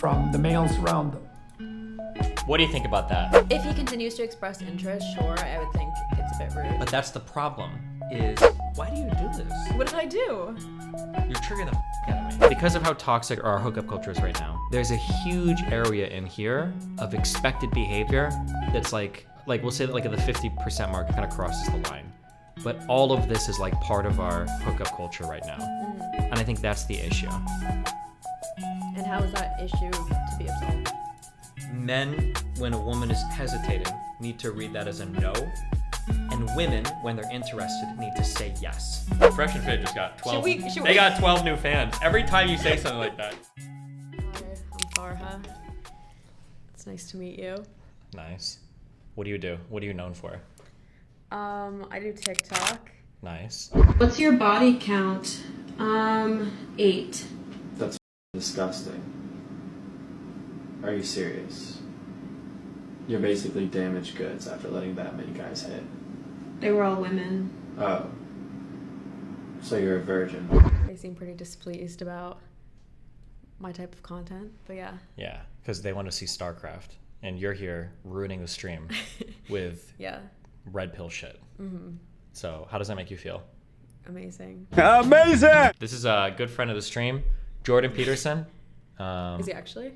from the males around them. What do you think about that? If he continues to express interest, sure, I would think it's a bit rude. But that's the problem, is why do you do this? What did I do? You're triggering the out of me. Because of how toxic our hookup culture is right now, there's a huge area in here of expected behavior that's like we'll say that like at the 50% mark, it kind of crosses the line. But all of this is like part of our hookup culture right now. And I think that's the issue. And how is that issue to be absolved? Men, when a woman is hesitating, need to read that as a no. And women, when they're interested, need to say yes. Fresh and Fit just got 12. They got 12 new fans. Every time you say something like that. Hi, I'm Farha. It's nice to meet you. Nice. What do you do? What are you known for? I do TikTok. Nice. What's your body count? 8. That's disgusting. Are you serious? You're basically damaged goods after letting that many guys hit. They were all women. Oh. So you're a virgin. They seem pretty displeased about my type of content, but yeah. Yeah, because they want to see StarCraft. And you're here ruining the stream with red pill shit. Mm-hmm. So how does that make you feel? Amazing. Amazing! This is a good friend of the stream, Jordan Peterson. Is he actually?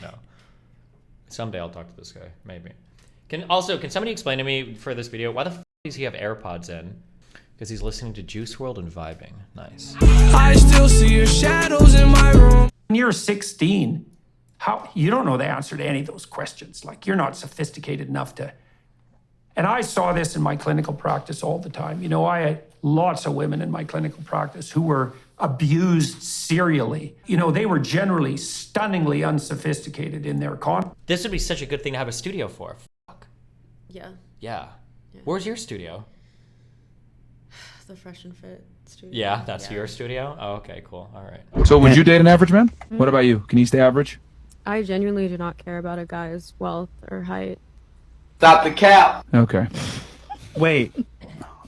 No. Someday I'll talk to this guy, maybe. Can somebody explain to me for this video, why the f does he have AirPods in? Because he's listening to Juice WRLD and vibing. Nice. I still see your shadows in my room. When you're 16, you don't know the answer to any of those questions. Like, you're not sophisticated enough to. And I saw this in my clinical practice all the time. You know, I had lots of women in my clinical practice who were abused serially. You know, they were generally stunningly unsophisticated in their This would be such a good thing to have a studio for. Fuck. Yeah. Yeah. Where's your studio? The Fresh and Fit studio. Yeah, that's your studio? Oh, okay, cool. All right. So would you date an average man? What about you? Can you stay average? I genuinely do not care about a guy's wealth or height. Stop the cap! Okay. Wait.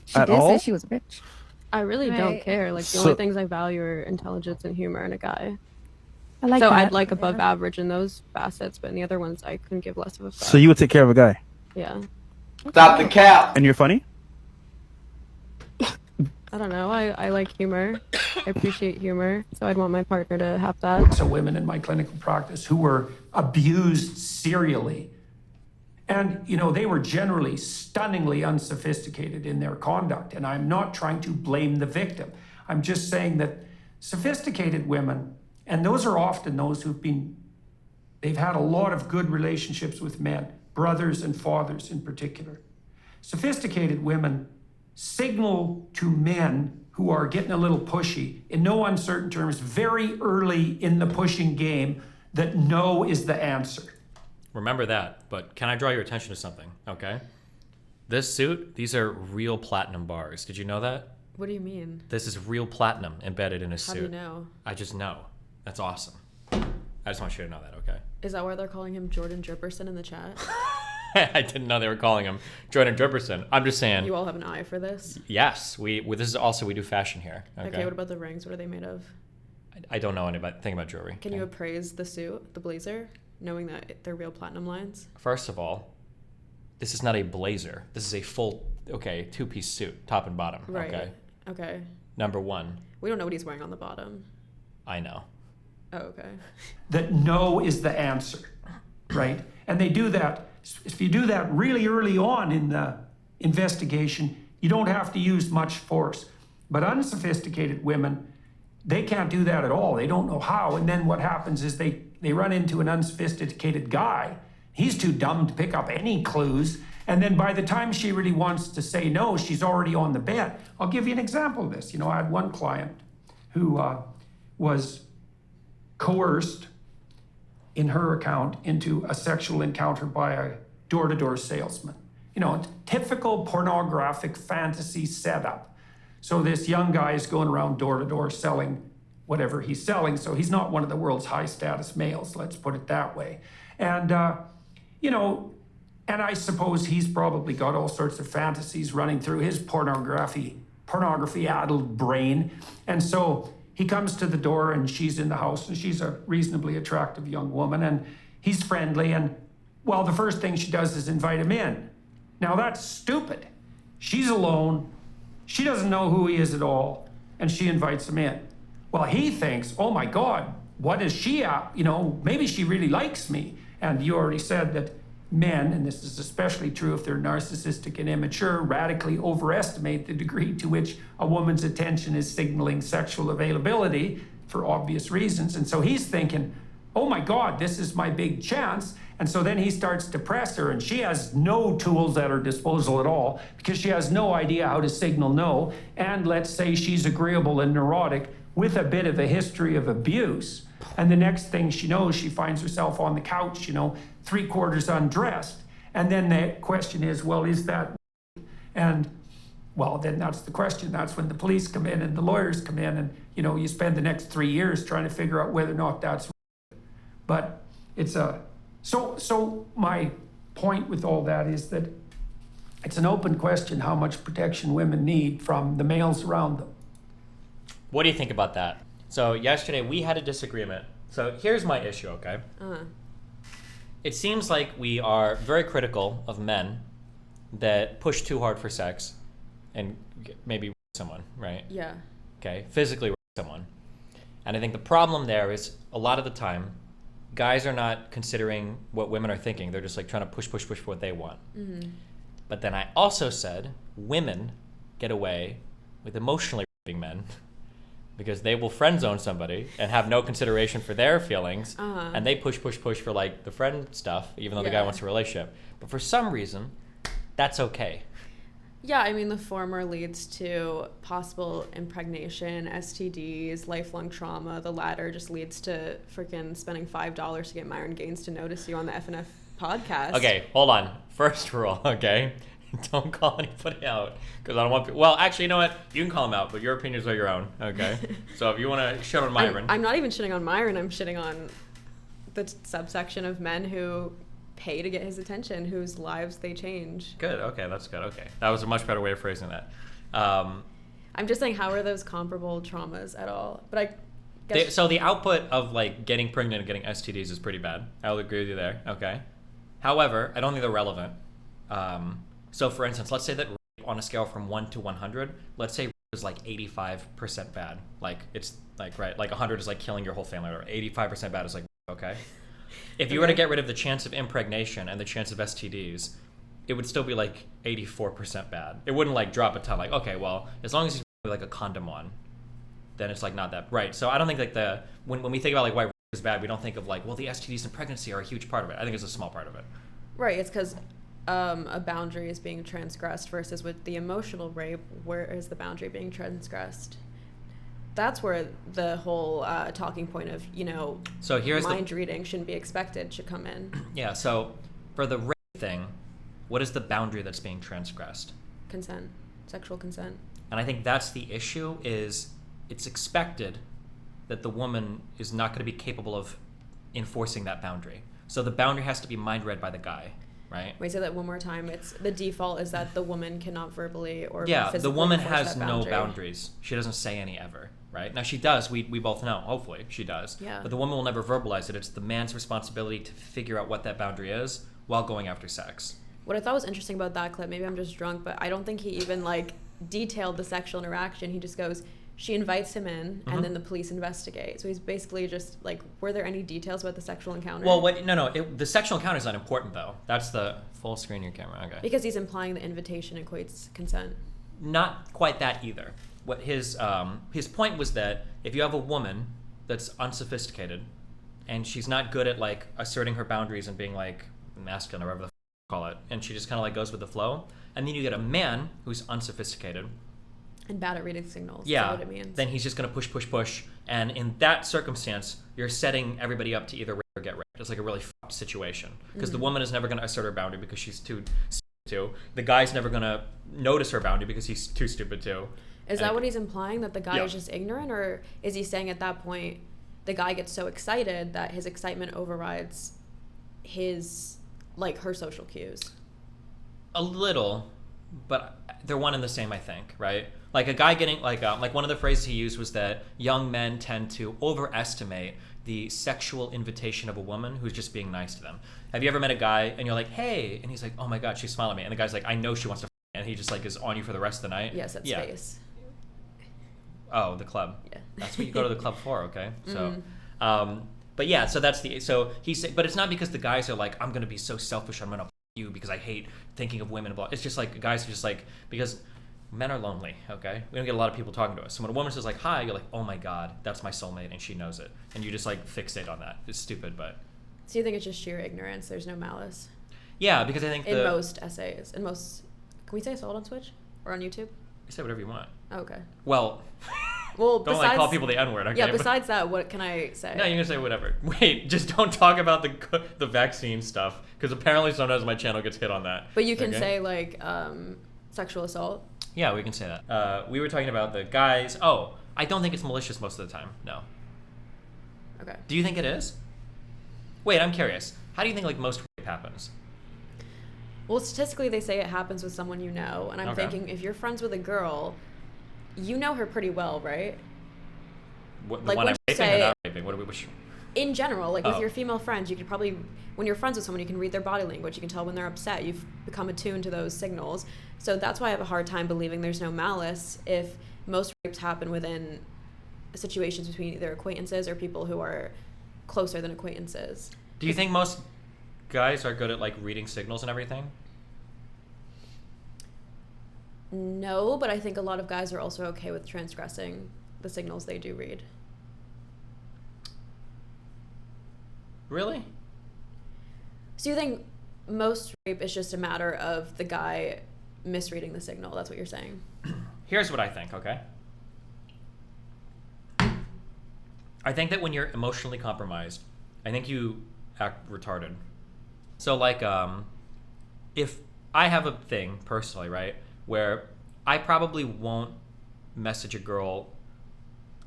She did say she was a bitch. I really don't care. Like, the only things I value are intelligence and humor in a guy. I like so that. I'd like above average in those facets, but in the other ones I couldn't give less of a fuck. So you would take care of a guy? Yeah. Stop the cap! And you're funny? I don't know. I like humor. I appreciate humor. So I'd want my partner to have that. So women in my clinical practice who were abused serially. And, you know, they were generally stunningly unsophisticated in their conduct. And I'm not trying to blame the victim. I'm just saying that sophisticated women, and those are often those they've had a lot of good relationships with men, brothers and fathers in particular. Sophisticated women signal to men who are getting a little pushy, in no uncertain terms, very early in the pushing game, that no is the answer. Remember that, but can I draw your attention to something, okay? This suit, these are real platinum bars. Did you know that? What do you mean? This is real platinum embedded in a suit. How do you know? I just know. That's awesome. I just want you to know that, okay? Is that why they're calling him Jordan Jefferson in the chat? I didn't know they were calling him Jordan Peterson. I'm just saying. You all have an eye for this? Yes, we this is also, we do fashion here. Okay, what about the rings? What are they made of? I don't know anything about jewelry. Can you appraise the suit, the blazer, knowing that they're real platinum lines? First of all, this is not a blazer. This is a full, two-piece suit, top and bottom. Right. Okay. Number one. We don't know what he's wearing on the bottom. I know. Oh, okay. That no is the answer, right? And they do that. If you do that really early on in the investigation, you don't have to use much force. But unsophisticated women, they can't do that at all. They don't know how. And then what happens is they run into an unsophisticated guy. He's too dumb to pick up any clues. And then by the time she really wants to say no, she's already on the bed. I'll give you an example of this. You know, I had one client who was coerced in her account into a sexual encounter by a door-to-door salesman. You know, typical pornographic fantasy setup. So this young guy is going around door-to-door selling whatever he's selling. So he's not one of the world's high-status males, let's put it that way. And, you know, and I suppose he's probably got all sorts of fantasies running through his pornography-addled brain. And so he comes to the door and she's in the house and she's a reasonably attractive young woman and he's friendly and, well, the first thing she does is invite him in. Now that's stupid. She's alone. She doesn't know who he is at all. And she invites him in. Well, he thinks, oh my God, what is she at? You know, maybe she really likes me. And you already said that men, and this is especially true if they're narcissistic and immature, radically overestimate the degree to which a woman's attention is signaling sexual availability for obvious reasons. And so he's thinking, oh my God, this is my big chance. And so then he starts to press her, and she has no tools at her disposal at all because she has no idea how to signal no. And let's say she's agreeable and neurotic with a bit of a history of abuse. And the next thing she knows, she finds herself on the couch, you know, 3/4 undressed. And then the question is, well, is that? And well, then that's the question. That's when the police come in and the lawyers come in, and you know, you spend the next 3 years trying to figure out whether or not that's. But it's a so my point with all that is that it's an open question how much protection women need from the males around them. What do you think about that? So yesterday we had a disagreement. So here's my issue, okay? It seems like we are very critical of men that push too hard for sex and maybe someone, right? Yeah. Okay, physically someone. And I think the problem there is a lot of the time, guys are not considering what women are thinking. They're just like trying to push for what they want. Mm-hmm. But then I also said women get away with emotionally raping men because they will friend zone somebody and have no consideration for their feelings. And they push for like the friend stuff, even though the guy wants a relationship. But for some reason, that's okay. Yeah, I mean, the former leads to possible impregnation, STDs, lifelong trauma. The latter just leads to freaking spending $5 to get Myron Gaines to notice you on the FNF podcast. Okay, hold on. First rule, okay? Don't call anybody out because I don't want. Well, actually, you know what? You can call them out, but your opinions are your own, okay? So if you want to shit on Myron, I'm not even shitting on Myron. I'm shitting on the subsection of men who pay to get his attention, whose lives they change. Good. Okay, that's good. Okay, that was a much better way of phrasing that. I'm just saying, how are those comparable traumas at all? But I guess so the output of like getting pregnant and getting STDs is pretty bad. I'll agree with you there. Okay. However, I don't think they're relevant. So for instance, let's say that rape on a scale from 1 to 100, let's say rape is like 85% bad. Like it's like, right, like 100 is like killing your whole family, or 85% bad is like, okay. If you were to get rid of the chance of impregnation and the chance of STDs, it would still be like 84% bad. It wouldn't like drop a ton. Like, okay, well, as long as you put like a condom on, then it's like not that right. So I don't think like when we think about like why rape is bad, we don't think of like, well, the STDs and pregnancy are a huge part of it. I think it's a small part of it. Right, it's because a boundary is being transgressed versus with the emotional rape, where is the boundary being transgressed? That's where the whole talking point of, you know, so here's mind reading shouldn't be expected should come in. Yeah, so for the rape thing, what is the boundary that's being transgressed? Consent, sexual consent. And I think that's the issue, is it's expected that the woman is not going to be capable of enforcing that boundary. So the boundary has to be mind read by the guy, right? Wait, say that one more time. It's the default is that the woman cannot verbally or yeah, physically the woman enforce has that no boundary. boundaries. She doesn't say any ever, right? Now she does. We both know. Hopefully she does. Yeah. But the woman will never verbalize it. It's the man's responsibility to figure out what that boundary is while going after sex. What I thought was interesting about that clip, maybe I'm just drunk, but I don't think he even like detailed the sexual interaction. He just goes, she invites him in, and then the police investigate. So he's basically just like, were there any details about the sexual encounter? Well, the sexual encounter is not important though. That's the full screen your camera. Okay. Because he's implying the invitation equates consent. Not quite that either. What his point was that if you have a woman that's unsophisticated, and she's not good at like asserting her boundaries and being like masculine or whatever the f- call it, and she just kind of like goes with the flow, and then you get a man who's unsophisticated And bad at reading signals. yeah, Is that what it means? then he's just going to push. And in that circumstance, you're setting everybody up to either rape or get raped. It's like a really fucked situation. Because the woman is never going to assert her boundary because she's too stupid to. The guy's never going to notice her boundary because he's too stupid to. Is that what he's implying? That the guy Yeah. is just ignorant? Or is he saying at that point, the guy gets so excited that his excitement overrides his, like, her social cues? A little. but they're one and the same, I think, right? Like a guy getting like one of the phrases he used was that young men tend to overestimate the sexual invitation of a woman who's just being nice to them. Have you ever met a guy and you're like, hey, and he's like, oh my god, she's smiling at me, and the guy's like, I know she wants to, and he just like is on you for the rest of the night? Yes, at Space. Oh, the club. Yeah. That's what you go to the club for, okay? So, but yeah, so that's so he's, but it's not because the guys are like, I'm gonna be so selfish, I'm gonna you because I hate thinking of women. Blah. It's just like guys are just like, because men are lonely, okay? We don't get a lot of people talking to us. So when a woman says like, hi, you're like, oh my god, that's my soulmate, and she knows it, and you just like fixate on that. It's stupid, but. So you think it's just sheer ignorance? There's no malice? Yeah, because I think in most essays, can we say assault on Twitch or on YouTube? You say whatever you want. Oh, okay. Well, don't like call people the N-word, okay? Yeah, besides that, what can I say? No, you can say whatever. Wait, just don't talk about the vaccine stuff, because apparently sometimes my channel gets hit on that. But you can say like sexual assault. Yeah, we can say that. We were talking about the guys. Oh, I don't think it's malicious most of the time. No. Okay. Do you think it is? Wait, I'm curious. How do you think like most rape happens? Well, statistically, they say it happens with someone you know, and I'm thinking if you're friends with a girl, you know her pretty well, right? What, the like one I'm raping or not raping? In general, like with your female friends, you could probably, when you're friends with someone, you can read their body language. You can tell when they're upset. You've become attuned to those signals. So that's why I have a hard time believing there's no malice if most rapes happen within situations between either acquaintances or people who are closer than acquaintances. Do you think most guys are good at like reading signals and everything? No, but I think a lot of guys are also okay with transgressing the signals they do read. Really? So you think most rape is just a matter of the guy misreading the signal? That's what you're saying? Here's what I think, okay? I think that when you're emotionally compromised, I think you act retarded. So like, if I have a thing personally, right, where I probably won't message a girl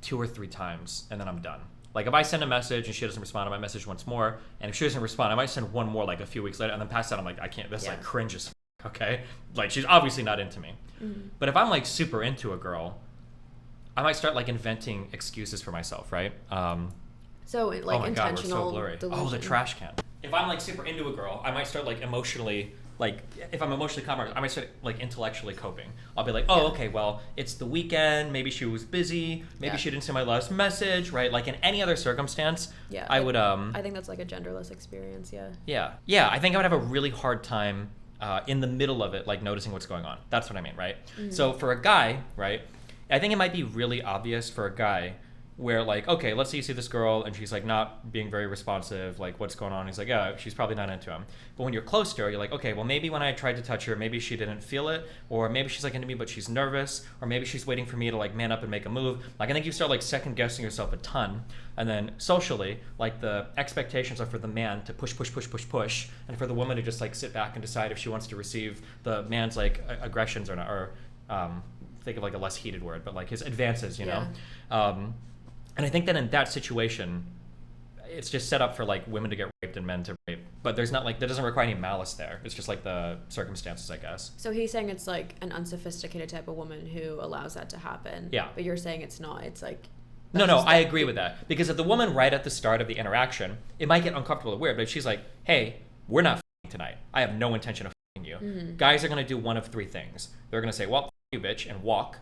2 or 3 times and then I'm done. Like if I send a message and she doesn't respond, I might message once more, and if she doesn't respond, I might send one more like a few weeks later, and then past that I'm like, I can't, this like cringe as okay? Like she's obviously not into me. But if I'm like super into a girl, I might start like inventing excuses for myself, right? So like oh my intentional God, we're so blurry. delusion. Oh, the trash can. If I'm like super into a girl, I might start like emotionally, like if I'm emotionally compromised, I might start like intellectually coping. I'll be like, oh, okay, well, it's the weekend. Maybe she was busy. Maybe she didn't see my last message, right? Like in any other circumstance, I would. I think that's like a genderless experience. Yeah. I think I would have a really hard time in the middle of it, like noticing what's going on. That's what I mean, right? So for a guy, right? I think it might be really obvious for a guy where like, okay, let's say you see this girl and she's like not being very responsive, like what's going on? He's like, yeah, she's probably not into him. But when you're close to her, you're like, okay, well maybe when I tried to touch her, maybe she didn't feel it, or maybe she's like into me but she's nervous, or maybe she's waiting for me to like man up and make a move. Like I think you start like second guessing yourself a ton, and then socially, like the expectations are for the man to push, and for the woman to just like sit back and decide if she wants to receive the man's like aggressions or not, or think of like a less heated word, but like his advances, you know? And I think that in that situation, it's just set up for like women to get raped and men to rape. But there's not like, that doesn't require any malice there. It's just like the circumstances, I guess. So he's saying it's like an unsophisticated type of woman who allows that to happen. Yeah. But you're saying it's not. It's like... No, I agree with that. Because if the woman right at the start of the interaction, it might get uncomfortable or weird, but if she's like, hey, we're not f***ing tonight. I have no intention of f***ing you. Guys are going to do one of 3 things. They're going to say, well, f*** you, bitch, and walk.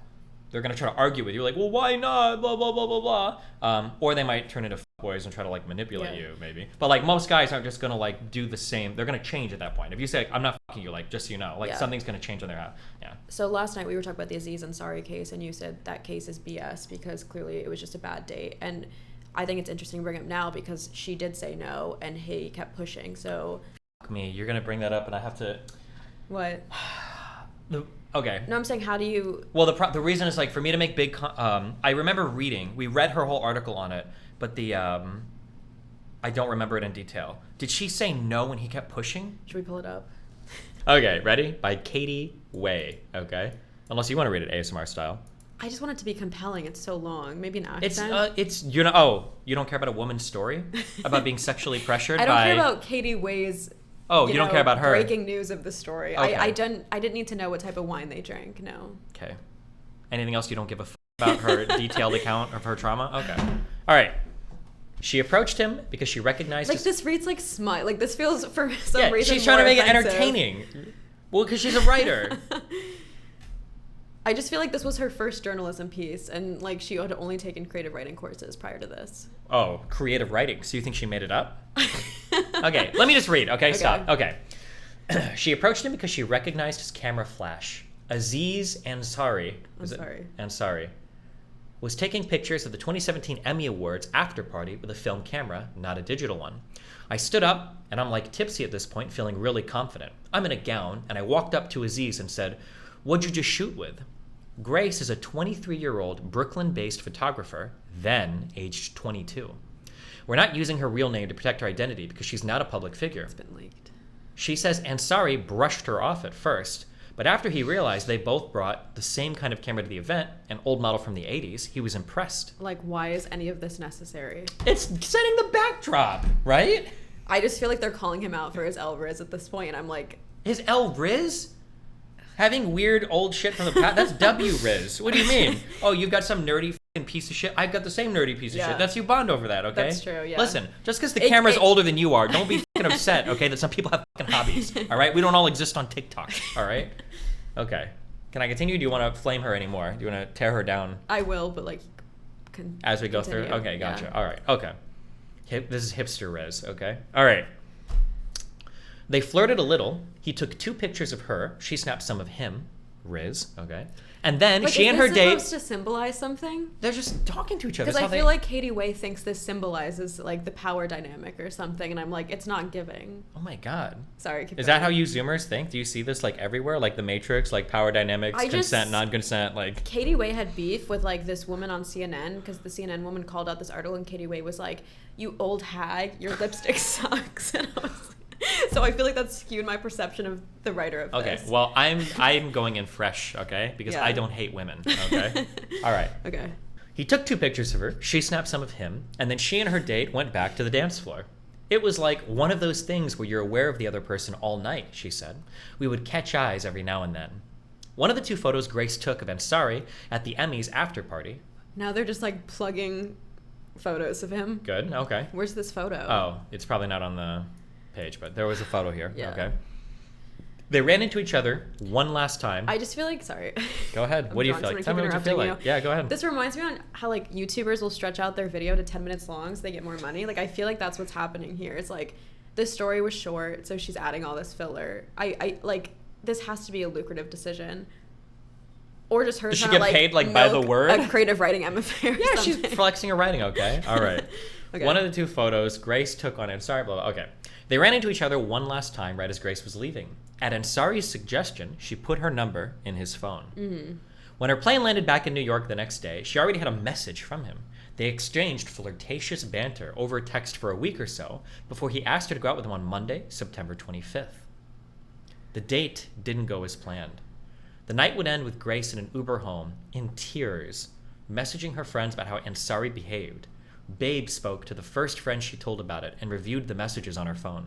They're going to try to argue with you, like, well, why not, blah, blah, blah, blah, blah. Or they might turn into boys and try to, like, manipulate you, maybe. But, like, most guys aren't just going to, like, do the same. They're going to change at that point. If you say, I'm not fucking you, like, just so you know, like, something's going to change on their half. Yeah. So last night we were talking about the Aziz Ansari case, and you said that case is BS because clearly it was just a bad date. And I think it's interesting to bring up now because she did say no, and he kept pushing, so... Fuck me, you're going to bring that up, and I have to... What? Okay. No, I'm saying, how do you... Well, the reason is, like, for me to make big... I remember reading... We read her whole article on it, but the... I don't remember it in detail. Did she say no when he kept pushing? Should we pull it up? Okay, ready? By Katie Way, okay? Unless you want to read it ASMR style. I just want it to be compelling. It's so long. Maybe an accent. You know, you don't care about a woman's story? About being sexually pressured I don't care about Katie Way's Oh, you don't care about her. Breaking news of the story. Okay. I didn't need to know what type of wine they drank. No. Okay. Anything else you don't give a about her detailed account of her trauma? Okay. All right. She approached him because she recognized Like this reads like smut. Like this feels for some yeah, reason she's trying to more make offensive. it entertaining. Well, because she's a writer. I just feel like this was her first journalism piece, and like she had only taken creative writing courses prior to this. Oh, creative writing. So you think she made it up? Okay, let me just read. Okay, stop. Okay. She approached him because she recognized his camera flash. Aziz Ansari. Ansari was taking pictures of the 2017 Emmy Awards after party with a film camera, not a digital one. I stood up, and I'm like tipsy at this point, feeling really confident. I'm in a gown, and I walked up to Aziz and said, "What'd you just shoot with?" Grace is a 23-year-old Brooklyn-based photographer, then aged 22. We're not using her real name to protect her identity because she's not a public figure. It's been leaked. She says Ansari brushed her off at first, but after he realized they both brought the same kind of camera to the event, an old model from the 80s, he was impressed. Like, why is any of this necessary? It's setting the backdrop, right? I just feel like they're calling him out for his El Riz at this point, and I'm like... His El Riz? Having weird old shit from the past? That's W Riz. What do you mean? Oh, you've got some nerdy fucking piece of shit? I've got the same nerdy piece of shit. That's you bond over that, okay? That's true, yeah. Listen, just because the camera's older than you are, don't be fucking upset, okay, that some people have fucking hobbies, all right? We don't all exist on TikTok, all right? Okay. Can I continue? Do you want to flame her anymore? Do you want to tear her down? I will, but like... As we go through? Okay, gotcha. Yeah. All right, okay. This is hipster Riz, okay? All right. They flirted a little. He took 2 pictures of her. She snapped some of him, Riz, okay? And then she and her date... Is this supposed to symbolize something? They're just talking to each other. Because I feel like Katie Way thinks this symbolizes like the power dynamic or something, and I'm like, it's not giving. Oh my god. Sorry. Is that how you Zoomers think? Do you see this like everywhere? Like the Matrix, like power dynamics, consent, non-consent, like... Katie Way had beef with like this woman on CNN because the CNN woman called out this article and Katie Way was like, "You old hag, your lipstick sucks." And I was like... So I feel like that skewed my perception of the writer of this. Okay, well, I'm going in fresh, okay? Because I don't hate women, okay? All right. Okay. He took 2 pictures of her, she snapped some of him, and then she and her date went back to the dance floor. It was like one of those things where you're aware of the other person all night, she said. We would catch eyes every now and then. One of the 2 photos Grace took of Ansari at the Emmys after party. Now they're just like plugging photos of him. Good, okay. Where's this photo? Oh, it's probably not on the... page, but there was a photo here. Yeah. Okay. They ran into each other one last time. I just feel like, sorry. Go ahead. What do you feel like? Tell me what you feel like. Yeah, go ahead. This reminds me on how like YouTubers will stretch out their video to 10 minutes long so they get more money. Like I feel like that's what's happening here. It's like this story was short, so she's adding all this filler. I like this has to be a lucrative decision. Or just her Does she trying get to, paid like by the word? A creative writing MFA or yeah, something. she's flexing her writing, okay. All right. Okay. One of the 2 photos Grace took on Ansari, blah, blah, okay. They ran into each other one last time right as Grace was leaving. At Ansari's suggestion, she put her number in his phone. Mm-hmm. When her plane landed back in New York the next day, she already had a message from him. They exchanged flirtatious banter over text for a week or so before he asked her to go out with him on Monday, September 25th. The date didn't go as planned. The night would end with Grace in an Uber home, in tears, messaging her friends about how Ansari behaved. Babe spoke to the first friend she told about it and reviewed the messages on her phone.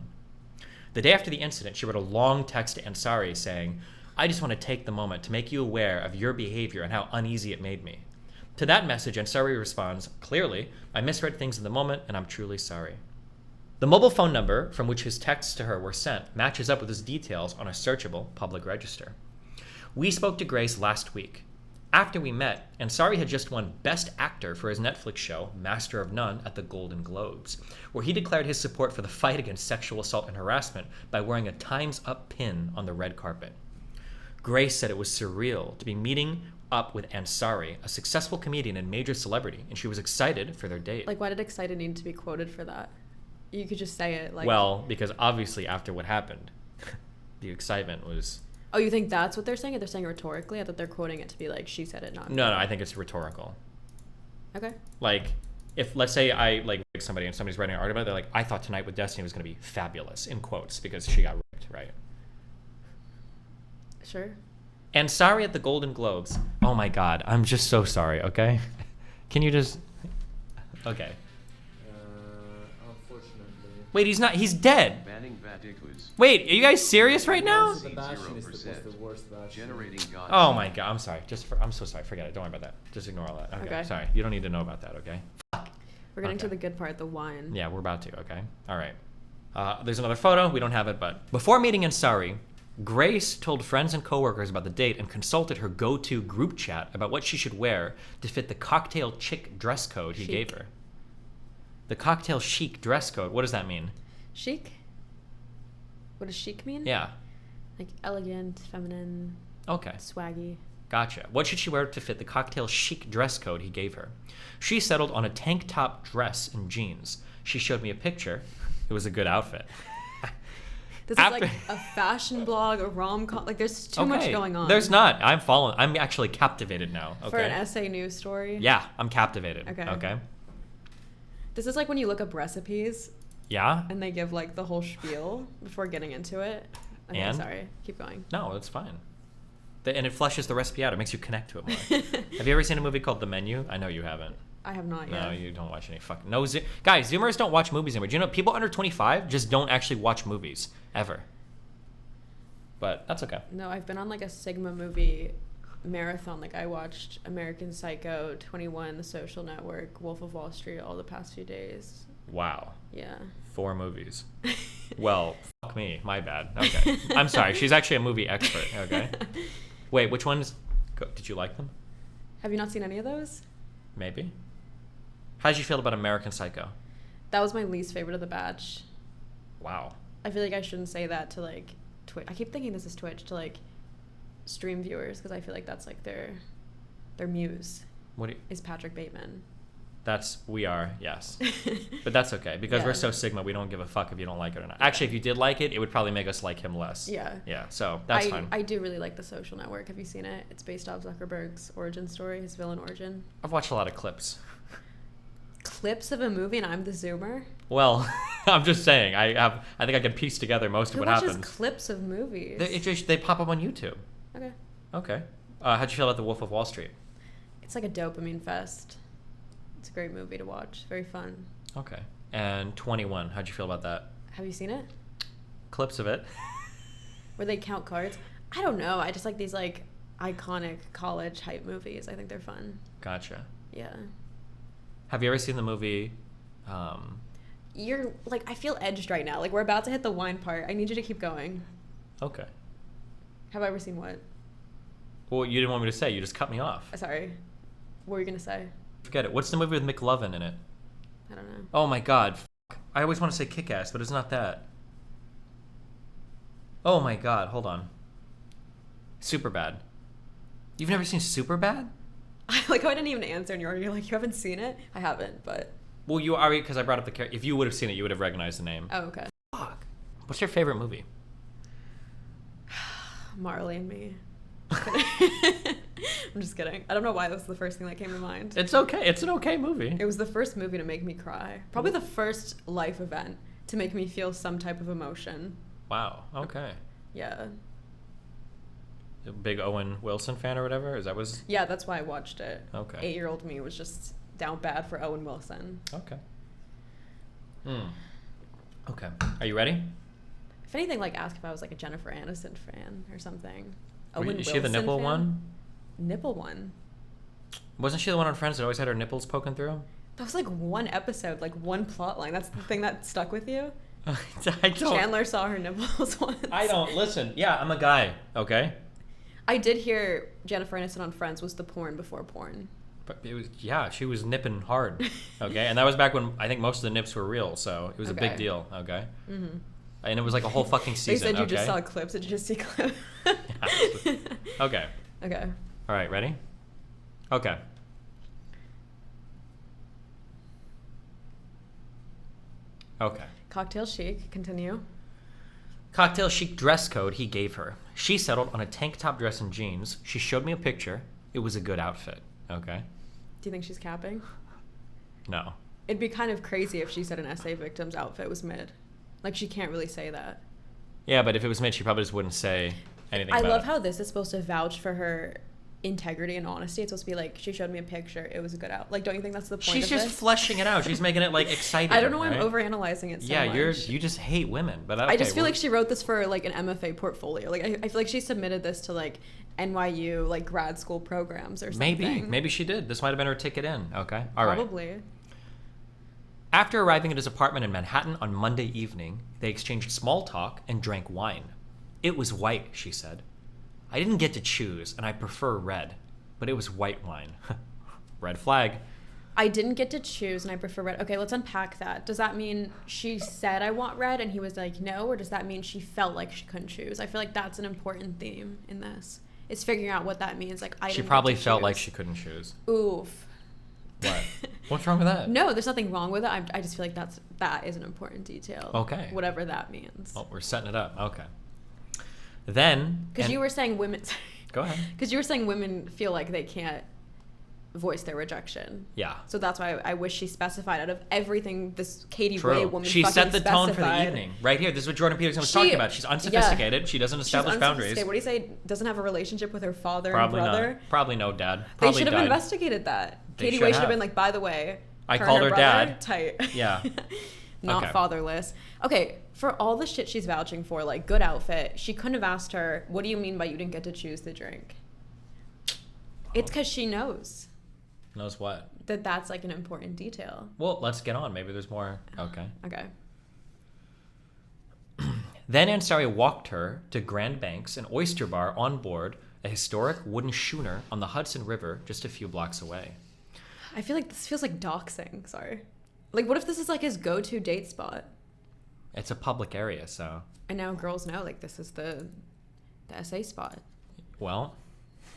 The day after the incident, she wrote a long text to Ansari saying, "I just want to take the moment to make you aware of your behavior and how uneasy it made me." To that message, Ansari responds, "Clearly, I misread things in the moment and I'm truly sorry." The mobile phone number from which his texts to her were sent matches up with his details on a searchable public register. We spoke to Grace last week. After we met, Ansari had just won Best Actor for his Netflix show, Master of None, at the Golden Globes, where he declared his support for the fight against sexual assault and harassment by wearing a Time's Up pin on the red carpet. Grace said it was surreal to be meeting up with Ansari, a successful comedian and major celebrity, and she was excited for their date. Like, why did excited need to be quoted for that? You could just say it, like... Well, because obviously after what happened, the excitement was... Oh, you think that's what they're saying? They're saying rhetorically? I thought they're quoting it to be like, she said it, not... No, I think it's rhetorical. Okay. Like, if, let's say I, like somebody and somebody's writing an article about it, they're like, "I thought Tonight with Destiny was going to be fabulous," in quotes, because she got raped, right? Sure. Ansari at the Golden Globes. Oh my God, I'm just so sorry, okay? Can you just... Okay. Unfortunately. Wait, he's not, he's dead. Wait, are you guys serious right now? Sebastian is the worst Sebastian. Oh my god, I'm sorry. I'm so sorry. Forget it. Don't worry about that. Just ignore all that. Okay. Okay. Sorry. You don't need to know about that, okay? We're getting to Okay. the good part, the wine. Yeah, we're about to, okay? All right. There's another photo. We don't have it, but before meeting Ansari, Grace told friends and coworkers about the date and consulted her go-to group chat about what she should wear to fit the cocktail chic dress code he Chic. gave her. The cocktail chic dress code. What does that mean? Chic? What does chic mean? Yeah. Like elegant, feminine, Okay. swaggy. Gotcha. What should she wear to fit the cocktail chic dress code he gave her? She settled on a tank top dress and jeans. She showed me a picture. It was a good outfit. This After- is like a fashion blog, a rom-com. Like, there's too much going on. There's not. I'm actually captivated now. Okay. For an essay news story. Yeah, I'm captivated. Okay. Okay. This is like when you look up recipes Yeah? and they give like the whole spiel before getting into it. Okay, And? sorry. Keep going. No, it's fine. And it fleshes the recipe out. It makes you connect to it more. Have you ever seen a movie called The Menu? I know you haven't. I have not No, yet. you don't watch any fucking... No, guys, Zoomers don't watch movies anymore. Do you know people under 25 just don't actually watch movies ever? But that's okay. No, I've been on like a Sigma movie marathon. Like, I watched American Psycho, 21, The Social Network, Wolf of Wall Street all the past few days. Wow. Yeah. 4 movies. Well, fuck me. My bad. Okay. I'm sorry. She's actually a movie expert. Okay. Wait, which ones? Did you like them? Have you not seen any of those? Maybe. How did you feel about American Psycho? That was my least favorite of the batch. Wow. I feel like I shouldn't say that to like Twitch. I keep thinking this is Twitch, to like stream viewers, because I feel like that's like their muse What do you... is Patrick Bateman. We are, yes. But that's okay, because Yeah. we're so Sigma, we don't give a fuck if you don't like it or not. Actually, if you did like it, it would probably make us like him less. Yeah. Yeah, so that's fine. I do really like The Social Network. Have you seen it? It's based off Zuckerberg's origin story, his villain origin. I've watched a lot of clips. Clips of a movie and I'm the Zoomer? Well, I'm just saying, I think I can piece together most of Who what watches happens. clips of movies? They pop up on YouTube. Okay. Okay. How'd you feel about The Wolf of Wall Street? It's like a dopamine fest. It's a great movie to watch. Very fun. Okay. And 21, how'd you feel about that? Have you seen it? Clips of it. Where they count cards? I don't know. I just like these like iconic college hype movies. I think they're fun. Gotcha. Yeah. Have you ever seen the movie... You're like, I feel edged right now. Like, we're about to hit the wine part. I need you to keep going. Okay. Have I ever seen what? Well, you didn't want me to say. You just cut me off. Sorry. What were you going to say? Forget it. What's the movie with McLovin in it? I don't know. Oh my god. I always want to say Kick-Ass, but it's not that. Oh my god. Hold on. Superbad. You've never seen Superbad? Like, how I didn't even answer and you're already like, you haven't seen it? I haven't, but... Well, you are, because I brought up the character. If you would have seen it, you would have recognized the name. Oh, okay. Fuck. What's your favorite movie? Marley and Me. I'm just kidding. I don't know why that was the first thing that came to mind. It's okay. It's an okay movie. It was the first movie to make me cry. Probably the first life event to make me feel some type of emotion. Wow. Okay. Yeah. A big Owen Wilson fan or whatever? Is that was? Yeah, that's why I watched it. Okay. 8-year-old me was just down bad for Owen Wilson. Okay. Okay. Are you ready? If anything, like, ask if I was like a Jennifer Aniston fan or something. Is she the nipple fan? one? Nipple one? Wasn't she the one on Friends that always had her nipples poking through? That was like one episode, like one plot line. That's the thing that stuck with you? I don't. Chandler saw her nipples once. I don't. Listen, yeah, I'm a guy, okay? I did hear Jennifer Aniston on Friends was the porn before porn. But it was, yeah, she was nipping hard, okay? And that was back when I think most of the nips were real, so it was a big Okay. deal, okay? Mm-hmm. And it was like a whole fucking They season, said you okay? just saw clips. Did you just see clips? Yeah. Okay. Okay. All right, ready? Okay. Okay. Cocktail chic. Continue. Cocktail chic dress code he gave her. She settled on a tank top dress and jeans. She showed me a picture. It was a good outfit. Okay. Do you think she's capping? No. It'd be kind of crazy if she said an SA victim's outfit was mid. Like, she can't really say that. Yeah, but if it was mid, she probably just wouldn't say anything I about love it. how this is supposed to vouch for her integrity and honesty. It's supposed to be like, she showed me a picture, it was a good out. Like, don't you think that's the point She's of just this? fleshing it out. She's making it like exciting. I don't know why right? I'm overanalyzing it so much. You just hate women. But okay, I just feel like she wrote this for like an MFA portfolio. Like I feel like she submitted this to like NYU like grad school programs or something. Maybe she did. This might have been her ticket in. Okay, all right. Probably. After arriving at his apartment in Manhattan on Monday evening, they exchanged small talk and drank wine. It was white, she said. I didn't get to choose, and I prefer red, but it was white wine. Red flag. I didn't get to choose and I prefer red. Okay, let's unpack that. Does that mean she said I want red and he was like no, or does that mean she felt like she couldn't choose? I feel like that's an important theme in this. It's figuring out what that means. Like She probably felt like she couldn't choose. Oof. What? What's wrong with that? No, there's nothing wrong with it. I just feel like that is an important detail. Okay. Whatever that means. Oh, we're setting it up. Okay. Then. Because you were saying women. Go ahead. Because you were saying women feel like they can't voice their rejection. Yeah. So that's why I wish she specified out of everything this Katie True. Way woman She fucking set the tone for the specified. evening. Right here. This is what Jordan Peterson was talking about. She's unsophisticated. Yeah. She doesn't She's establish boundaries. unsophisticated. What do you say? Doesn't have a relationship with her father Probably and brother? not. Probably no dad. They Probably should have died. investigated that. They Katie should Way should have. have been like, by the way, I and called her brother, dad. Tight. Yeah. Not Okay. fatherless. Okay, for all the shit she's vouching for, like good outfit, she couldn't have asked her, what do you mean by you didn't get to choose the drink? It's because she knows Knows what? that that's like an important detail. Well, let's get on. Maybe there's more. Okay. Okay. Then Ansari walked her to Grand Banks, an oyster bar on board a historic wooden schooner on the Hudson River just a few blocks away. I feel like this feels like doxing. Sorry. Like, what if this is like his go-to date spot? It's a public area, so. And now girls know, like, this is the SA spot. Well.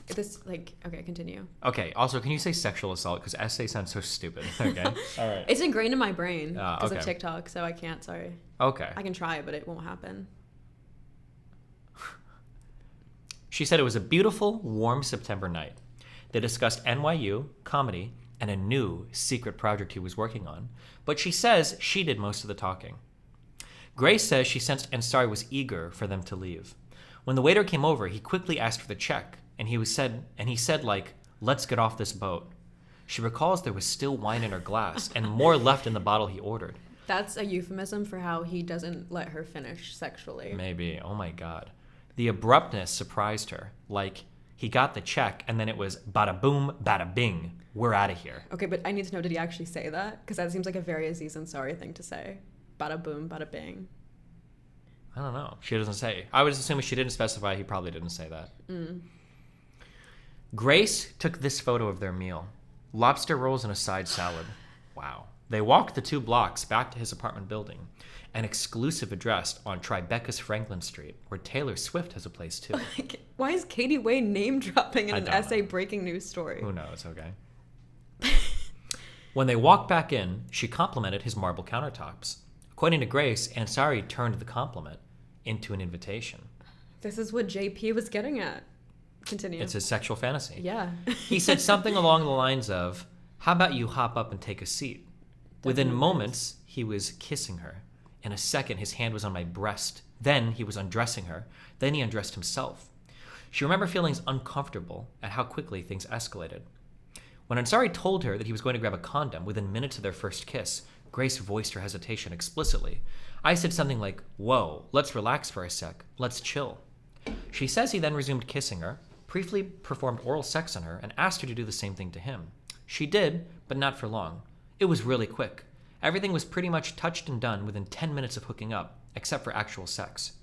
This, like, okay, continue. Okay, also, can you say sexual assault? Because SA sounds so stupid. Okay. All right. It's ingrained in my brain because okay. of TikTok, so I can't, sorry. Okay. I can try, but it won't happen. She said it was a beautiful, warm September night. They discussed NYU, comedy, and a new secret project he was working on, but she says she did most of the talking. Grace says she sensed Ansari was eager for them to leave. When the waiter came over, he quickly asked for the check, and he said like, let's get off this boat. She recalls there was still wine in her glass and more left in the bottle he ordered. That's a euphemism for how he doesn't let her finish sexually. Maybe. Oh my God. The abruptness surprised her. Like, he got the check, and then it was bada boom, bada bing. We're out of here. Okay, but I need to know, did he actually say that? Because that seems like a very Aziz Ansari thing to say. Bada boom, bada bing. I don't know. She doesn't say. I was assuming she didn't specify. He probably didn't say that. Grace took this photo of their meal. Lobster rolls and a side salad. Wow. They walked the 2 blocks back to his apartment building, an exclusive address on Tribeca's Franklin Street, where Taylor Swift has a place too. Why is Katie Way name dropping in I an don't essay know. breaking news story? Who knows, okay? When they walked back in, she complimented his marble countertops. According to Grace, Ansari turned the compliment into an invitation. This is what JP was getting at. Continue. It's his sexual fantasy. Yeah. He said something along the lines of, how about you hop up and take a seat? Within moments, he was kissing her. In a second, his hand was on my breast. Then he was undressing her. Then he undressed himself. She remembered feeling uncomfortable at how quickly things escalated. When Ansari told her that he was going to grab a condom within minutes of their first kiss, Grace voiced her hesitation explicitly. I said something like, whoa, let's relax for a sec. Let's chill. She says he then resumed kissing her, briefly performed oral sex on her, and asked her to do the same thing to him. She did, but not for long. It was really quick. Everything was pretty much touched and done within 10 minutes of hooking up, except for actual sex.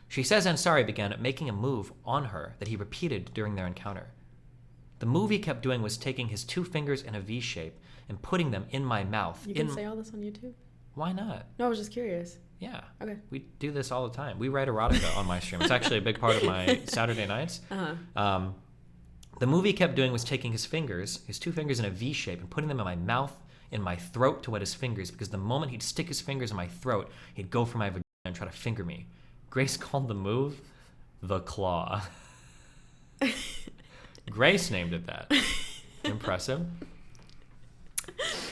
She says Ansari began making a move on her that he repeated during their encounter. The move he kept doing was taking his 2 fingers in a V shape and putting them in my mouth. You can say all this on YouTube? Why not? No, I was just curious. Yeah. Okay. We do this all the time. We write erotica on my stream. It's actually a big part of my Saturday nights. Uh-huh. The move he kept doing was taking his 2 fingers in a V shape and putting them in my mouth, in my throat to wet his fingers, because the moment he'd stick his fingers in my throat, he'd go for my vagina and try to finger me. Grace called the move the claw. Grace named it that. Impressive.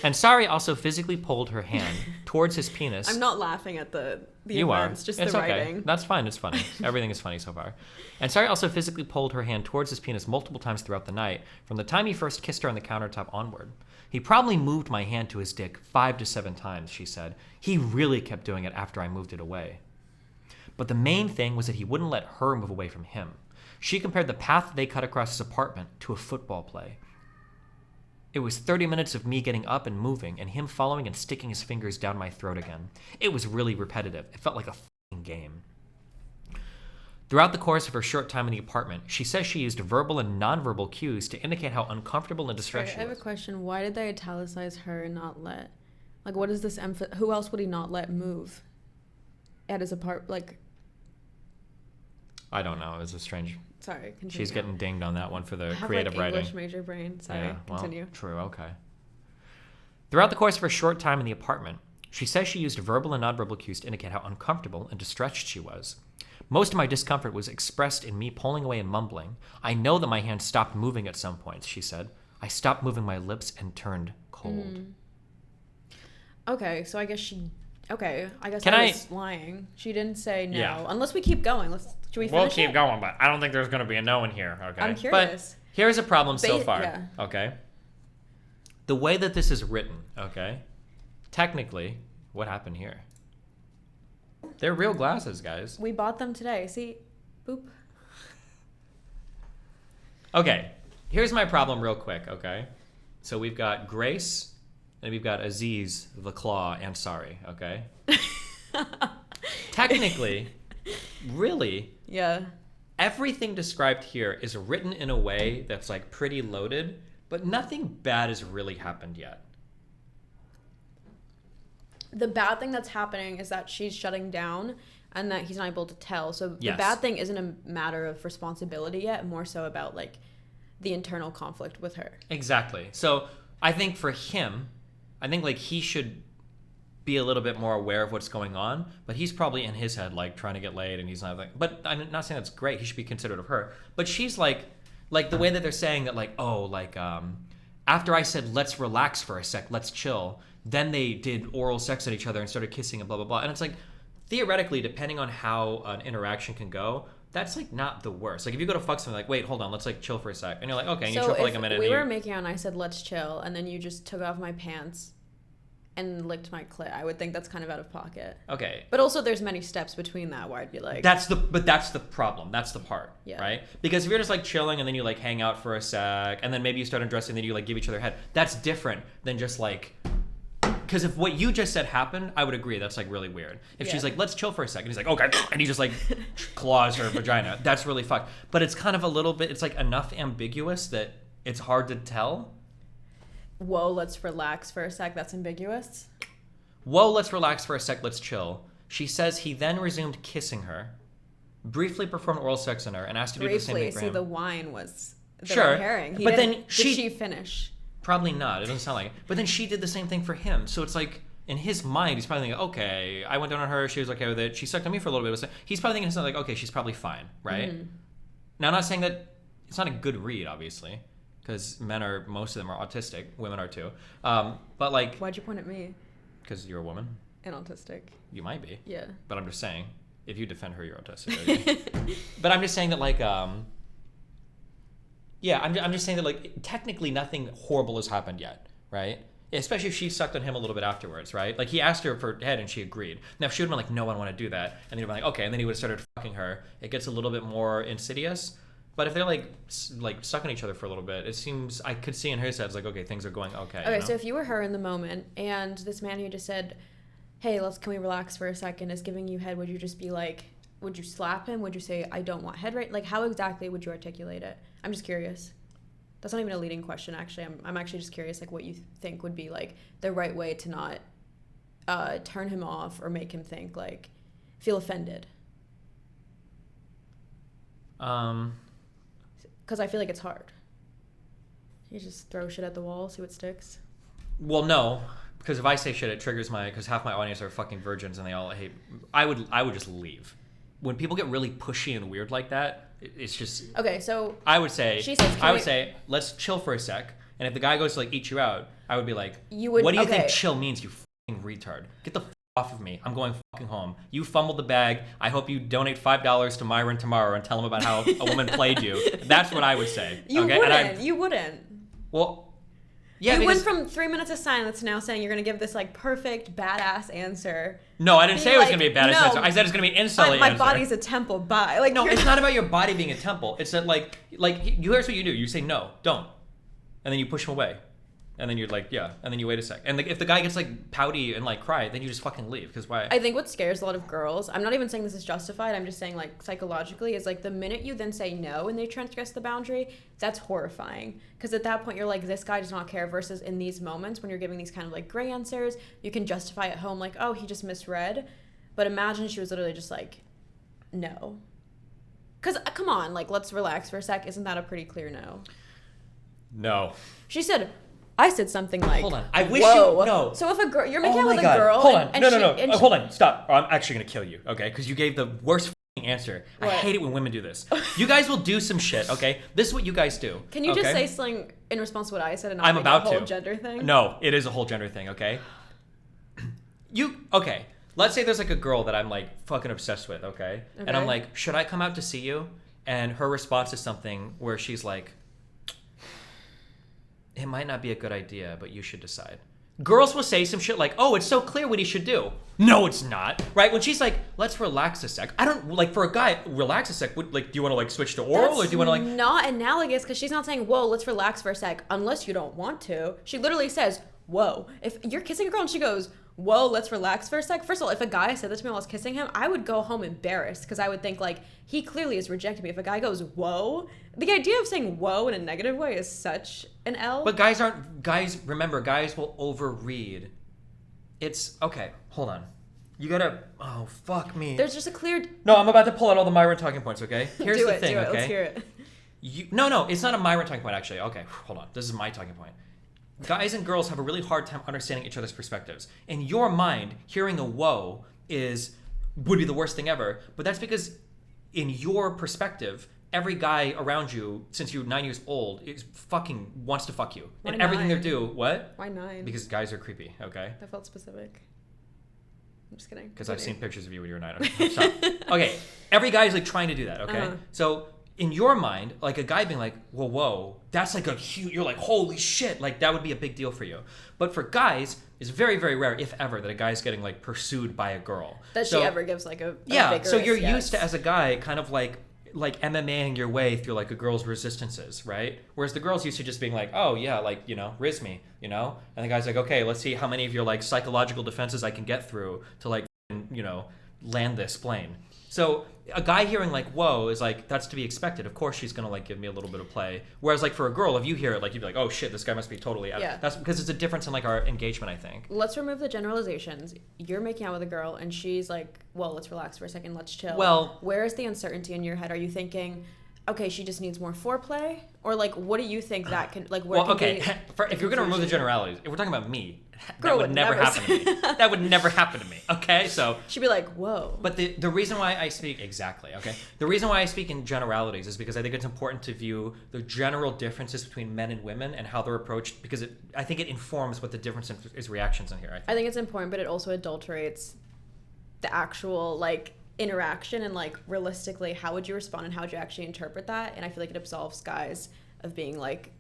Ansari also physically pulled her hand towards his penis. I'm not laughing at the You are. events, just It's the okay. writing. That's fine. It's funny. Everything is funny so far. Ansari also physically pulled her hand towards his penis multiple times throughout the night, from the time he first kissed her on the countertop onward. He probably moved my hand to his dick 5 to 7 times, she said. He really kept doing it after I moved it away. But the main thing was that he wouldn't let her move away from him. She compared the path they cut across his apartment to a football play. It was 30 minutes of me getting up and moving, and him following and sticking his fingers down my throat again. It was really repetitive. It felt like a f***ing game. Throughout the course of her short time in the apartment, she says she used verbal and nonverbal cues to indicate how uncomfortable and distressed she I have a was. question. Why did they italicize her and not let? Like, what is this who else would he not let move at his apartment? I don't know. It was a strange... Sorry, continue. She's getting dinged on that one for the I have, creative writing. English major brain. Sorry, Yeah, well, continue. true, okay. Throughout the course of her short time in the apartment, she says she used verbal and nonverbal cues to indicate how uncomfortable and distressed she was. Most of my discomfort was expressed in me pulling away and mumbling. I know that my hand stopped moving at some points, she said. I stopped moving my lips and turned cold. Okay, so I guess she... Okay, I guess Can I I- was lying. She didn't say no. Yeah. Unless we keep going. Should we finish it? going, but I don't think there's going to be a no in here, okay? I'm curious. But here's a problem so Ba- far, yeah. okay? The way that this is written, okay? Technically, what happened here? They're real glasses, guys. We bought them today. See? Boop. Okay, here's my problem real quick, okay? So we've got Grace, and we've got Aziz, the Claw, Ansari, okay? Technically, really, Yeah. everything described here is written in a way that's like pretty loaded, but nothing bad has really happened yet. The bad thing that's happening is that she's shutting down and that he's not able to tell. So Yes. the bad thing isn't a matter of responsibility yet, more so about like the internal conflict with her. Exactly. So I think for him, I think like he should be a little bit more aware of what's going on, but he's probably in his head like trying to get laid and he's not like, but I'm not saying that's great. He should be considerate of her, but she's like the way that they're saying that like, oh, like after I said let's relax for a sec, let's chill, then they did oral sex at each other and started kissing and blah blah blah. And it's like theoretically, depending on how an interaction can go, that's like not the worst. Like if you go to fuck something, like wait, hold on, let's like chill for a sec, and you're like okay, and you chill for like a minute. We and were you... making out and I said let's chill, and then you just took off my pants and licked my clit. I would think that's kind of out of pocket. Okay. But also, there's many steps between that where I'd be like, That's the problem. That's the part, Yeah. right? Because if you're just like chilling and then you like hang out for a sec, and then maybe you start undressing, and then you like give each other head. That's different than just like. Because if what you just said happened, I would agree. That's like really weird. If she's Yeah. like, let's chill for a second, he's like, okay, and he just like claws her vagina. That's really fucked. But it's kind of a little bit. It's like enough ambiguous that it's hard to tell. whoa, let's relax for a sec. That's ambiguous. Whoa, let's relax for a sec, let's chill. She says he then resumed kissing her, briefly performed oral sex on her, and asked to do the same Briefly, thing for see, him. the wine was the Sure, red herring. but then did she- she finish? Probably not. It doesn't sound like it. But then she did the same thing for him. So it's like, in his mind, he's probably thinking, okay, I went down on her, she was okay with it, she sucked on me for a little bit. He's probably thinking something like, okay, she's probably fine, right? Mm-hmm. Now, I'm not saying that it's not a good read, obviously, because most of them are autistic. Women are too. But like, Why'd you point at me? because you're a woman, And autistic. you might be. Yeah. But I'm just saying, if you defend her, you're autistic. Okay? But I'm just saying that, like, yeah, I'm just saying that, like, technically nothing horrible has happened yet, right? Especially if she sucked on him a little bit afterwards, right? Like, he asked her for head and she agreed. Now, if she would have been like, no, I don't want to do that, and he'd have been like, okay, and then he would have started fucking her, it gets a little bit more insidious. But if they're, like sucking each other for a little bit, it seems, I could see in his head, it's like, okay, things are going okay. Okay, you know? so if you were her in the moment and this man who just said, hey, can we relax for a second, is giving you head, would you just be like, would you slap him? Would you say, I don't want head right? Like, how exactly would you articulate it? I'm just curious. That's not even a leading question, actually. I'm actually just curious, like, what you think would be, like, the right way to not turn him off or make him think, like, feel offended. Because I feel like it's hard. You just throw shit at the wall, see what sticks. Well, no, because if I say shit, it triggers because half my audience are fucking virgins and they all hate. I would just leave. When people get really pushy and weird like that, it's just. Okay, so I would say. she says, I would say let's chill for a sec, And if the guy goes to like eat you out, I would be like, You would- what do you okay. think chill means, you fucking retard? Get the off of me. I'm going fucking home. You fumbled the bag. I hope you donate $5 to Myron tomorrow and tell him about how a woman played you. That's what I would say. You okay? wouldn't. You wouldn't. Well, yeah, you because, went from 3 minutes of silence to now saying you're gonna give this like perfect badass answer. no, I didn't Be say it was like, gonna be a badass no, answer. I said it's gonna be an insulting My answer. body's a temple. Bye. Like No, you're- it's not about your body being a temple. It's that like here's what you do. You say no, don't, and then you push him away, and then you're like yeah, and then you wait a sec. And like if the guy gets like pouty and like cry, then you just fucking leave because why? I think what scares a lot of girls, I'm not even saying this is justified, I'm just saying like psychologically, is like the minute you then say no and they transgress the boundary, that's horrifying. Because at that point you're like, this guy does not care, versus in these moments when you're giving these kind of like gray answers, you can justify at home like, oh, he just misread. But imagine she was literally just like, no. Because come on, like let's relax for a sec. Isn't that a pretty clear no? No. She said, I said something like, Hold on. I wish whoa. you no. So if a girl, you're making Oh out my with a God. girl, Hold on. and No, she, no, no. and she- Hold on. Stop. Or I'm actually gonna kill you. Okay? Because you gave the worst f***ing answer. I What? hate it when women do this. You guys will do some shit. Okay? This is what you guys do. Can you just okay? say something in response to what I said and not I'm make about it a whole to. gender thing? No, it is a whole gender thing. Okay? Okay? Let's say there's like a girl that I'm like fucking obsessed with. Okay? And I'm Okay. like, should I come out to see you? And her response is something where she's like, it might not be a good idea, but you should decide. Girls will say some shit like, oh, it's so clear what he should do. No, it's not. Right? When she's like, let's relax a sec. I don't, like, for a guy, relax a sec. Like, do you want to, like, switch to oral? Or do you want to, like... not analogous, because she's not saying, whoa, let's relax for a sec, unless you don't want to. She literally says, whoa. If you're kissing a girl and she goes, whoa, let's relax for a sec. First of all, if a guy said that to me while I was kissing him, I would go home embarrassed, because I would think, like, he clearly has rejected me. If a guy goes, whoa, the idea of saying whoa in a negative way is such an L. But remember, guys will overread. It's, okay, hold on. You gotta, oh, fuck me. There's just a clear... No, I'm about to pull out all the Myron talking points, okay? Here's do the it, thing, do it. okay? Let's hear it. No, it's not a Myron talking point, actually. Okay, hold on. This is my talking point. Guys and girls have a really hard time understanding each other's perspectives. In your mind, hearing a whoa would be the worst thing ever, but that's because in your perspective, every guy around you, since you're 9 years old, is fucking wants to fuck you. Why And everything they 9? do, what? Why 9? Because guys are creepy, okay? That felt specific. I'm just kidding. Because I've seen pictures of you when you were 9. Okay, stop. Okay, every guy is like trying to do that, okay? Uh-huh. So in your mind, like a guy being like, whoa, that's like a huge, you're like, holy shit, like that would be a big deal for you. But for guys, it's very, very rare, if ever, that a guy's getting like pursued by a girl. That So- she ever gives like a Yeah, so vigorous you're yes. used to, as a guy, kind of like MMAing your way through like a girl's resistances, right? Whereas the girl's used to just being like, oh yeah, like, you know, riz me, you know? And the guy's like, okay, let's see how many of your like psychological defenses I can get through to like, you know, land this plane. So a guy hearing like, whoa, is like, that's to be expected. Of course she's gonna like give me a little bit of play. Whereas like for a girl, if you hear it, like you'd be like, oh shit, this guy must be totally out. Yeah. That's because it's a difference in like our engagement, I think. Let's remove the generalizations. You're making out with a girl and she's like, well, let's relax for a second, let's chill. Well- where is the uncertainty in your head? Are you thinking, okay, she just needs more foreplay? Or like, what do you think that can, like, where Well, can okay, be if you're gonna remove the confusion? generalities, if we're talking about me, Girl that would never happen to me. That would never happen to me, okay? So... She'd be like, whoa. But the reason why I speak exactly, okay? The reason why I speak in generalities is because I think it's important to view the general differences between men and women and how they're approached, because I think it informs what the difference is reactions in here. I think it's important, but it also adulterates the actual like interaction and like realistically how would you respond and how would you actually interpret that. And I feel like it absolves guys of being like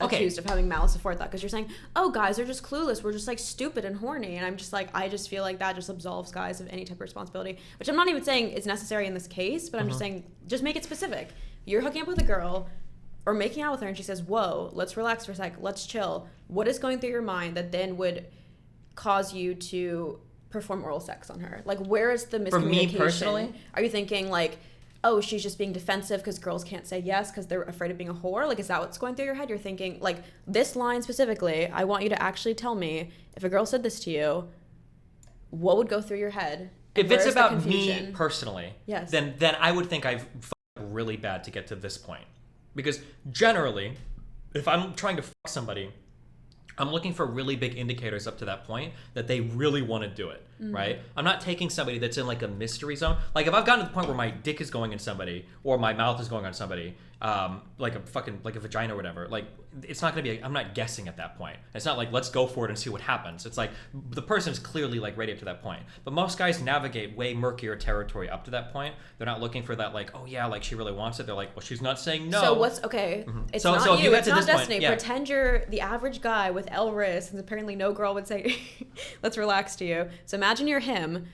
accused of having malice aforethought, because you're saying, oh, guys are just clueless, we're just like stupid and horny. And I'm just like, I just feel like that just absolves guys of any type of responsibility, which I'm not even saying is necessary in this case, but I'm just saying, just make it specific. You're hooking up with a girl or making out with her and she says, whoa, let's relax for a sec, let's chill. What is going through your mind that then would cause you to perform oral sex on her? Like, where is the miscommunication? For me personally? Are you thinking like, oh, she's just being defensive because girls can't say yes because they're afraid of being a whore? Like, is that what's going through your head? You're thinking, like, this line specifically, I want you to actually tell me, if a girl said this to you, what would go through your head? And If it's where's the about confusion? me personally, Yes. then I would think I've fucked up really bad to get to this point. Because generally, if I'm trying to fuck somebody, I'm looking for really big indicators up to that point that they really want to do it. right? I'm not taking somebody that's in like a mystery zone. Like if I've gotten to the point where my dick is going in somebody or my mouth is going on somebody, like a fucking, like a vagina or whatever, like it's not gonna be, I'm not guessing at that point. It's not like, let's go for it and see what happens. It's like the person's clearly like ready up to that point. But most guys navigate way murkier territory up to that point. They're not looking for that like, oh yeah, like she really wants it. They're like, well, she's not saying no. So what's, okay, it's So- not so if you, you it's get to not this point, Destiny. yeah. Pretend you're the average guy with L wrist, and apparently no girl would say, let's relax to you. So imagine you're him.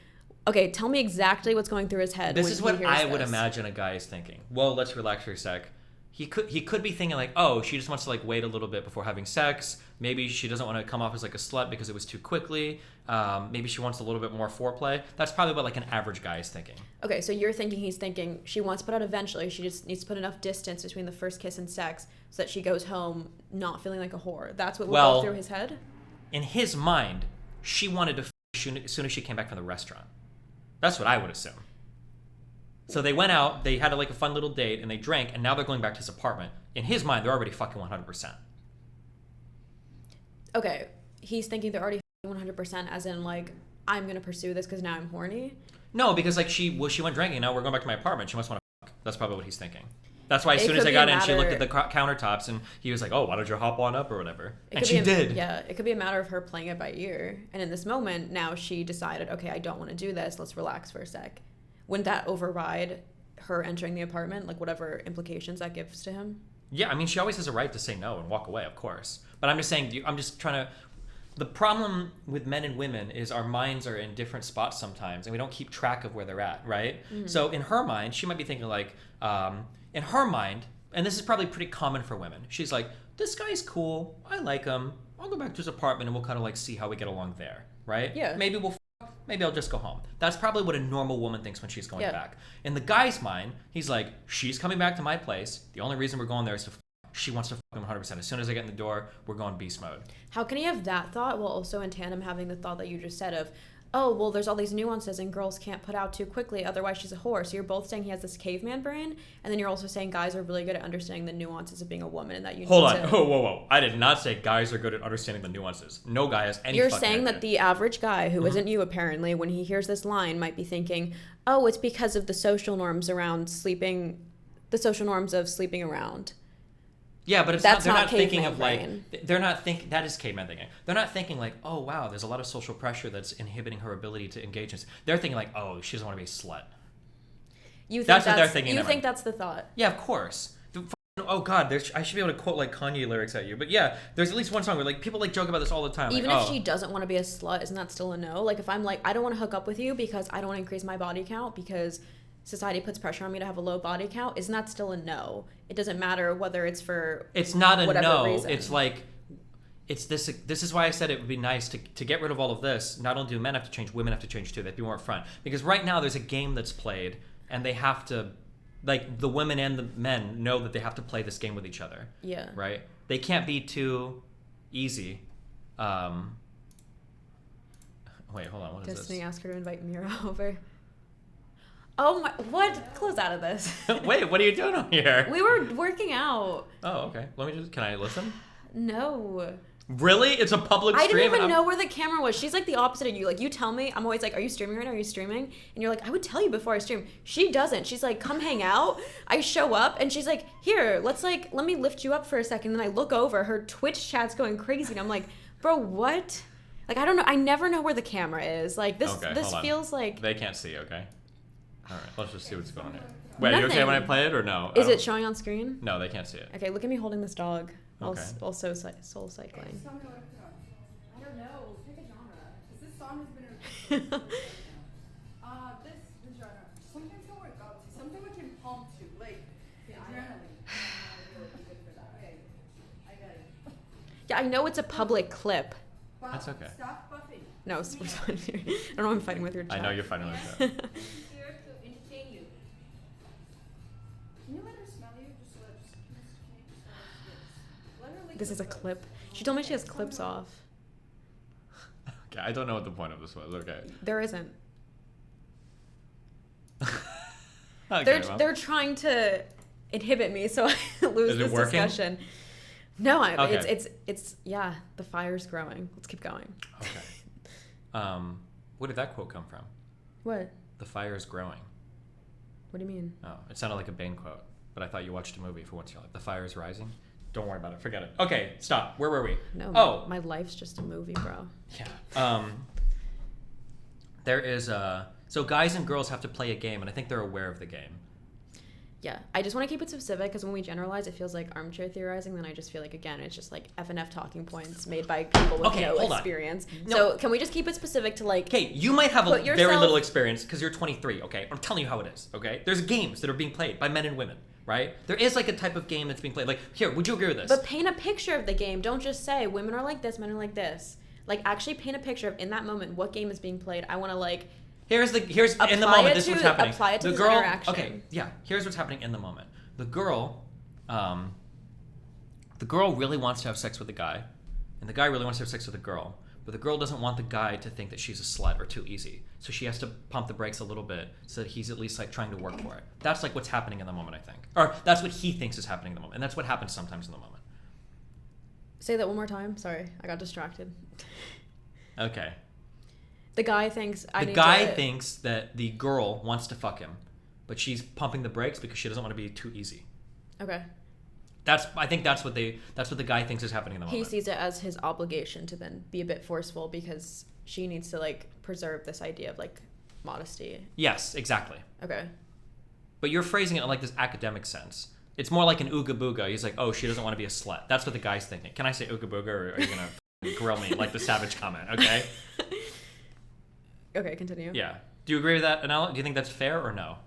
Okay, tell me exactly what's going through his head. This when is he what hears I would this. imagine a guy is thinking. Well, let's relax for a sec. He could be thinking like, oh, she just wants to like wait a little bit before having sex. Maybe she doesn't want to come off as like a slut because it was too quickly. Maybe she wants a little bit more foreplay. That's probably what like an average guy is thinking. Okay, so you're thinking he's thinking she wants to put out eventually. She just needs to put enough distance between the first kiss and sex so that she goes home not feeling like a whore. That's what will go through his head? In his mind, she wanted to as soon as she came back from the restaurant. That's what I would assume. So they went out, they had like a fun little date, and they drank, and now they're going back to his apartment. In his mind, they're already fucking 100%. Okay, he's thinking they're already 100% as in like, I'm going to pursue this because now I'm horny? No, because like she went drinking, now we're going back to my apartment. She must want to fuck. That's probably what he's thinking. That's why as It soon as could I be got a in, she looked at matter- the countertops, and he was like, oh, why don't you hop on up or whatever? It And could she be a- did. Yeah, it could be a matter of her playing it by ear. And in this moment, now she decided, okay, I don't want to do this. Let's relax for a sec. Wouldn't that override her entering the apartment? Like whatever implications that gives to him? Yeah, I mean, she always has a right to say no and walk away, of course. But I'm just saying, I'm just trying to... The problem with men and women is our minds are in different spots sometimes, and we don't keep track of where they're at, right? Mm-hmm. So in her mind, she might be thinking like, in her mind, and this is probably pretty common for women, she's like, this guy's cool, I like him, I'll go back to his apartment and we'll kind of like see how we get along there, right? Yeah. Maybe we'll maybe I'll just go home. That's probably what a normal woman thinks when she's going Yeah. back. In the guy's mind, he's like, she's coming back to my place. The only reason we're going there is to she wants to fuck him 100%. As soon as I get in the door, we're going beast mode. How can he have that thought while also in tandem having the thought that you just said of, oh, well, there's all these nuances and girls can't put out too quickly, otherwise she's a whore. So you're both saying he has this caveman brain, and then you're also saying guys are really good at understanding the nuances of being a woman and that you Hold need on. to... Whoa. I did not say guys are good at understanding the nuances. No guy has any You're fucking saying that idea. the average guy, who isn't you apparently, when he hears this line, might be thinking, oh, it's because of the social norms around sleeping, the social norms of sleeping around. Yeah, but it's That's they're not not thinking caveman of like, brain. they're not thinking, that is caveman thinking. They're not thinking like, oh wow, there's a lot of social pressure that's inhibiting her ability to engage in. They're thinking like, oh, she doesn't want to be a slut. You think That's what they're thinking You of. think that's the thought? Yeah, of course. Oh god, I should be able to quote like Kanye lyrics at you. But yeah, there's at least one song where like people like joke about this all the time. Even like, if oh, she doesn't want to be a slut, isn't that still a no? Like if I'm like, I don't want to hook up with you because I don't want to increase my body count because society puts pressure on me to have a low body count, isn't that still a no? It doesn't matter whether it's for it's not a whatever no. reason. It's like it's this is why I said it would be nice to get rid of all of this. Not only do men have to change, women have to change too. They have to be more upfront. Because right now there's a game that's played and they have to, like, the women and the men know that they have to play this game with each other. Yeah. Right? They can't be too easy. Wait, hold on, what is Destiny this? asked her to invite Mira over. Oh my, what? Close out of this. Wait, what are you doing over here? We were working out. Oh, okay. Can I listen? No. Really? It's a public I stream? didn't even and know where the camera was. She's like the opposite of you. Like, you tell me, I'm always like, are you streaming right now? Are you streaming? And you're like, I would tell you before I stream. She doesn't. She's like, come hang out. I show up and she's like, here, let me lift you up for a second. Then I look over, her Twitch chat's going crazy. And I'm like, bro, what? Like, I don't know. I never know where the camera is. Like, this Okay, this hold on. feels like... They can't see, okay? All right, let's just see what's going on here. Wait, are you okay Nothing. when I play it or no? Is it showing on screen? No, they can't see it. Okay, look at me holding this dog. Okay. Also soul cycling. Tell me what to put on. I don't know. Pick a genre. Because this song has been this genre. Something to work out to. Something we can pump to. Like adrenaline. Okay. I got it. Yeah, I know it's a public clip. That's okay. Stop buffing. No, it's fine. I don't know. I'm fighting with your chat. I know you're fighting with that. Here to entertain you. Can you let her smell you? Just can you just let her lick This your is a lips. clip. She told me she has clips off. Okay, I don't know what the point of this was. Okay. There isn't. Okay, well. They're trying to inhibit me so I lose Is it this working? discussion. No, Okay. it's yeah, the fire's growing. Let's keep going. Okay. Where did that quote come from? What? The fire is growing. What do you mean? Oh, it sounded like a Bane quote, but I thought you watched a movie for once in your life. The fire is rising. Don't worry about it. Forget it. Okay, stop. Where were we? No. Oh, My life's just a movie, bro. yeah. There is so guys and girls have to play a game, and I think they're aware of the game. Yeah, I just want to keep it specific because when we generalize, it feels like armchair theorizing. Then I just feel like, again, it's just like FNF talking points made by people with Okay, no hold on. experience. No. So can we just keep it specific to like... Okay, you might have a Put very yourself- little experience because you're 23, okay? I'm telling you how it is, okay? There's games that are being played by men and women, right? There is like a type of game that's being played. Like, here, would you agree with this? But paint a picture of the game. Don't just say women are like this, men are like this. Like, actually paint a picture of, in that moment, what game is being played. I want to like... Here's in the Apply moment, it this is to- what's happening. apply it to the this girl, interaction. okay, yeah, here's what's happening in the moment. The girl really wants to have sex with the guy, and the guy really wants to have sex with the girl, but the girl doesn't want the guy to think that she's a slut or too easy. So she has to pump the brakes a little bit so that he's at least like trying to work for it. That's like what's happening in the moment, I think. Or that's what he thinks is happening in the moment. And that's what happens sometimes in the moment. Say that one more time. Sorry, I got distracted. Okay. The guy thinks The guy thinks that the girl wants to fuck him, but she's pumping the brakes because she doesn't want to be too easy. Okay. I think that's what the guy thinks is happening in the moment. He sees it as his obligation to then be a bit forceful because she needs to like preserve this idea of like modesty. Yes, exactly. Okay. But you're phrasing it in like this academic sense. It's more like an ooga booga. He's like, oh, she doesn't want to be a slut. That's what the guy's thinking. Can I say ooga booga, or are you gonna grill me like the savage comment? Okay. Okay, continue. Yeah. Do you agree with that analogy? Do you think that's fair or no?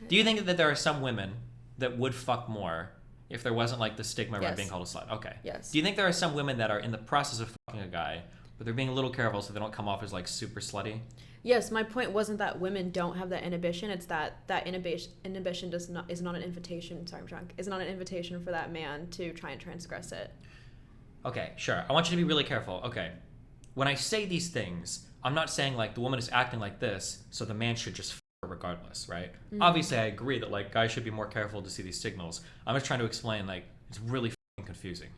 Do you think that there are some women that would fuck more if there wasn't like the stigma around Yes. being called a slut? Okay. Yes. Do you think there are some women that are in the process of fucking a guy, but they're being a little careful so they don't come off as like super slutty? Yes, my point wasn't that women don't have that inhibition. It's that inhibition is not an invitation. Sorry, I'm drunk. Is not an invitation for that man to try and transgress it. Okay, sure. I want you to be really careful. Okay. When I say these things, I'm not saying like the woman is acting like this, so the man should just f her regardless, right? Mm-hmm. Obviously, I agree that like guys should be more careful to see these signals. I'm just trying to explain like it's really f***ing confusing.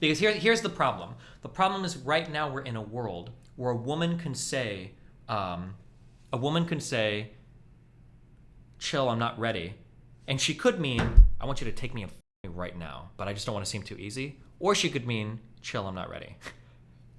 Because here's the problem. The problem is right now we're in a world where a woman can say, chill, I'm not ready. And she could mean, I want you to take me and f me right now, but I just don't want to seem too easy. Or she could mean, chill, I'm not ready.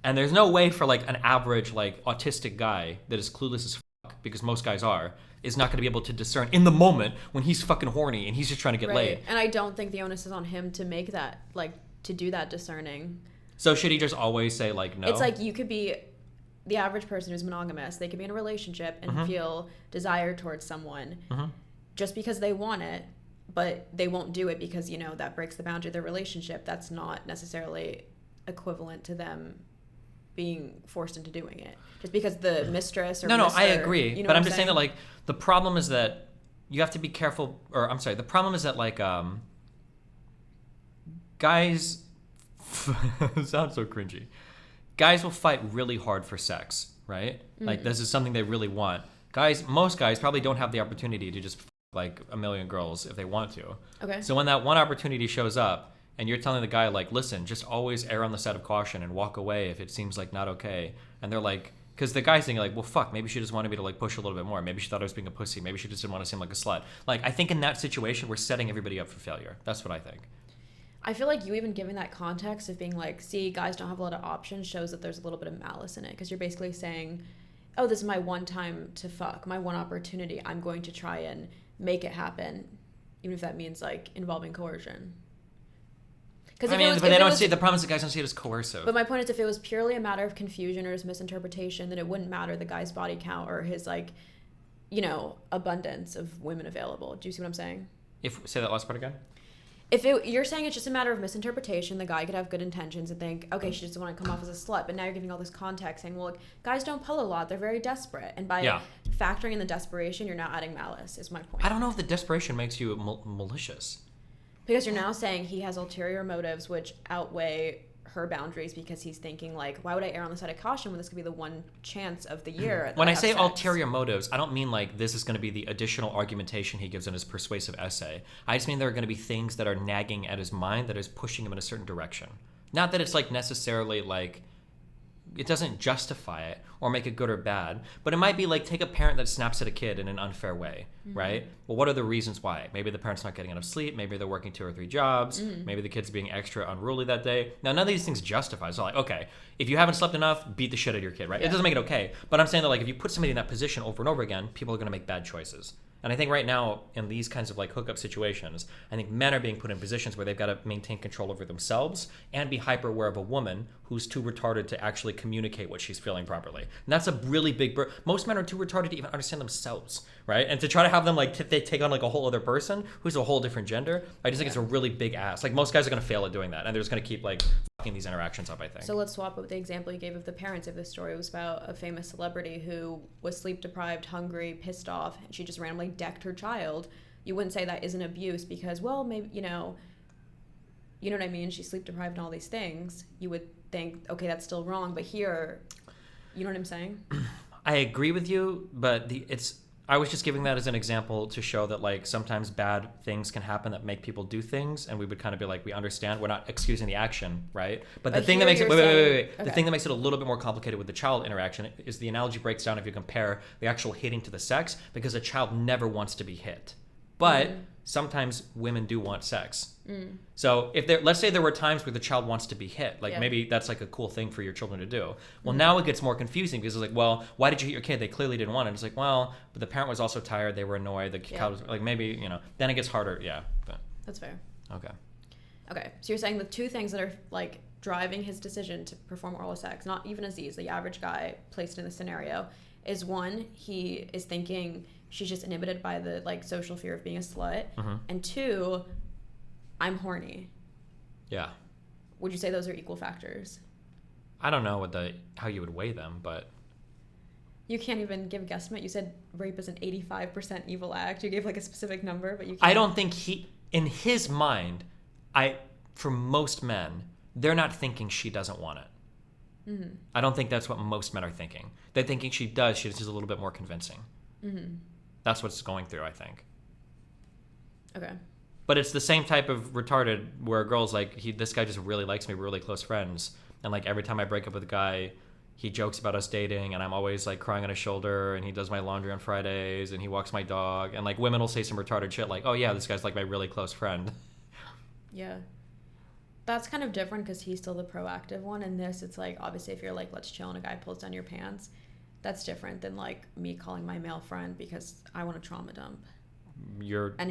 And there's no way for like an average like autistic guy that is clueless as fuck, because most guys are, is not going to be able to discern in the moment when he's fucking horny and he's just trying to get laid. And I don't think the onus is on him to make that, like, to do that discerning. So should he just always say like no? It's like you could be the average person who's monogamous. They could be in a relationship and feel desire towards someone just because they want it, but they won't do it because, you know, that breaks the boundary of their relationship. That's not necessarily equivalent to them being forced into doing it just because the mistress or no, mister, I agree. you know but what I'm just saying that like the problem is that you have to be careful, or I'm sorry, the problem is that like guys it sounds so cringy. Guys will fight really hard for sex, right? Like this is something they really want. Most guys probably don't have the opportunity to just like a million girls if they want to. Okay. So when that one opportunity shows up and you're telling the guy like, listen, just always err on the side of caution and walk away if it seems like not okay. And they're like, because the guy's thinking like, well, fuck, maybe she just wanted me to like push a little bit more. Maybe she thought I was being a pussy. Maybe she just didn't want to seem like a slut. Like, I think in that situation, we're setting everybody up for failure. That's what I think. I feel like you even giving that context of being like, see, guys don't have a lot of options shows that there's a little bit of malice in it because you're basically saying, oh, this is my one time to fuck, my one opportunity. I'm going to try and make it happen, even if that means like involving coercion. I mean, but they don't see, the problem is the guys don't see it as coercive. But my point is, if it was purely a matter of confusion or his misinterpretation, then it wouldn't matter the guy's body count or his like, you know, abundance of women available. Do you see what I'm saying? Say that last part again. If you're saying it's just a matter of misinterpretation, the guy could have good intentions and think, okay, she just doesn't want to come off as a slut. But now you're giving all this context saying, well, like, guys don't pull a lot. They're very desperate. And by factoring in the desperation, you're now adding malice, is my point. I don't know if the desperation makes you malicious. Because you're now saying he has ulterior motives which outweigh her boundaries because he's thinking like, why would I err on the side of caution when this could be the one chance of the year? When I say ulterior motives, I don't mean like this is going to be the additional argumentation he gives in his persuasive essay. I just mean there are going to be things that are nagging at his mind that is pushing him in a certain direction. Not that it's like necessarily like, it doesn't justify it or make it good or bad, but it might be like, take a parent that snaps at a kid in an unfair way, right? Well, what are the reasons why? Maybe the parent's not getting enough sleep, maybe they're working 2 or 3 jobs, maybe the kid's being extra unruly that day. Now, none of these things justify. So like, okay, if you haven't slept enough, beat the shit out of your kid, right? It doesn't make it okay. But I'm saying that like, if you put somebody in that position over and over again, people are gonna make bad choices. And I think right now, in these kinds of like hookup situations, I think men are being put in positions where they've got to maintain control over themselves and be hyper aware of a woman who's too retarded to actually communicate what she's feeling properly. And that's a really big most men are too retarded to even understand themselves, right? And to try to have them like they take on like a whole other person who's a whole different gender, I just think it's a really big ass. Like most guys are going to fail at doing that, and they're just going to keep like fucking these interactions up, I think. So let's swap with the example you gave of the parents. If the story was about a famous celebrity who was sleep deprived, hungry, pissed off, and she just randomly decked her child, you wouldn't say that isn't abuse because, well, maybe, you know what I mean? She's sleep deprived and all these things. You would think, okay, that's still wrong. But here, you know what I'm saying? I agree with you, but I was just giving that as an example to show that like sometimes bad things can happen that make people do things, and we would kind of be like, we understand, we're not excusing the action, right? But the thing that makes it the thing that makes it a little bit more complicated with the child interaction is the analogy breaks down if you compare the actual hitting to the sex, because a child never wants to be hit. But sometimes women do want sex. So if let's say there were times where the child wants to be hit, like maybe that's like a cool thing for your children to do. Well, now it gets more confusing because it's like, well, why did you hit your kid? They clearly didn't want it. It's like, well, but the parent was also tired. They were annoyed. The child was like, maybe, then it gets harder. Yeah. But, That's fair. Okay. So you're saying the two things that are like driving his decision to perform oral sex, not even Aziz, the average guy placed in the scenario, is one, he is thinking she's just inhibited by the like social fear of being a slut, and two, I'm horny. Yeah. Would you say those are equal factors? I don't know how you would weigh them, but you can't even give a guesstimate. You said rape is an 85% evil act. You gave like a specific number, but you can't. I don't think in his mind, for most men, they're not thinking she doesn't want it. I don't think that's what most men are thinking. They're thinking she does. She's just a little bit more convincing. That's what's going through, I think. Okay. But it's the same type of retarded where a girl's like, this guy just really likes me, we're really close friends. And like every time I break up with a guy, he jokes about us dating, and I'm always like crying on his shoulder, and he does my laundry on Fridays, and he walks my dog. And like women will say some retarded shit like, oh yeah, this guy's like my really close friend. Yeah. That's kind of different because he's still the proactive one. And this, it's like, obviously, if you're like, let's chill and a guy pulls down your pants, that's different than like me calling my male friend because I want to trauma dump.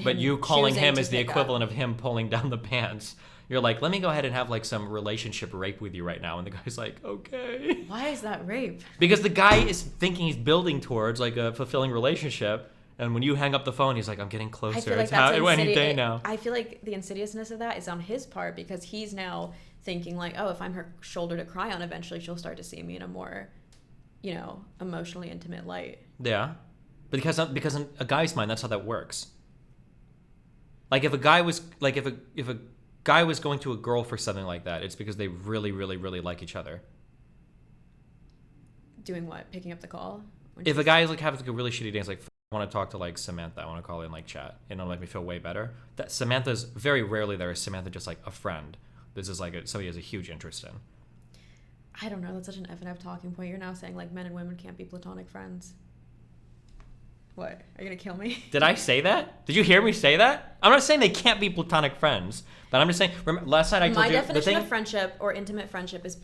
But you calling him is the equivalent of him pulling down the pants. You're like, let me go ahead and have like some relationship rape with you right now. And the guy's like, okay. Why is that rape? Because the guy is thinking he's building towards like a fulfilling relationship. And when you hang up the phone, he's like, I'm getting closer. I feel like it's any day now. I feel like the insidiousness of that is on his part because he's now thinking like, oh, if I'm her shoulder to cry on, eventually she'll start to see me in a more, emotionally intimate light. Yeah. Because in a guy's mind, that's how that works. Like if a guy was going to a girl for something like that, it's because they really, really, really like each other. Doing what? Picking up the call? If a guy is like having like a really shitty day, it's like, I want to talk to like Samantha. I want to call her and like chat. It'll make me feel way better. That Samantha's very rarely there. Is Samantha just like a friend? This is like somebody has a huge interest in. I don't know. That's such an F&F talking point. You're now saying like men and women can't be platonic friends. What? Are you going to kill me? Did I say that? Did you hear me say that? I'm not saying they can't be platonic friends, but I'm just saying, last night I told you... My definition of friendship or intimate friendship is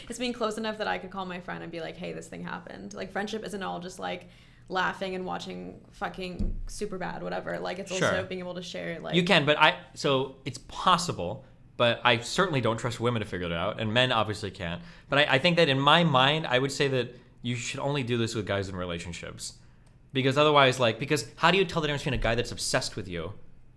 it's being close enough that I could call my friend and be like, hey, this thing happened. Like, friendship isn't all just like laughing and watching fucking Superbad, whatever. Like, it's also being able to share, like... You can, but so it's possible, but I certainly don't trust women to figure it out, and men obviously can't. But I think that in my mind, I would say that you should only do this with guys in relationships. Because otherwise, because how do you tell the difference between a guy that's obsessed with you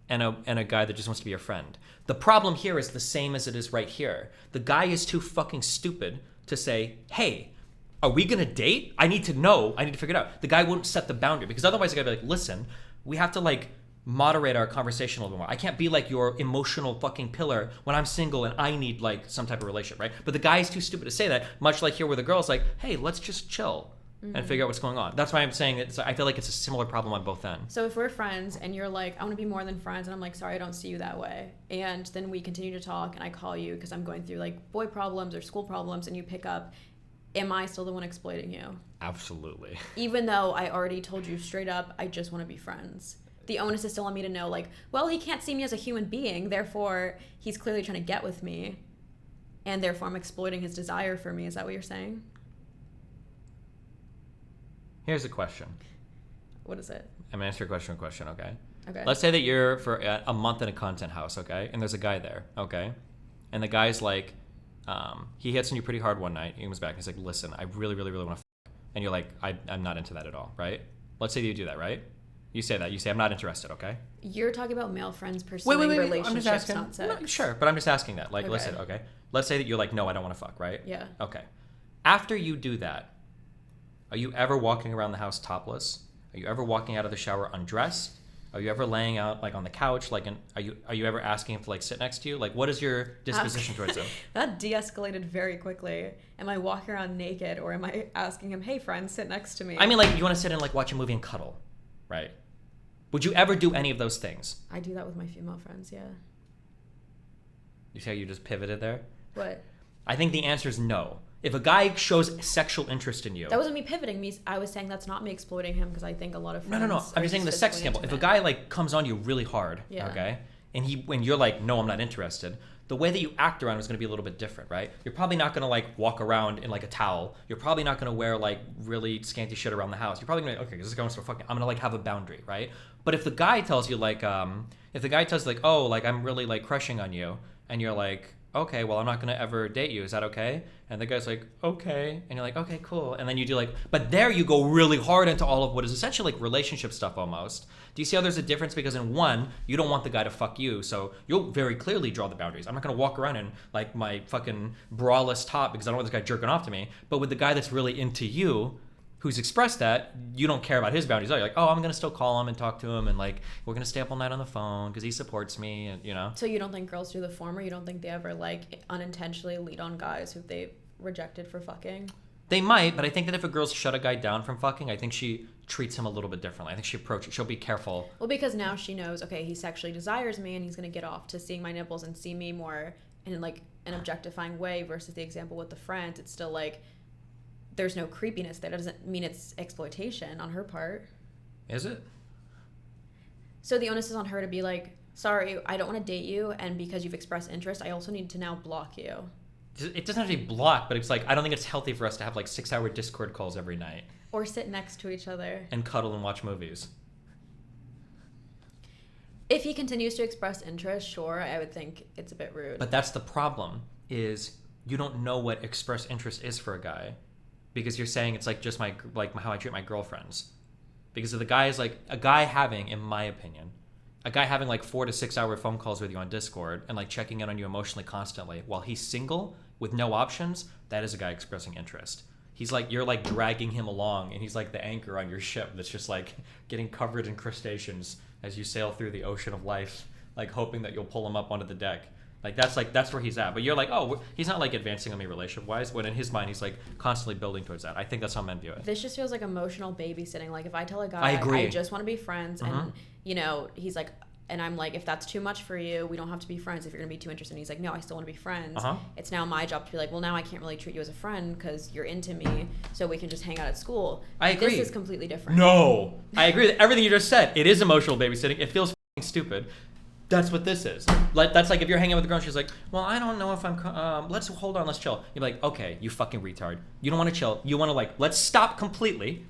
and a guy that just wants to be your friend? The problem here is the same as it is right here. The guy is too fucking stupid to say, hey, are we going to date? I need to know. I need to figure it out. The guy wouldn't set the boundary because otherwise the guy would be like, listen, we have to moderate our conversation a little bit more. I can't be like your emotional fucking pillar when I'm single and I need some type of relationship, right? But the guy is too stupid to say that, much like here where the girl's like, hey, let's just chill. and figure out what's going on. That's why I'm saying that I feel like it's a similar problem on both ends. So if we're friends and you're like, I want to be more than friends, and I'm like, sorry, I don't see you that way, and then we continue to talk and I call you because I'm going through like boy problems or school problems, and you pick up, am I still the one exploiting you? Absolutely. Even though I already told you straight up, I just want to be friends. The onus is still on me to know, like, well, he can't see me as a human being, therefore he's clearly trying to get with me, and therefore I'm exploiting his desire for me. Is that what you're saying? Here's a question. What is it? I'm gonna answer your question with a question, okay? Okay. Let's say that you're for a month in a content house, okay? And there's a guy there, okay? And the guy's like, he hits on you pretty hard one night. He comes back and he's like, listen, I really, really, really want to f-. And you're like, I'm not into that at all, right? Let's say you do that, right? You say that. You say, I'm not interested, okay? You're talking about male friends pursuing wait. relationships, I'm just asking. not sex. No, sure, but I'm just asking that. Like, Okay. listen, okay? Let's say that you're like, no, I don't want to fuck, right? Yeah. Okay. After you do that, are you ever walking around the house topless? Are you ever walking out of the shower undressed? Are you ever laying out like on the couch? Like, are you ever asking him to like sit next to you? Like, what is your disposition towards him? That de-escalated very quickly. Am I walking around naked, or am I asking him, hey friend, sit next to me? I mean, like, you want to sit and like watch a movie and cuddle, right? Would you ever do any of those things? I do that with my female friends, yeah. You see how you just pivoted there? What? I think the answer is no. If a guy shows sexual interest in you, That wasn't me pivoting. I was saying that's not me exploiting him, because I think a lot of friends no. I'm just saying the sex physically example. If a intimate. guy like comes on you really hard, Yeah. okay, and when you're like, no, I'm not interested, the way that you act around is going to be a little bit different, right? You're probably not going to like walk around in like a towel. You're probably not going to wear like really scanty shit around the house. You're probably going to okay, this is going to fucking. I'm going to like have a boundary, right? But if the guy tells you like, oh, like I'm really like crushing on you, and you're like, okay, well, I'm not going to ever date you. Is that okay? And the guy's like, okay. And you're like, okay, cool. And then you do like, but there you go really hard into all of what is essentially like relationship stuff almost. Do you see how there's a difference? Because in one, you don't want the guy to fuck you. So you'll very clearly draw the boundaries. I'm not going to walk around in like my fucking braless top because I don't want this guy jerking off to me. But with the guy that's really into you, who's expressed that, you don't care about his boundaries. You're like, oh, I'm going to still call him and talk to him. And like, we're going to stay up all night on the phone because he supports me. And you know. So you don't think girls do the former? You don't think they ever like unintentionally lead on guys who they've rejected for fucking? They might, but I think that if a girl's shut a guy down from fucking, I think she treats him a little bit differently. I think she'll be careful. Well, because now she knows, okay, he sexually desires me and he's going to get off to seeing my nipples and see me more in like an objectifying way, versus the example with the friends. It's still like, there's no creepiness there. That doesn't mean it's exploitation on her part. Is it? So the onus is on her to be like, sorry, I don't want to date you, and because you've expressed interest, I also need to now block you. It doesn't have to be blocked, but it's like, I don't think it's healthy for us to have like 6-hour Discord calls every night. Or sit next to each other. And cuddle and watch movies. If he continues to express interest, sure, I would think it's a bit rude. But that's the problem, is you don't know what express interest is for a guy. Because you're saying it's like just how I treat my girlfriends. Because if the guy is like, a guy having, in my opinion, a guy having like 4 to 6 hour phone calls with you on Discord and like checking in on you emotionally constantly while he's single with no options, that is a guy expressing interest. He's like, you're like dragging him along, and he's like the anchor on your ship that's just like getting covered in crustaceans as you sail through the ocean of life, like hoping that you'll pull him up onto the deck. That's where he's at. But you're like, oh, he's not like advancing on me relationship wise, when in his mind he's like constantly building towards that. I think that's how men view it. This just feels like emotional babysitting. Like if I tell a guy, I agree. I just want to be friends, and you know, he's like, and I'm like, if that's too much for you, we don't have to be friends if you're gonna be too interested. And he's like, no, I still want to be friends. It's now my job to be like, well, now I can't really treat you as a friend because you're into me, so we can just hang out at school. I agree. This is completely different. No, I agree with everything you just said. It is emotional babysitting. It feels f***ing stupid. That's what this is. Like, that's like if you're hanging out with a girl and she's like, well, I don't know if I'm, let's chill. You're like, okay, you fucking retard. You don't want to chill. You want to like, let's stop completely,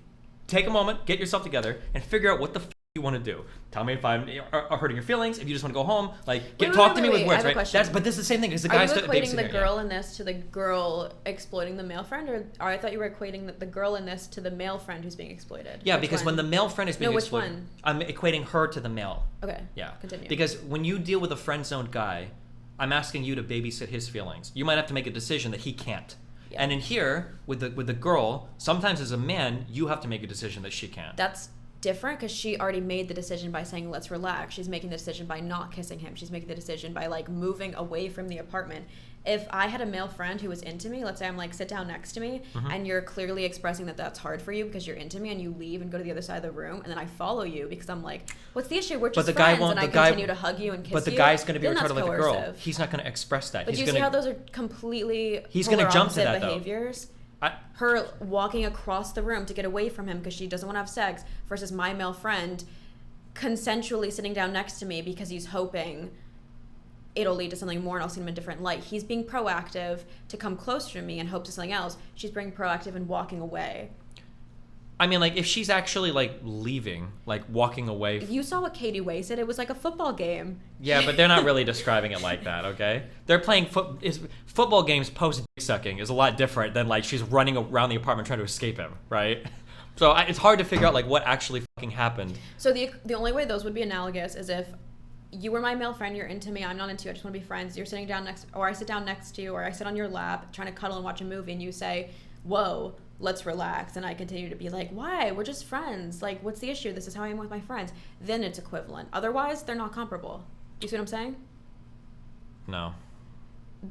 take a moment, get yourself together, and figure out what the f*** you want to do. Tell me if I'm hurting your feelings, if you just want to go home, like, talk to me with words, right? But this is the same thing, because the guy's Are you equating the girl in this to the girl exploiting the male friend, or I thought you were equating the girl in this to the male friend who's being exploited? Yeah, Which because one? when the male friend is being which exploited, one? I'm equating her to the male. Okay. Yeah. Continue. Because when you deal with a friend-zoned guy, I'm asking you to babysit his feelings. You might have to make a decision that he can't. Yeah. And in here, with the girl, sometimes as a man, you have to make a decision that she can't. That's different because she already made the decision by saying let's relax. She's making the decision by not kissing him. She's making the decision by like moving away from the apartment. If I had a male friend who was into me, let's say I'm like, sit down next to me, and you're clearly expressing that that's hard for you because you're into me, and you leave and go to the other side of the room, and then I follow you because I'm like, what's the issue? We're just friends, and I continue to hug you and kiss you. But the guy's going to be then retarded that's like the girl. coercive. He's not going to express that. But He's do you see gonna, how those are completely He's going to jump to that, behaviors? though. Her walking across the room to get away from him because she doesn't want to have sex versus my male friend consensually sitting down next to me because he's hoping it'll lead to something more and I'll see him in a different light. He's being proactive to come closer to me in hopes of something else. She's being proactive and walking away. I mean, like, if she's actually, like, leaving, like, walking away. You saw what Katie Way said. It was like a football game. Yeah, but they're not really describing it like that, okay? They're playing football games post-dick-sucking is a lot different than, like, she's running around the apartment trying to escape him, right? So it's hard to figure out, like, what actually fucking happened. So the only way those would be analogous is if you were my male friend, you're into me, I'm not into you, I just want to be friends. You're sitting down next, or I sit down next to you, or I sit on your lap trying to cuddle and watch a movie, and you say, whoa, let's relax. And I continue to be like, why? We're just friends. Like, what's the issue? This is how I am with my friends. Then it's equivalent. Otherwise, they're not comparable. You see what I'm saying? No.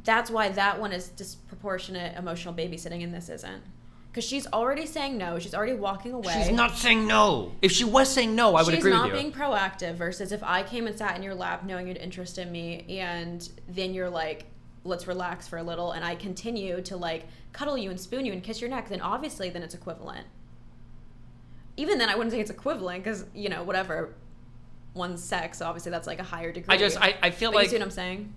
That's why that one is disproportionate emotional babysitting and this isn't. Because she's already saying no. She's already walking away. She's not saying no. If she was saying no, I would agree with you. She's not being proactive versus if I came and sat in your lap knowing you'd interest in me and then you're like, let's relax for a little, and I continue to like cuddle you and spoon you and kiss your neck, then obviously then it's equivalent. Even then I wouldn't say it's equivalent because, you know, whatever, one's sex, so obviously that's like a higher degree. I feel but like... You see what I'm saying?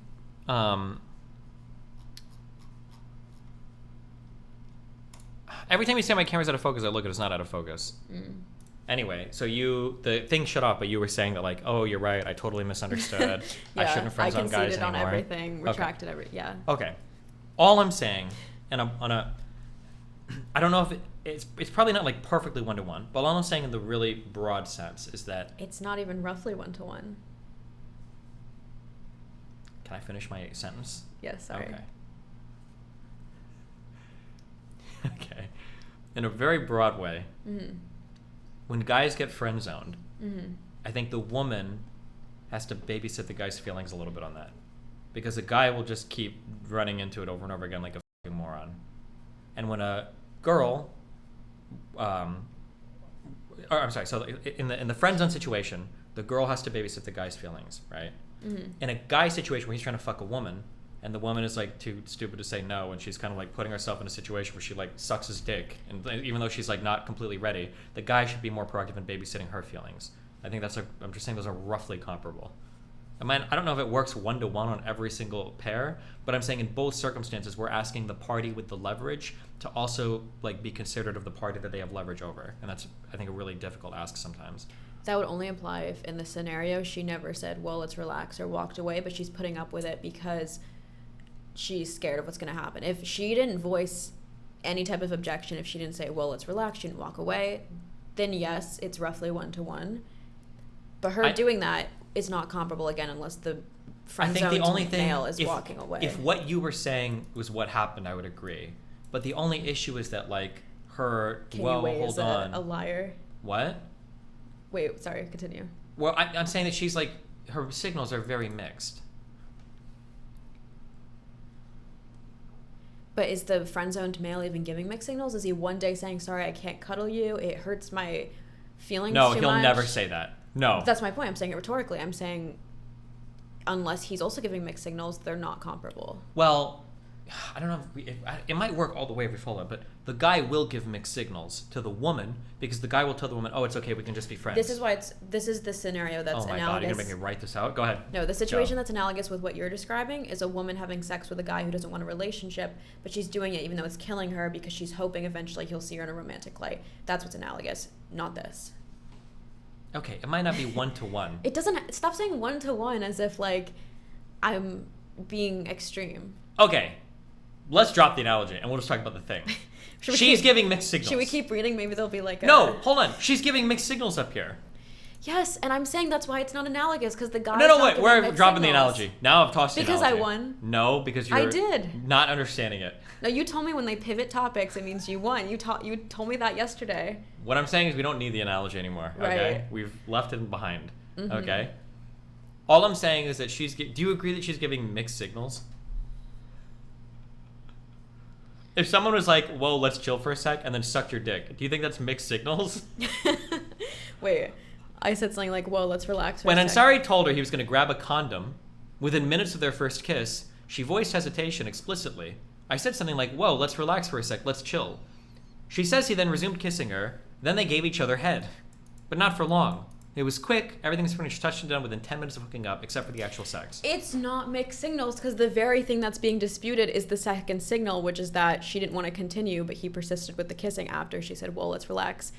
Every time you say my camera's out of focus, I look at it's not out of focus. Anyway, so the thing shut off, but you were saying that like, oh, you're right, I totally misunderstood. Yeah, I shouldn't friend zone guys anymore. on everything, retracted yeah. Okay. All I'm saying, and I don't know if it's probably not like perfectly one-to-one, but all I'm saying in the really broad sense is that... It's not even roughly one-to-one. Can I finish my sentence? Yes, sorry. Okay. Okay. In a very broad way, when guys get friend zoned, I think the woman has to babysit the guy's feelings a little bit on that. Because the guy will just keep running into it over and over again like a fucking moron. And when a girl, so in the friend zone situation, the girl has to babysit the guy's feelings, right? In a guy situation where he's trying to fuck a woman, and the woman is like too stupid to say no, and she's kind of like putting herself in a situation where she like sucks his dick, and even though she's like not completely ready, the guy should be more proactive in babysitting her feelings. I think I'm just saying those are roughly comparable. I don't know if it works one-to-one on every single pair, but I'm saying in both circumstances we're asking the party with the leverage to also like be considerate of the party that they have leverage over, and that's I think a really difficult ask sometimes. That would only apply if in the scenario she never said, well, let's relax, or walked away, but she's putting up with it because she's scared of what's going to happen. If she didn't voice any type of objection, if she didn't say, well, let's relax, she didn't walk away, then yes, it's roughly one-to-one. But her doing that is not comparable again unless the friend-zoned male is walking away. If what you were saying was what happened, I would agree. But the only issue is that like her, hold on. A liar. What? Wait, sorry, continue. Well, I'm saying that she's like, her signals are very mixed. But is the friend-zoned male even giving mixed signals? Is he one day saying, sorry, I can't cuddle you, it hurts my feelings too much? No, he'll never say that. No. That's my point. I'm saying it rhetorically. I'm saying unless he's also giving mixed signals, they're not comparable. Well, I don't know if it might work all the way if we follow it, but the guy will give mixed signals to the woman because the guy will tell the woman, oh, it's okay, we can just be friends. This is the scenario that's analogous. Oh my God, you're going to make me write this out? Go ahead. No, the situation that's analogous with what you're describing is a woman having sex with a guy who doesn't want a relationship, but she's doing it even though it's killing her because she's hoping eventually he'll see her in a romantic light. That's what's analogous, not this. Okay, it might not be one-to-one. It doesn't... Stop saying one-to-one as if, like, I'm being extreme. Okay. Let's drop the analogy, and we'll just talk about the thing. She's giving mixed signals. Should we keep reading? Maybe there'll be like a... No, hold on. She's giving mixed signals up here. Yes, and I'm saying that's why it's not analogous, because the guy... No, wait. We're dropping the analogy. Now I've tossed the analogy. Because I won. No, because you're not understanding it. No, you told me when they pivot topics, it means you won. You told me that yesterday. What I'm saying is we don't need the analogy anymore, okay? Right. We've left it behind, okay? All I'm saying is that do you agree that she's giving mixed signals? If someone was like, whoa, let's chill for a sec, and then sucked your dick, do you think that's mixed signals? Wait, I said something like, whoa, let's relax for When a sec. Ansari told her he was going to grab a condom, within minutes of their first kiss, she voiced hesitation explicitly. I said something like, whoa, let's relax for a sec, let's chill. She says he then resumed kissing her, then they gave each other head. But not for long. It was quick, everything was finished, touched and done within 10 minutes of hooking up, except for the actual sex. It's not mixed signals because the very thing that's being disputed is the second signal, which is that she didn't want to continue, but he persisted with the kissing after she said, well, let's relax.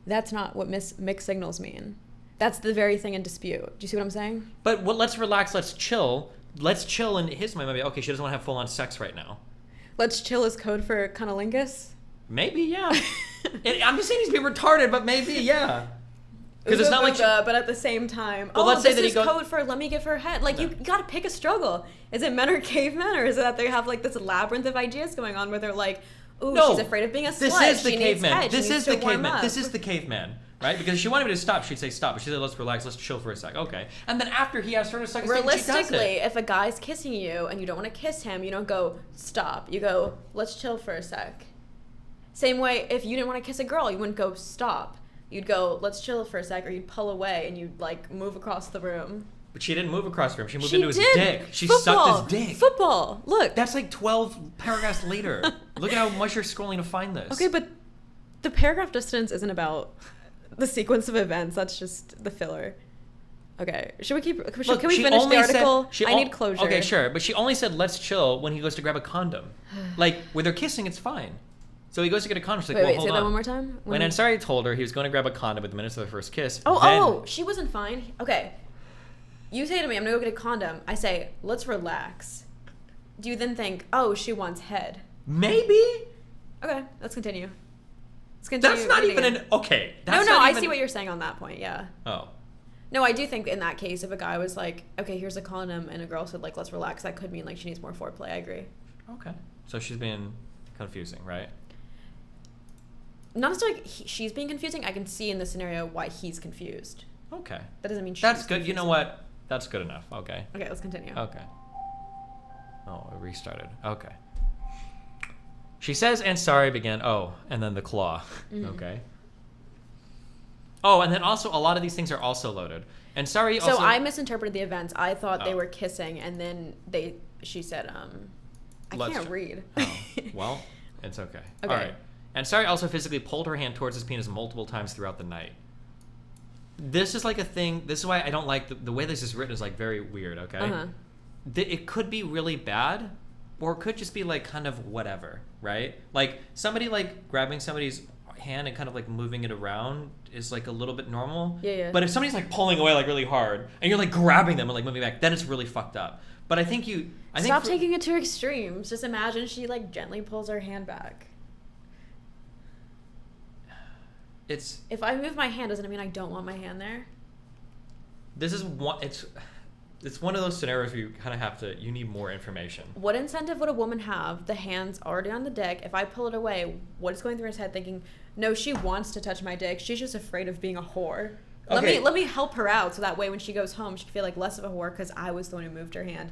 That's not what mixed signals mean. That's the very thing in dispute. Do you see what I'm saying? But let's relax, let's chill. Let's chill in his mind. Maybe, okay, she doesn't want to have full-on sex right now. Let's chill is code for cunnilingus? Maybe, yeah. I'm just saying he's being retarded, but maybe, yeah. Because it's not like... but at the same time, Well, let's say that he is goes- code for let me give her head. Like, you gotta pick a struggle. Is it men or cavemen, or is it that they have, like, this labyrinth of ideas going on where they're like, ooh, No, she's afraid of being a slut. This is the she needs caveman. head. She This needs is to the warm caveman. up. This is the caveman, right? Because if she wanted me to stop, she'd say stop. But she said, let's relax, let's chill for a sec. Okay. And then after he asked her to suck his dick, she does Realistically, it. if a guy's kissing you and you don't want to kiss him, you don't go, stop. You go, let's chill for a sec. Same way, if you didn't want to kiss a girl, you wouldn't go, stop. You'd go, let's chill for a sec, or you'd pull away and you'd, like, move across the room. But she didn't move across the room. She moved She into his did. dick. She Football. sucked his dick. Football. Look. That's like 12 paragraphs later. Look at how much you're scrolling to find this. Okay, but the paragraph distance isn't about the sequence of events. That's just the filler. Okay, should we keep? Look, can we she finish the only article? said- I need closure. Okay, sure. But she only said, let's chill when he goes to grab a condom. Like, when they're kissing, it's fine. So he goes to get a condom. She's like, Wait, well, wait, hold say on. that one more time. When Ansari told her he was going to grab a condom within minutes of the first kiss, then... Oh, she wasn't fine. Okay, you say to me, I'm gonna go get a condom. I say, let's relax. Do you then think, oh, she wants head? Maybe? Okay, let's continue. Let's continue. That's not reading even it. an... Okay. That's No, not I even- see what you're saying on that point. Yeah. Oh. No, I do think in that case, if a guy was like, okay, here's a condom, and a girl said, like, let's relax, that could mean, like, she needs more foreplay. I agree. Okay. So she's being confusing, right? Not necessarily she's being confusing. I can see in the scenario why he's confused. Okay. That doesn't mean she's That's good. You know confusing. what? That's good enough. Okay. Okay, let's continue. Okay. Oh, it restarted. Okay. She says Ansari began, oh, and then the claw. Okay. Oh, and then also a lot of these things are also loaded. Ansari also... So I misinterpreted the events. I thought they Oh. were kissing, and then she said, I Let's can't tr- read. Oh, well, it's okay. Okay. All right. Ansari also physically pulled her hand towards his penis multiple times throughout the night. This is like a thing. This is why I don't like the way this is written is like very weird, okay? Uh-huh. It could be really bad, or it could just be like kind of whatever, right? Like somebody like grabbing somebody's hand and kind of like moving it around is like a little bit normal. Yeah, yeah. But if somebody's like pulling away like really hard and you're like grabbing them and like moving back, then it's really fucked up. But I think Stop taking it to extremes. Just imagine she like gently pulls her hand back. If I move my hand, doesn't it mean I don't want my hand there? This is one. It's one of those scenarios where you kind of have to. You need more information. What incentive would a woman have? The hand's already on the dick. If I pull it away, what is going through his head thinking, no, she wants to touch my dick. She's just afraid of being a whore. Okay. Let me help her out so that way when she goes home, she can feel like less of a whore because I was the one who moved her hand.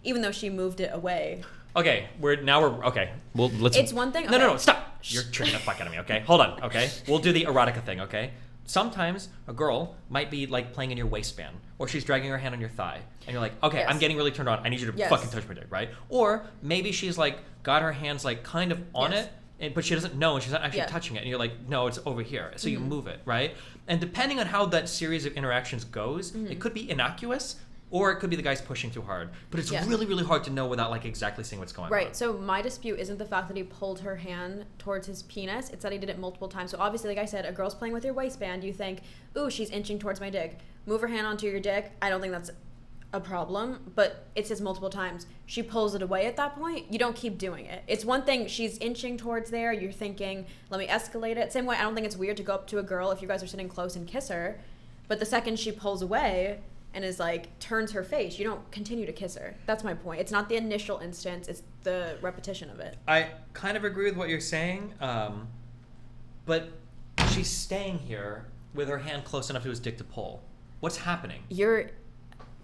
Even though she moved it away. Okay, we're okay. Well, let's. It's one thing. No, okay. stop! You're tricking the fuck out of me. Okay, hold on. Okay, we'll do the erotica thing. Okay. Sometimes a girl might be like playing in your waistband, or she's dragging her hand on your thigh, and you're like, okay, Yes. I'm getting really turned on. I need you to Yes. fucking touch my dick, right? Or maybe she's like got her hands like kind of on Yes. it, but she doesn't know, and she's not actually Yeah. touching it, and you're like, no, it's over here. So you Mhm. move it, right? And depending on how that series of interactions goes, it could be innocuous. Or it could be the guy's pushing too hard. But it's Yeah. really, really hard to know without like exactly seeing what's going on. Right. So my dispute isn't the fact that he pulled her hand towards his penis. It's that he did it multiple times. So obviously, like I said, a girl's playing with your waistband. You think, ooh, she's inching towards my dick. Move her hand onto your dick. I don't think that's a problem. But it says multiple times. She pulls it away at that point. You don't keep doing it. It's one thing she's inching towards there. You're thinking, let me escalate it. Same way, I don't think it's weird to go up to a girl if you guys are sitting close and kiss her. But the second she pulls away and is like turns her face, you don't continue to kiss her. That's my point. It's not the initial instance, it's the repetition of it. I kind of agree with what you're saying, but she's staying here with her hand close enough to his dick to pull. What's happening?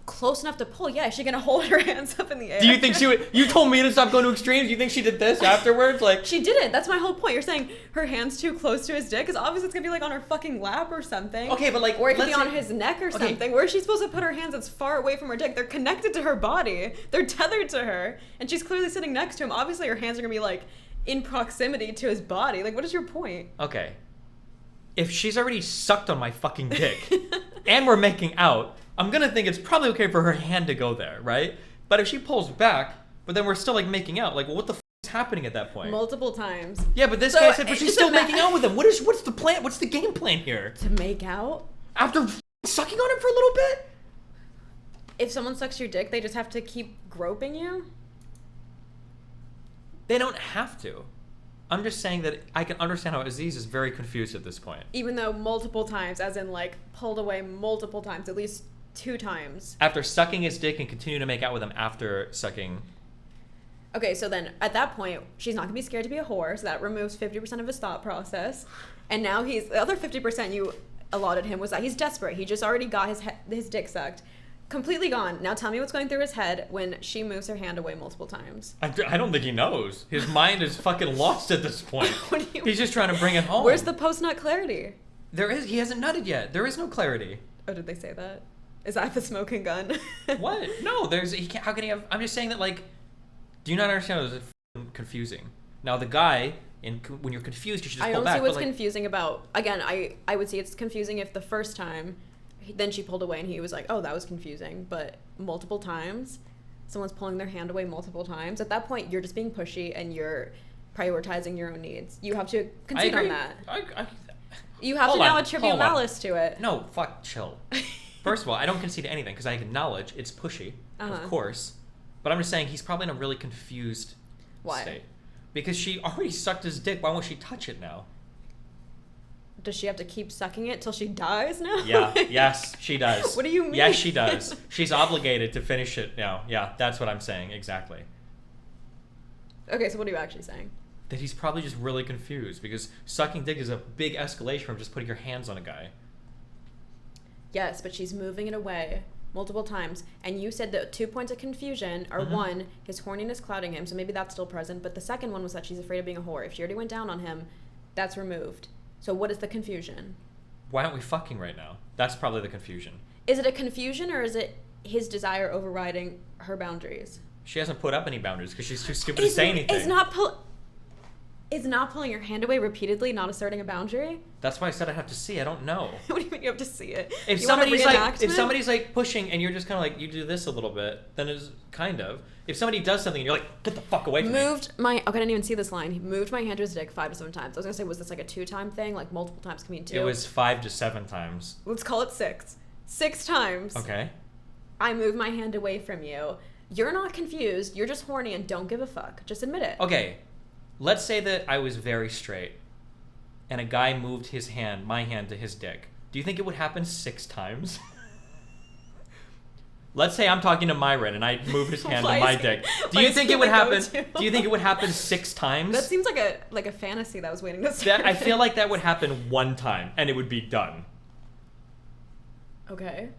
close enough to pull, yeah, is she gonna hold her hands up in the air? Do you think she would? You told me to stop going to extremes. Do you think she did this afterwards? Like She didn't. That's my whole point. You're saying her hand's too close to his dick, because obviously it's gonna be like on her fucking lap or something. Okay, but like, or it could be let's on say- his neck or Okay. something. Where is she supposed to put her hands that's far away from her dick? They're connected to her body. They're tethered to her, and she's clearly sitting next to him. Obviously, her hands are gonna be like in proximity to his body. Like, what is your point? Okay. If she's already sucked on my fucking dick and we're making out, I'm gonna think it's probably okay for her hand to go there, right? But if she pulls back, but then we're still like making out, like what the is happening at that point? Multiple times. Yeah, but this So, guy said, but she's it's still a making out with him. What's the plan? What's the game plan here? To make out? After sucking on him for a little bit? If someone sucks your dick, they just have to keep groping you? They don't have to. I'm just saying that I can understand how Aziz is very confused at this point. Even though multiple times, as in like pulled away multiple times, at least 2 times. After sucking his dick and continue to make out with him after sucking. Okay, so then at that point, she's not gonna be scared to be a whore, so that removes 50% of his thought process. And now the other 50% you allotted him was that he's desperate. He just already got his dick sucked. Completely gone. Now tell me what's going through his head when she moves her hand away multiple times. I don't think he knows. His mind is fucking lost at this point. What do you He's just trying to bring it home. Where's the post-nut clarity? He hasn't nutted yet. There is no clarity. Oh, did they say that? Is that the smoking gun? What? No, he can't. How can he have? I'm just saying that, like, do you not understand? It's confusing. Now the guy, when you're confused, you should just I pull don't back. see what's but, like, confusing about. Again, I would see it's confusing if the first time, then she pulled away and he was like, oh, that was confusing. But multiple times, someone's pulling their hand away multiple times. At that point, you're just being pushy and you're prioritizing your own needs. You have to concede on that. You have to now attribute malice to it. No, fuck, chill. First of all, I don't concede to anything because I acknowledge it's pushy, of course. But I'm just saying he's probably in a really confused state. Because she already sucked his dick. Why won't she touch it now? Does she have to keep sucking it till she dies now? Yeah, yes, she does. What do you mean? Yes, she does. She's obligated to finish it now. Yeah, that's what I'm saying, exactly. Okay, so what are you actually saying? That he's probably just really confused because sucking dick is a big escalation from just putting your hands on a guy. Yes, but she's moving it away multiple times. And you said the 2 points of confusion are one, his horniness clouding him, so maybe that's still present. But the second one was that she's afraid of being a whore. If she already went down on him, that's removed. So what is the confusion? Why aren't we fucking right now? That's probably the confusion. Is it a confusion or is it his desire overriding her boundaries? She hasn't put up any boundaries because she's too stupid to say anything. Is not pulling your hand away repeatedly not asserting a boundary? That's why I said I have to see. I don't know. What do you mean you have to see it? If You want a somebody's like pushing and you're just kind of like, you do this a little bit, then it's kind of. If somebody does something and you're like, get the fuck away from me. Okay, I didn't even see this line. He moved my hand to his dick 5 to 7 times. I was gonna say, was this like a 2-time thing? Like multiple times can mean 2? It was 5 to 7 times. Let's call it 6. 6 times. Okay. I moved my hand away from you. You're not confused. You're just horny and don't give a fuck. Just admit it. Okay. Let's say that I was very straight and a guy moved my hand to his dick. Do you think it would happen 6 times? Let's say I'm talking to Myron and I move his hand to my dick. Do you think it would happen? Do you think it would happen 6 times? That seems like a fantasy that was waiting to start. I feel like that would happen 1 time and it would be done. Okay.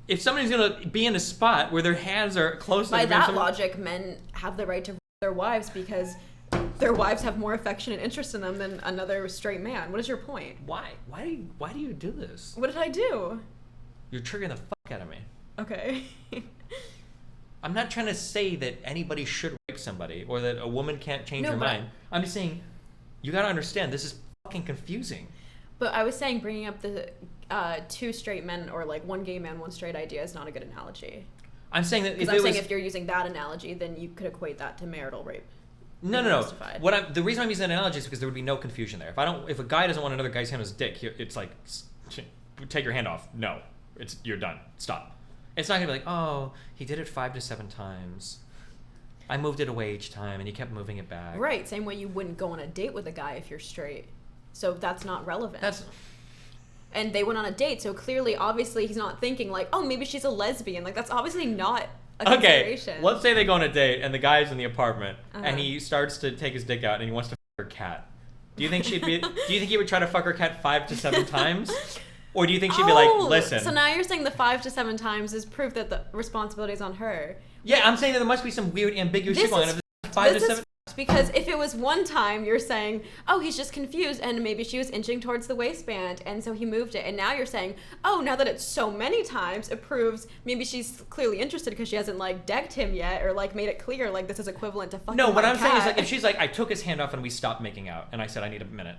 If somebody's gonna be in a spot where their hands are close By to that logic, men have the right to their wives because their wives have more affection and interest in them than another straight man. What is your point? Why? Why do you do this? What did I do? You're triggering the fuck out of me. Okay. I'm not trying to say that anybody should rape somebody or that a woman can't change her mind. I'm just saying you gotta understand this is fucking confusing. But I was saying bringing up the 2 straight men or like 1 gay man, 1 straight idea is not a good analogy. I'm saying that if you're using that analogy, then you could equate that to marital rape. No. The reason I'm using that analogy is because there would be no confusion there. If a guy doesn't want another guy's hand on his dick, it's like, take your hand off. No, you're done. Stop. It's not gonna be like, oh, he did it 5 to 7 times. I moved it away each time, and he kept moving it back. Right. Same way you wouldn't go on a date with a guy if you're straight. So that's not relevant. And they went on a date, so clearly, obviously, he's not thinking like, oh, maybe she's a lesbian. Like that's obviously not a consideration. Let's say they go on a date and the guy's in the apartment and he starts to take his dick out and he wants to fuck her cat. Do you think he would try to fuck her cat 5 to 7 times? Or do you think she'd be like, listen? So now you're saying the 5 to 7 times is proof that the responsibility is on her. Yeah, I'm saying that there must be some weird ambiguous shit going on. 5 to 7. Because if it was one time, you're saying, oh, he's just confused, and maybe she was inching towards the waistband, and so he moved it. And now you're saying, oh, now that it's so many times, it proves maybe she's clearly interested because she hasn't like decked him yet, or like made it clear like this is equivalent to fucking. No, what my I'm saying is cat. like if she's like, I took his hand off and we stopped making out, and I said I need a minute.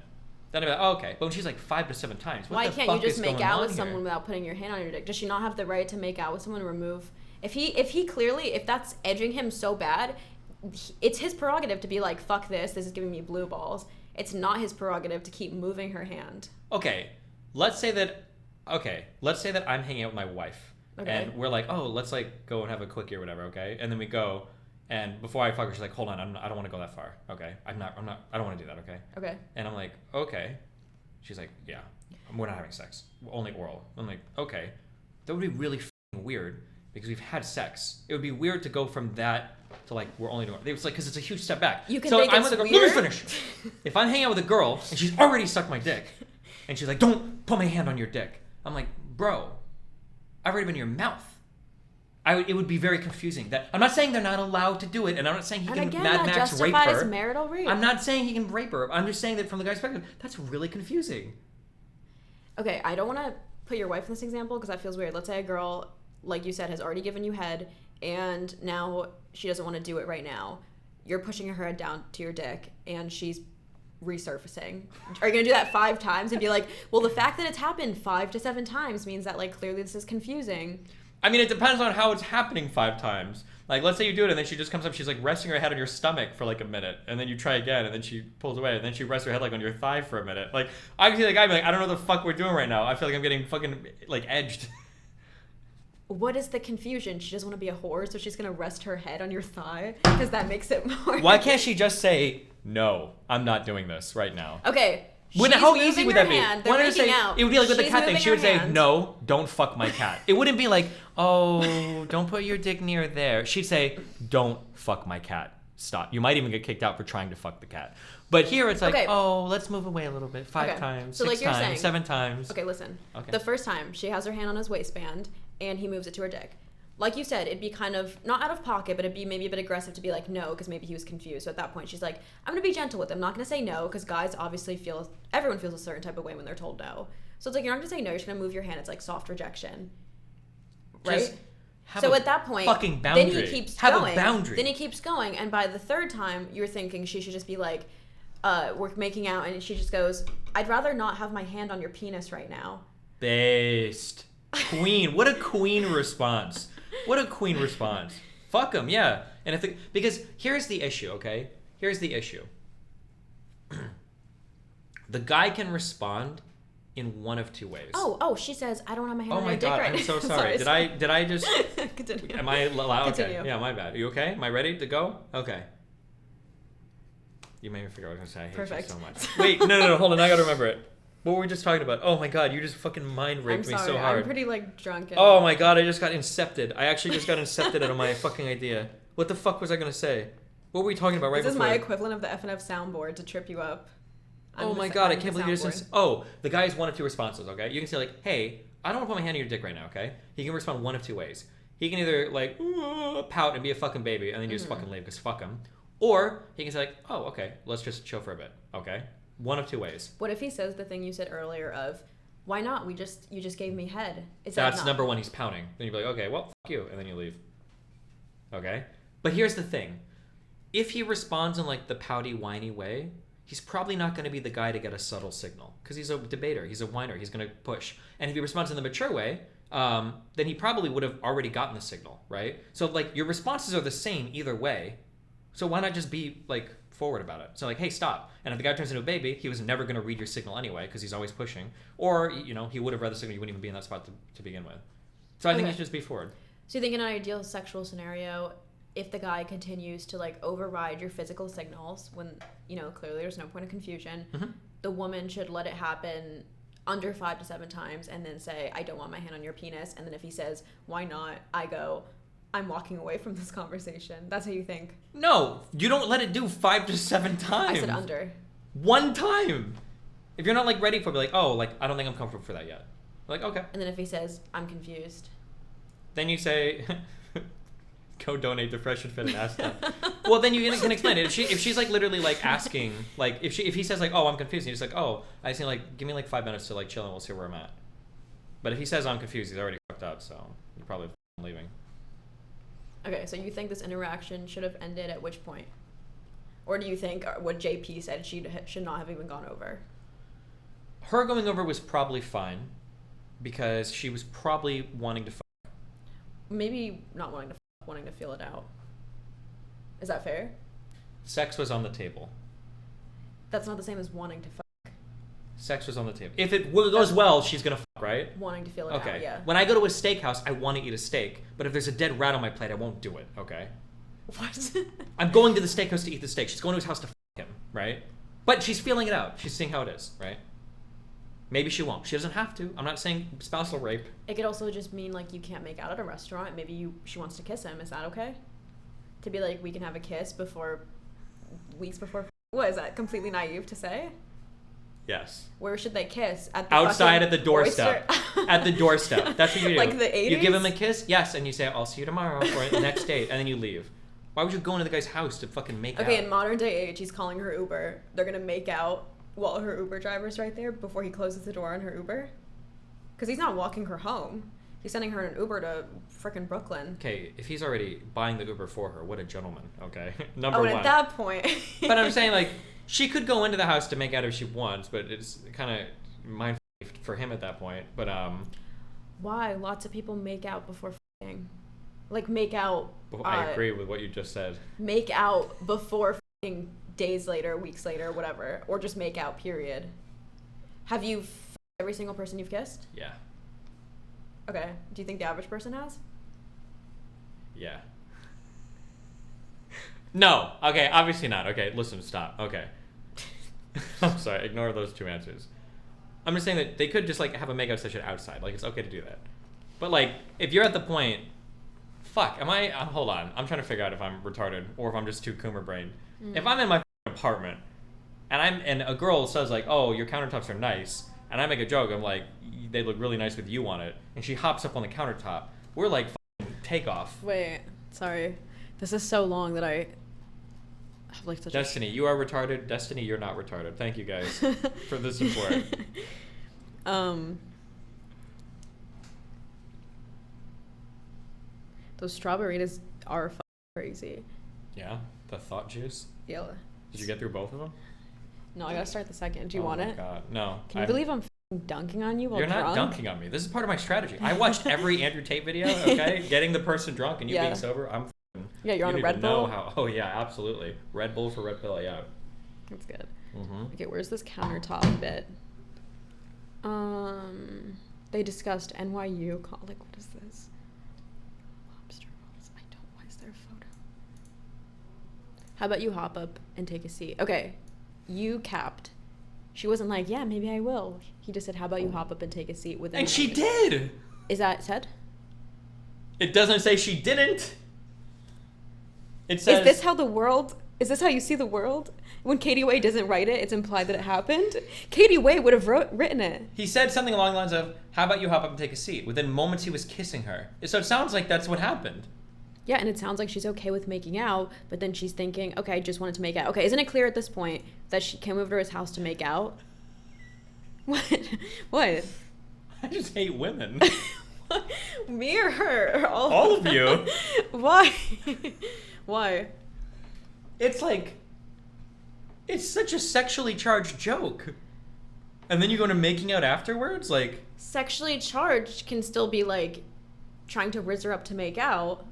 Then I'd be like, oh, okay. But when she's like 5 to 7 times, what why the can't fuck you just is make going out on with here? someone without putting your hand on your dick? Does she not have the right to make out with someone and remove? If he clearly, if that's edging him so bad, it's his prerogative to be like, fuck this is giving me blue balls. It's not his prerogative to keep moving her hand. Okay, let's say that I'm hanging out with my wife, and we're like, oh, let's like go and have a quickie or whatever, okay? And then we go, and before I fuck her, she's like, hold on, I don't want to go that far, okay? I don't want to do that, okay? Okay. And I'm like, okay. She's like, yeah, we're not having sex, only oral. I'm like, okay, that would be really f***ing weird because we've had sex. It would be weird to go from that to like we're only doing. It's like because it's a huge step back. You can so think I'm it's with a girl. weird? Let me finish. If I'm hanging out with a girl and she's already sucked my dick, and she's like, "Don't put my hand on your dick," I'm like, "Bro, I've already been in your mouth." It would be very confusing. That I'm not saying they're not allowed to do it, and I'm not saying he can Mad Max rape her. Marital rape. I'm not saying he can rape her. I'm just saying that from the guy's perspective, that's really confusing. Okay, I don't want to put your wife in this example because that feels weird. Let's say a girl, like you said, has already given you head, and now she doesn't want to do it right now. You're pushing her head down to your dick, and she's resurfacing. Are you going to do that 5 times and be like, well, the fact that it's happened 5 to 7 times means that, like, clearly this is confusing? I mean, it depends on how it's happening 5 times. Like, let's say you do it, and then she just comes up, she's, like, resting her head on your stomach for, like, a minute, and then you try again, and then she pulls away, and then she rests her head, like, on your thigh for a minute. Like, I can see the guy be like, I don't know what the fuck we're doing right now. I feel like I'm getting fucking, like, edged. What is the confusion? She doesn't want to be a whore, so she's going to rest her head on your thigh? Because that makes it more... Why can't she just say, no, I'm not doing this right now? Okay. How easy would that be? They're making out. It would be like with the She's cat thing. moving She would her say, hand. no, don't fuck my cat. It wouldn't be like, oh, don't put your dick near there. She'd say, don't fuck my cat. Stop. You might even get kicked out for trying to fuck the cat. But here it's like, Okay. oh, let's move away a little bit. 5 times, So 6 like you're times, saying, 7 times. Okay, listen. Okay. The first time, she has her hand on his waistband, and he moves it to her dick. Like you said, it'd be kind of, not out of pocket, but it'd be maybe a bit aggressive to be like, no, because maybe he was confused. So at that point, she's like, I'm going to be gentle with him. I'm not going to say no, because guys obviously everyone feels a certain type of way when they're told no. So it's like, you're not going to say no, you're just going to move your hand. It's like soft rejection. Right? Just have So a at that point, fucking boundary. then he keeps Have going. a boundary. Then he keeps going, and by the 3rd time, you're thinking she should just be like, we're making out, and she just goes, I'd rather not have my hand on your penis right now. Based. Queen. What a queen response. What a queen response. Fuck him, yeah. And because here's the issue, okay? Here's the issue. The guy can respond in one of 2 ways. Oh, she says, I don't have my hand Oh on my your dick god, right I'm so now. sorry. Did I just Continue. Am I loud? Okay. Continue. Yeah, my bad. Are you okay? Am I ready to go? Okay. You made me forget what I was gonna say. I hate Perfect. you so much. Wait, no, hold on, I gotta remember it. What were we just talking about? Oh my god, you just fucking mind raped me so hard. I'm pretty like drunk. And... Oh my god, I just got incepted. I actually just got incepted out of my fucking idea. What the fuck was I gonna say? What were we talking about right This is before? my equivalent of the FNF soundboard to trip you up. Oh my god, I can't believe you just... Oh, the guy has one of 2 responses, okay? You can say like, hey, I don't want to put my hand on your dick right now, okay? He can respond one of 2 ways. He can either like, pout and be a fucking baby and then you just fucking leave because fuck him. Or he can say like, oh, okay, let's just chill for a bit, okay? One of 2 ways. What if he says the thing you said earlier of, why not? You just gave me head. Is That's that not... number 1, he's pouting. Then you'd be like, okay, well, fuck you, and then you leave. Okay? But here's the thing. If he responds in like the pouty, whiny way, he's probably not going to be the guy to get a subtle signal because he's a debater, he's a whiner, he's going to push. And if he responds in the mature way, then he probably would have already gotten the signal, right? So like your responses are the same either way. So why not just be like forward about it? So like, hey, stop. And if the guy turns into a baby, he was never going to read your signal anyway because he's always pushing. Or, you know, he would have read the signal, you wouldn't even be in that spot to begin with. So I think you should just be forward. So you think in an ideal sexual scenario, if the guy continues to like override your physical signals when, you know, clearly there's no point of confusion, the woman should let it happen under 5 to 7 times and then say, I don't want my hand on your penis. And then if he says, why not? I go, I'm walking away from this conversation. That's how you think? No, you don't let it do 5 to 7 times. I said under. 1 time. If you're not like ready for it, be like, oh, like I don't think I'm comfortable for that yet. Like, okay. And then if he says, I'm confused. Then you say, go donate to Fresh and Fit and ask them. Well, then you can explain it. If she's like literally like asking, like if he says like, oh, I'm confused, and you're just like, oh, I just need like, give me like 5 minutes to like chill and we'll see where I'm at. But if he says I'm confused, he's already fucked up, so you're probably leaving. Okay, so you think this interaction should have ended at which point? Or do you think what JP said should not have even gone over? Her going over was probably fine because she was probably wanting to fuck. Maybe not wanting to fuck, wanting to feel it out. Is that fair? Sex was on the table. That's not the same as wanting to fuck. Sex was on the table. If it goes well, she's gonna fuck, right? Wanting to feel it out, yeah. When I go to a steakhouse, I want to eat a steak, but if there's a dead rat on my plate, I won't do it, okay? What? I'm going to the steakhouse to eat the steak. She's going to his house to fuck him, right? But she's feeling it out. She's seeing how it is, right? Maybe she won't. She doesn't have to. I'm not saying spousal rape. It could also just mean like you can't make out at a restaurant. Maybe she wants to kiss him. Is that okay? To be like, we can have a kiss weeks before. What, is that completely naive to say? Yes. Where should they kiss? At the outside at the doorstep. At the doorstep. That's what you do. Like the 80s? You give him a kiss, yes, and you say, I'll see you tomorrow or the next date, and then you leave. Why would you go into the guy's house to fucking make out? Okay, in modern day age, he's calling her Uber. They're gonna make out while her Uber driver's right there before he closes the door on her Uber. Because he's not walking her home. He's sending her in an Uber to frickin' Brooklyn. Okay, if he's already buying the Uber for her, what a gentleman, okay? Number one. one. Oh, and at that point... But I'm saying, like, she could go into the house to make out if she wants, but it's kind of mind for him at that point. But, Why? Lots of people make out before f***ing. Like, make out... I agree with what you just said. Make out before f***ing days later, weeks later, whatever. Or just make out, period. Have you f***ed every single person you've kissed? Yeah. Okay. Do you think the average person has? Yeah. No. Okay, obviously not. Okay, listen, stop. Okay. I'm sorry, ignore those two answers. I'm just saying that they could just, like, have a makeout session outside. Like, it's okay to do that. But, like, if you're at the point... Fuck, am I... hold on. I'm trying to figure out if I'm retarded or if I'm just too Coomer-brained. If I'm in my apartment and a girl says, like, oh, your countertops are nice, and I make a joke, I'm like, they look really nice with you on it, and she hops up on the countertop, we're like, take off. Wait, sorry. This is so long that I have like such Destiny, you are retarded. Destiny, you're not retarded. Thank you guys for the support. Those strawberries are crazy. Yeah, the thought juice. Yeah. Did you get through both of them? No, I gotta start the second. Do you want it? Oh my god, no. Can you believe I'm dunking on you while You're drunk? not dunking on me. This is part of my strategy. I watched every Andrew Tate video, okay? Getting the person drunk and you being sober. I'm Yeah, you're on a Red Bull? Oh yeah, absolutely. Red Bull for Red Pill, yeah. That's good. Mm-hmm. Okay, where's this countertop bit? They discussed NYU. Like, what is this? Lobster rolls. Why is there a photo? How about you hop up and take a seat? Okay, you capped. She wasn't like, yeah, maybe I will. He just said, how about you hop up and take a seat within. And she did! Is that said? It doesn't say she didn't. It says... Is this how you see the world? When Katie Way doesn't write it, it's implied that it happened? Katie Way would have written it. He said something along the lines of, how about you hop up and take a seat? Within moments he was kissing her. So it sounds like that's what happened. Yeah, and it sounds like she's okay with making out, but then she's thinking, okay, I just wanted to make out. Okay, isn't it clear at this point that she came over to his house to make out? What? What? I just hate women. Me or her? Or all of you. Why? Why? It's like, it's such a sexually charged joke. And then you go to making out afterwards? Like... Sexually charged can still be like trying to rizz her up to make out.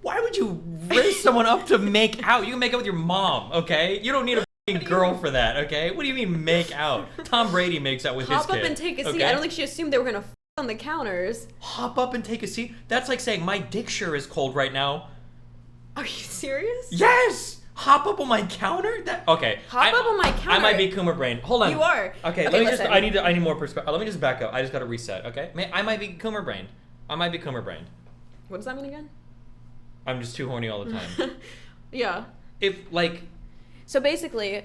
Why would you raise someone up to make out? You can make out with your mom, okay? You don't need a girl for that, okay? What do you mean make out? Tom Brady makes out with his kid. Hop up and take a seat. I don't think she assumed they were gonna on the counters. Hop up and take a seat? That's like saying my dick sure is cold right now. Are you serious? Yes! Hop up on my counter? Okay. Hop up on my counter. I might be Coomer brain. Hold on. You are. Okay, let me listen. I need more perspective. Let me just back up. I just gotta reset, okay? I might be Coomer brain. What does that mean again? I'm just too horny all the time. Yeah. If, like... So basically,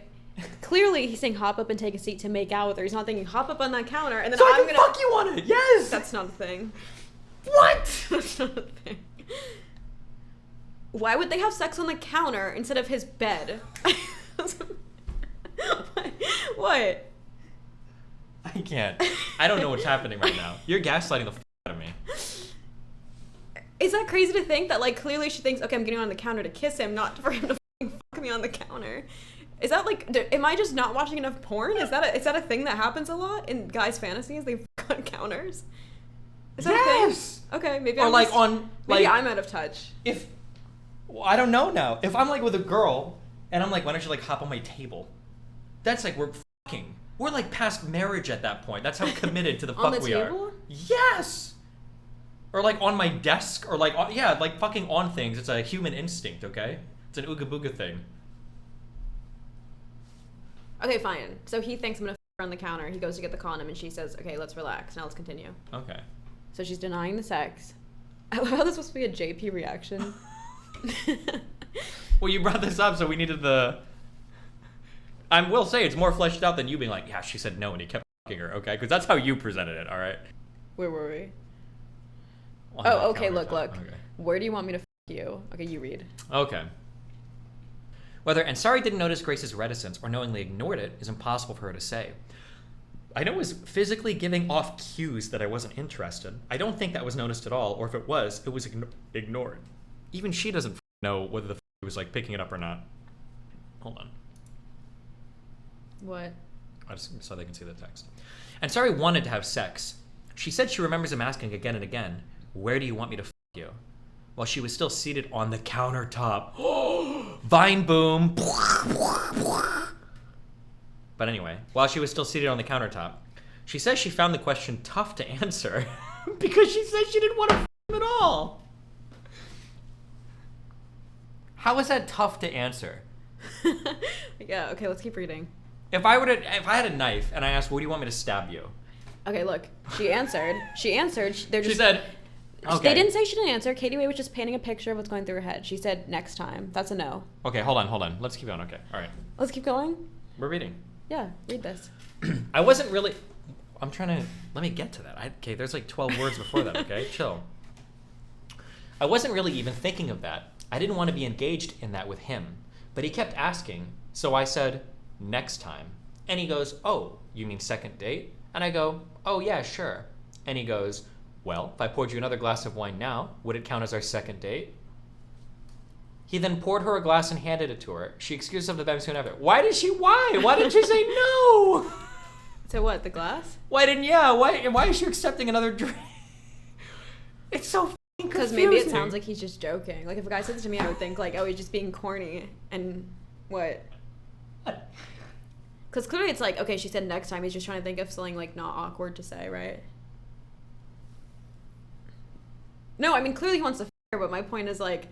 Clearly, he's saying hop up and take a seat to make out with her. He's not thinking hop up on that counter and then So I I'm can gonna fuck you on it. Yes. That's not a thing. What? That's not a thing. Why would they have sex on the counter instead of his bed? What? I can't. I don't know what's happening right now. You're gaslighting the out of me. Is that crazy to think that, like, clearly she thinks, okay, I'm getting on the counter to kiss him, not for him to fuck me on the counter? Is that like, am I just not watching enough porn? Is that a thing that happens a lot in guys' fantasies? They fuck on counters? Is that a thing? Okay, maybe Or I'm like just, on maybe like I'm out of touch. if well, I don't know now. If I'm like with a girl and I'm like, why don't you like hop on my table? That's like we're fucking. We're like past marriage at that point. That's how committed to the On fuck the we table? are. Yes. Or like on my desk, or like yeah, like fucking on things. It's a human instinct, okay? It's an ooga booga thing. Okay, fine. So he thinks I'm gonna fuck her on the counter. He goes to get the condom and she says, okay, let's relax. Now let's continue. Okay. So she's denying the sex. I love how this was supposed to be a JP reaction. Well, you brought this up, so we needed the. I will say it's more fleshed out than you being like, yeah, she said no, and he kept fucking her, okay? Because that's how you presented it, all right? Where were we? On that Oh, okay, look. countertop. Okay. Where do you want me to fuck you? Okay, you read. Okay. Whether Ansari didn't notice Grace's reticence or knowingly ignored it is impossible for her to say. I know it was physically giving off cues that I wasn't interested. I don't think that was noticed at all, or if it was ignored. Even she doesn't know whether the he was like picking it up or not. Hold on. What? I just so they can see the text. Ansari wanted to have sex. She said she remembers him asking again and again, "Where do you want me to f you?" While she was still seated on the countertop. Vine boom. But anyway, while she was still seated on the countertop, she says she found the question tough to answer because she said she didn't want to f him at all. How is that tough to answer? Yeah, okay, let's keep reading. If I had a knife and I asked, "What do you want me to stab you?" Okay, look. She answered. They're just. She said, okay. They didn't say she didn't answer. Katie Way was just painting a picture of what's going through her head. She said next time. That's a no. Okay, hold on. Let's keep going. Okay, all right. Let's keep going. We're reading. Yeah, read this. I wasn't really. I'm trying to. Let me get to that. Okay, there's like 12 words before that, okay? Chill. I wasn't really even thinking of that. I didn't want to be engaged in that with him. But he kept asking, so I said, next time. And he goes, "Oh, you mean second date?" And I go, "Oh, yeah, sure." And he goes, "Well, if I poured you another glass of wine now, would it count as our second date?" He then poured her a glass and handed it to her. She excused herself to them soon after. Why? Why didn't she say no? So what, the glass? Why is she accepting another drink? It's so fucking confusing. Because maybe it sounds like he's just joking. Like, if a guy said this to me, I would think, like, oh, he's just being corny. And what? Because clearly it's like, okay, she said next time. He's just trying to think of something, like, not awkward to say, right? No, I mean, clearly he wants to f her, but my point is, like,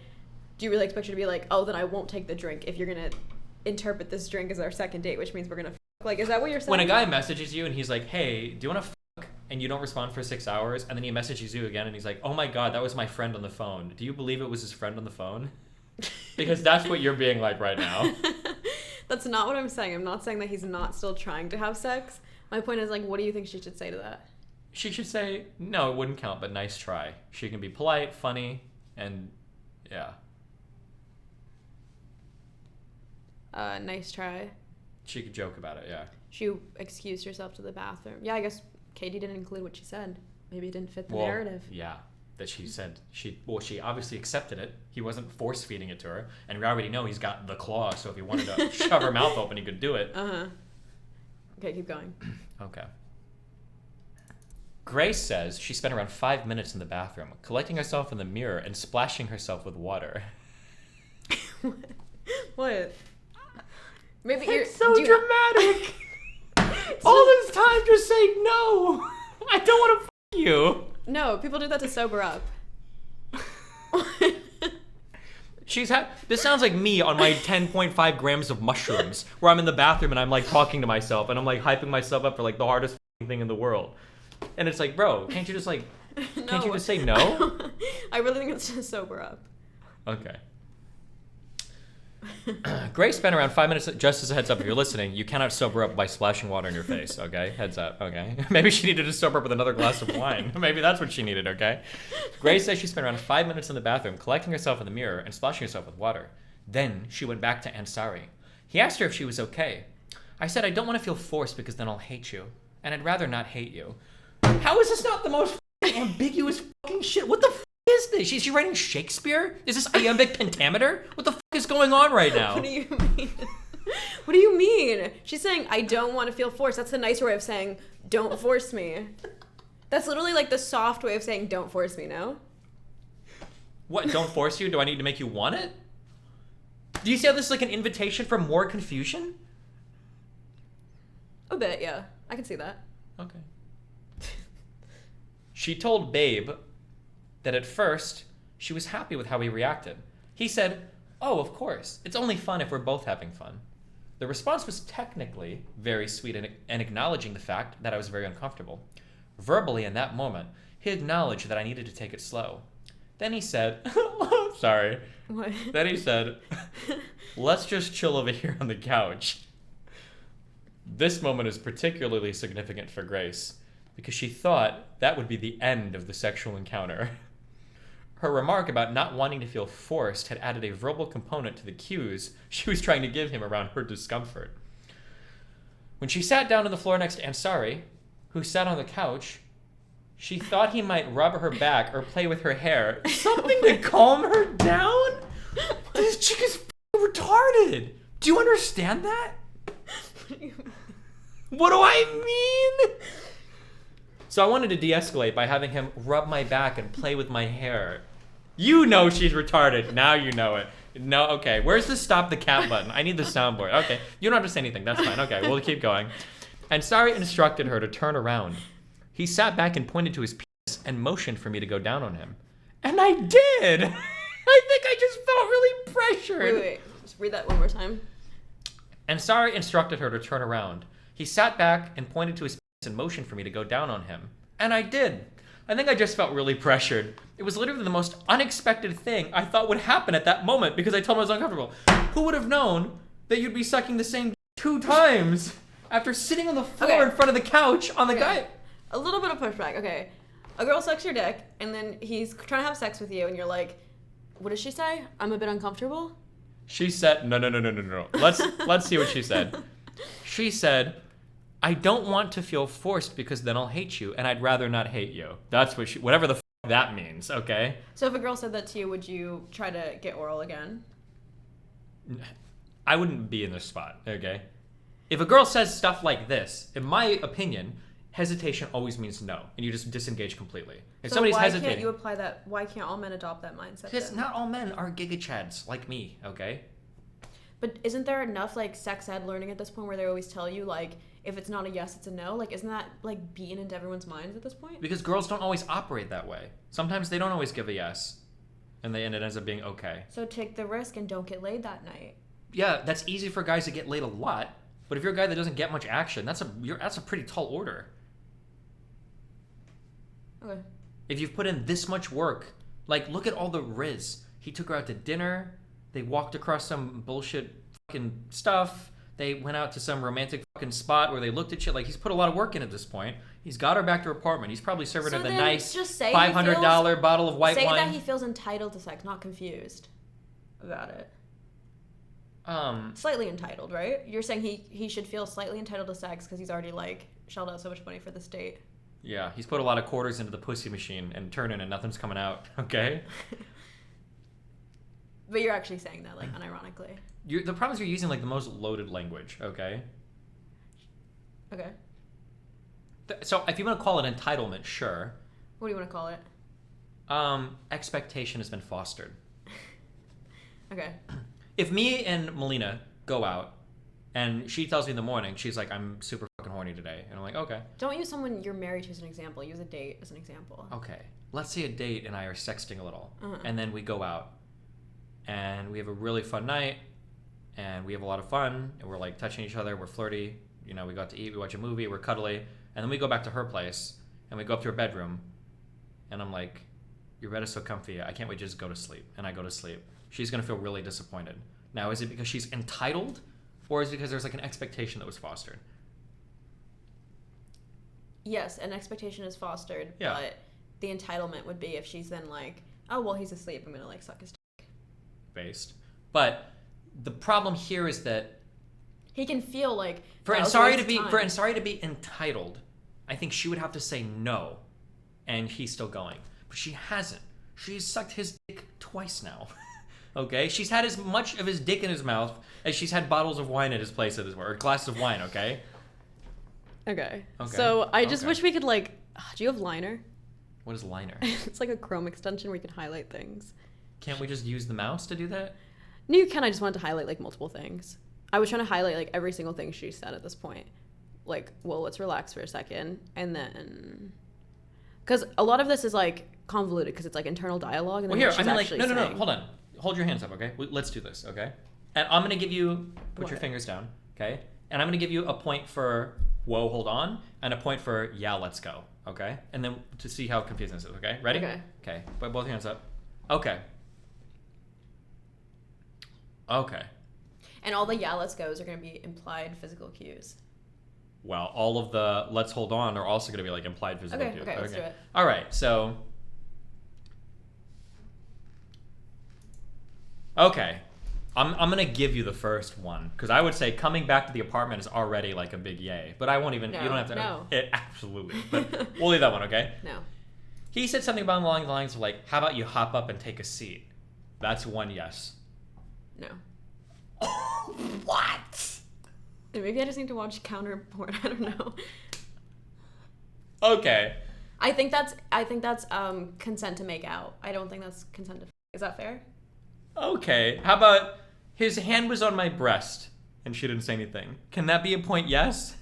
do you really expect her to be like, oh, then I won't take the drink if you're going to interpret this drink as our second date, which means we're going to f. Like, is that what you're saying? When a guy messages you and he's like, "Hey, do you want to f?" and you don't respond for 6 hours, and then he messages you again and he's like, "Oh my god, that was my friend on the phone. Do you believe it was his friend on the phone?" Because that's what you're being like right now. That's not what I'm saying. I'm not saying that he's not still trying to have sex. My point is, like, what do you think she should say to that? She should say, "No, it wouldn't count, but nice try." She can be polite, funny, and yeah. Nice try. She could joke about it, yeah. She excused herself to the bathroom. Yeah, I guess Katie didn't include what she said. Maybe it didn't fit the narrative. Yeah, that she said she obviously accepted it. He wasn't force feeding it to her, and we already know he's got the claw. So if he wanted to shove her mouth open, he could do it. Okay, keep going. Okay. Grace says she spent around 5 minutes in the bathroom, collecting herself in the mirror and splashing herself with water. What? Maybe you're so dramatic. All this time just saying no. I don't want to f you. No, people do that to sober up. This sounds like me on my 10.5 grams of mushrooms, where I'm in the bathroom and I'm like talking to myself and I'm like hyping myself up for like the hardest thing in the world. And it's like, bro, can't you just like, can't you just say no? I really think it's just sober up. Okay. Grace spent around 5 minutes. Just as a heads up, if you're listening, you cannot sober up by splashing water in your face. Okay, heads up. Okay, maybe she needed to sober up with another glass of wine. Maybe that's what she needed. Okay. Grace says she spent around 5 minutes in the bathroom collecting herself in the mirror and splashing herself with water. Then she went back to Ansari. He asked her if she was okay. I said, I don't want to feel forced because then I'll hate you, and I'd rather not hate you. How is this not the most ambiguous fucking shit? What the is this? Is she writing Shakespeare? Is this iambic pentameter? What the is going on right now? What do you mean? What do you mean? She's saying, I don't want to feel forced. That's the nicer way of saying, don't force me. That's literally like the soft way of saying, don't force me, no? What, don't force you? Do I need to make you want it? Do you see how this is like an invitation for more confusion? A bit, yeah. I can see that. Okay. She told Babe that at first she was happy with how he reacted. He said, oh, of course. It's only fun if we're both having fun. The response was technically very sweet and acknowledging the fact that I was very uncomfortable. Verbally, in that moment, he acknowledged that I needed to take it slow. Then he said, sorry. What? Then he said, let's just chill over here on the couch. This moment is particularly significant for Grace because she thought that would be the end of the sexual encounter. Her remark about not wanting to feel forced had added a verbal component to the cues she was trying to give him around her discomfort. When she sat down on the floor next to Ansari, who sat on the couch, she thought he might rub her back or play with her hair. Something to calm her down? This chick is retarded. Do you understand that? What do I mean? So I wanted to de-escalate by having him rub my back and play with my hair. You know she's retarded. Now you know it. No, okay. Where's the stop the cat button? I need the soundboard. Okay. You don't have to say anything. That's fine. Okay, we'll keep going. Ansari instructed her to turn around. He sat back and pointed to his penis and motioned for me to go down on him. And I did! I think I just felt really pressured. Wait. Just read that one more time. Ansari instructed her to turn around. He sat back and pointed to his penis and motioned for me to go down on him. And I did. I think I just felt really pressured. It was literally the most unexpected thing I thought would happen at that moment because I told him I was uncomfortable. Who would have known that you'd be sucking the same 2 times after sitting on the floor in front of the couch on the guy? A little bit of pushback. Okay. A girl sucks your dick, and then he's trying to have sex with you, and you're like, what does she say? I'm a bit uncomfortable? She said, no. Let's see what she said. She said, I don't want to feel forced because then I'll hate you, and I'd rather not hate you. That's what whatever the that means, okay? So if a girl said that to you, would you try to get oral again? I wouldn't be in this spot, okay? If a girl says stuff like this, in my opinion, hesitation always means no, and you just disengage completely. If so somebody's why hesitating, can't you apply that? Why can't all men adopt that mindset? because then? not all men are giga-chads like me, okay? But isn't there enough like sex ed learning at this point where they always tell you like if it's not a yes, it's a no? Like isn't that like beaten into everyone's minds at this point? Because girls don't always operate that way. Sometimes they don't always give a yes, and it ends up being okay. So take the risk and don't get laid that night. Yeah, that's easy for guys to get laid a lot, but if you're a guy that doesn't get much action, that's a pretty tall order. Okay. If you've put in this much work, like look at all the Riz. He took her out to dinner. They walked across some bullshit fucking stuff. They went out to some romantic fucking spot where they looked at shit. Like he's put a lot of work in at this point. He's got her back to her apartment. He's probably serving her the nice $500 bottle of white wine. Say that he feels entitled to sex, not confused about it. Slightly entitled, right? You're saying he should feel slightly entitled to sex because he's already like shelled out so much money for this date. Yeah, he's put a lot of quarters into the pussy machine and turning and nothing's coming out. Okay. But you're actually saying that, like, unironically. The problem is you're using, like, the most loaded language, okay? Okay. So if you want to call it entitlement, sure. What do you want to call it? Expectation has been fostered. Okay. If me and Melina go out, and she tells me in the morning, she's like, I'm super fucking horny today. And I'm like, okay. Don't use someone you're married to as an example. Use a date as an example. Okay. Let's say a date and I are sexting a little. And then we go out. And we have a really fun night, and we have a lot of fun, and we're like touching each other, we're flirty, you know, we go out to eat, we watch a movie, we're cuddly, and then we go back to her place, and we go up to her bedroom, and I'm like, your bed is so comfy, I can't wait to just go to sleep, and I go to sleep. She's gonna feel really disappointed. Now, is it because she's entitled, or is it because there's like an expectation that was fostered? Yes, an expectation is fostered, Yeah. but the entitlement would be if she's then like, oh, well, he's asleep, I'm gonna like suck his dick. Based. But the problem here is that He can feel like for that was a waste of time. Ansari to be entitled, I think she would have to say no, and he's still going. But she hasn't. She's sucked his dick twice now. Okay? She's had as much of his dick in his mouth as she's had bottles of wine at his place at his work, or glasses of wine, okay? Okay. Okay. So I just Okay. wish we could like, do you have liner? What is liner? It's like a Chrome extension where you can highlight things. Can't we just use the mouse to do that? No, you can. I just wanted to highlight like multiple things. I was trying to highlight like every single thing she said at this point. Like, well, let's relax for a second, and then, because a lot of this is like convoluted because it's like internal dialogue. And Well, then here, what I she's mean, like, actually no, saying. hold on. Hold your hands up, okay? Let's do this, okay? And I'm gonna give you, put your What? fingers down, okay? And I'm gonna give you a point for, whoa, hold on, and a point for, yeah, let's go, okay? And then to see how confusing this is, okay? Ready? Okay. Okay, put both hands up. Okay. Okay. And all the yeah, let's go's are going to be implied physical cues. Well, all of the let's hold on are also gonna be like implied physical Okay, cues. okay, let's do it. All right, so. Okay. I'm gonna give you the first one because I would say coming back to the apartment is already like a big yay, but I won't even. No, you don't have to. no. Absolutely, but we'll leave that one, okay? No. He said something along the lines of like, "How about you hop up and take a seat?" That's one yes. No. What? And maybe I just need to watch counter porn. I don't know. Okay. I think that's consent to make out. I don't think that's consent to. Is that fair? Okay. How about his hand was on my breast and she didn't say anything? Can that be a point yes?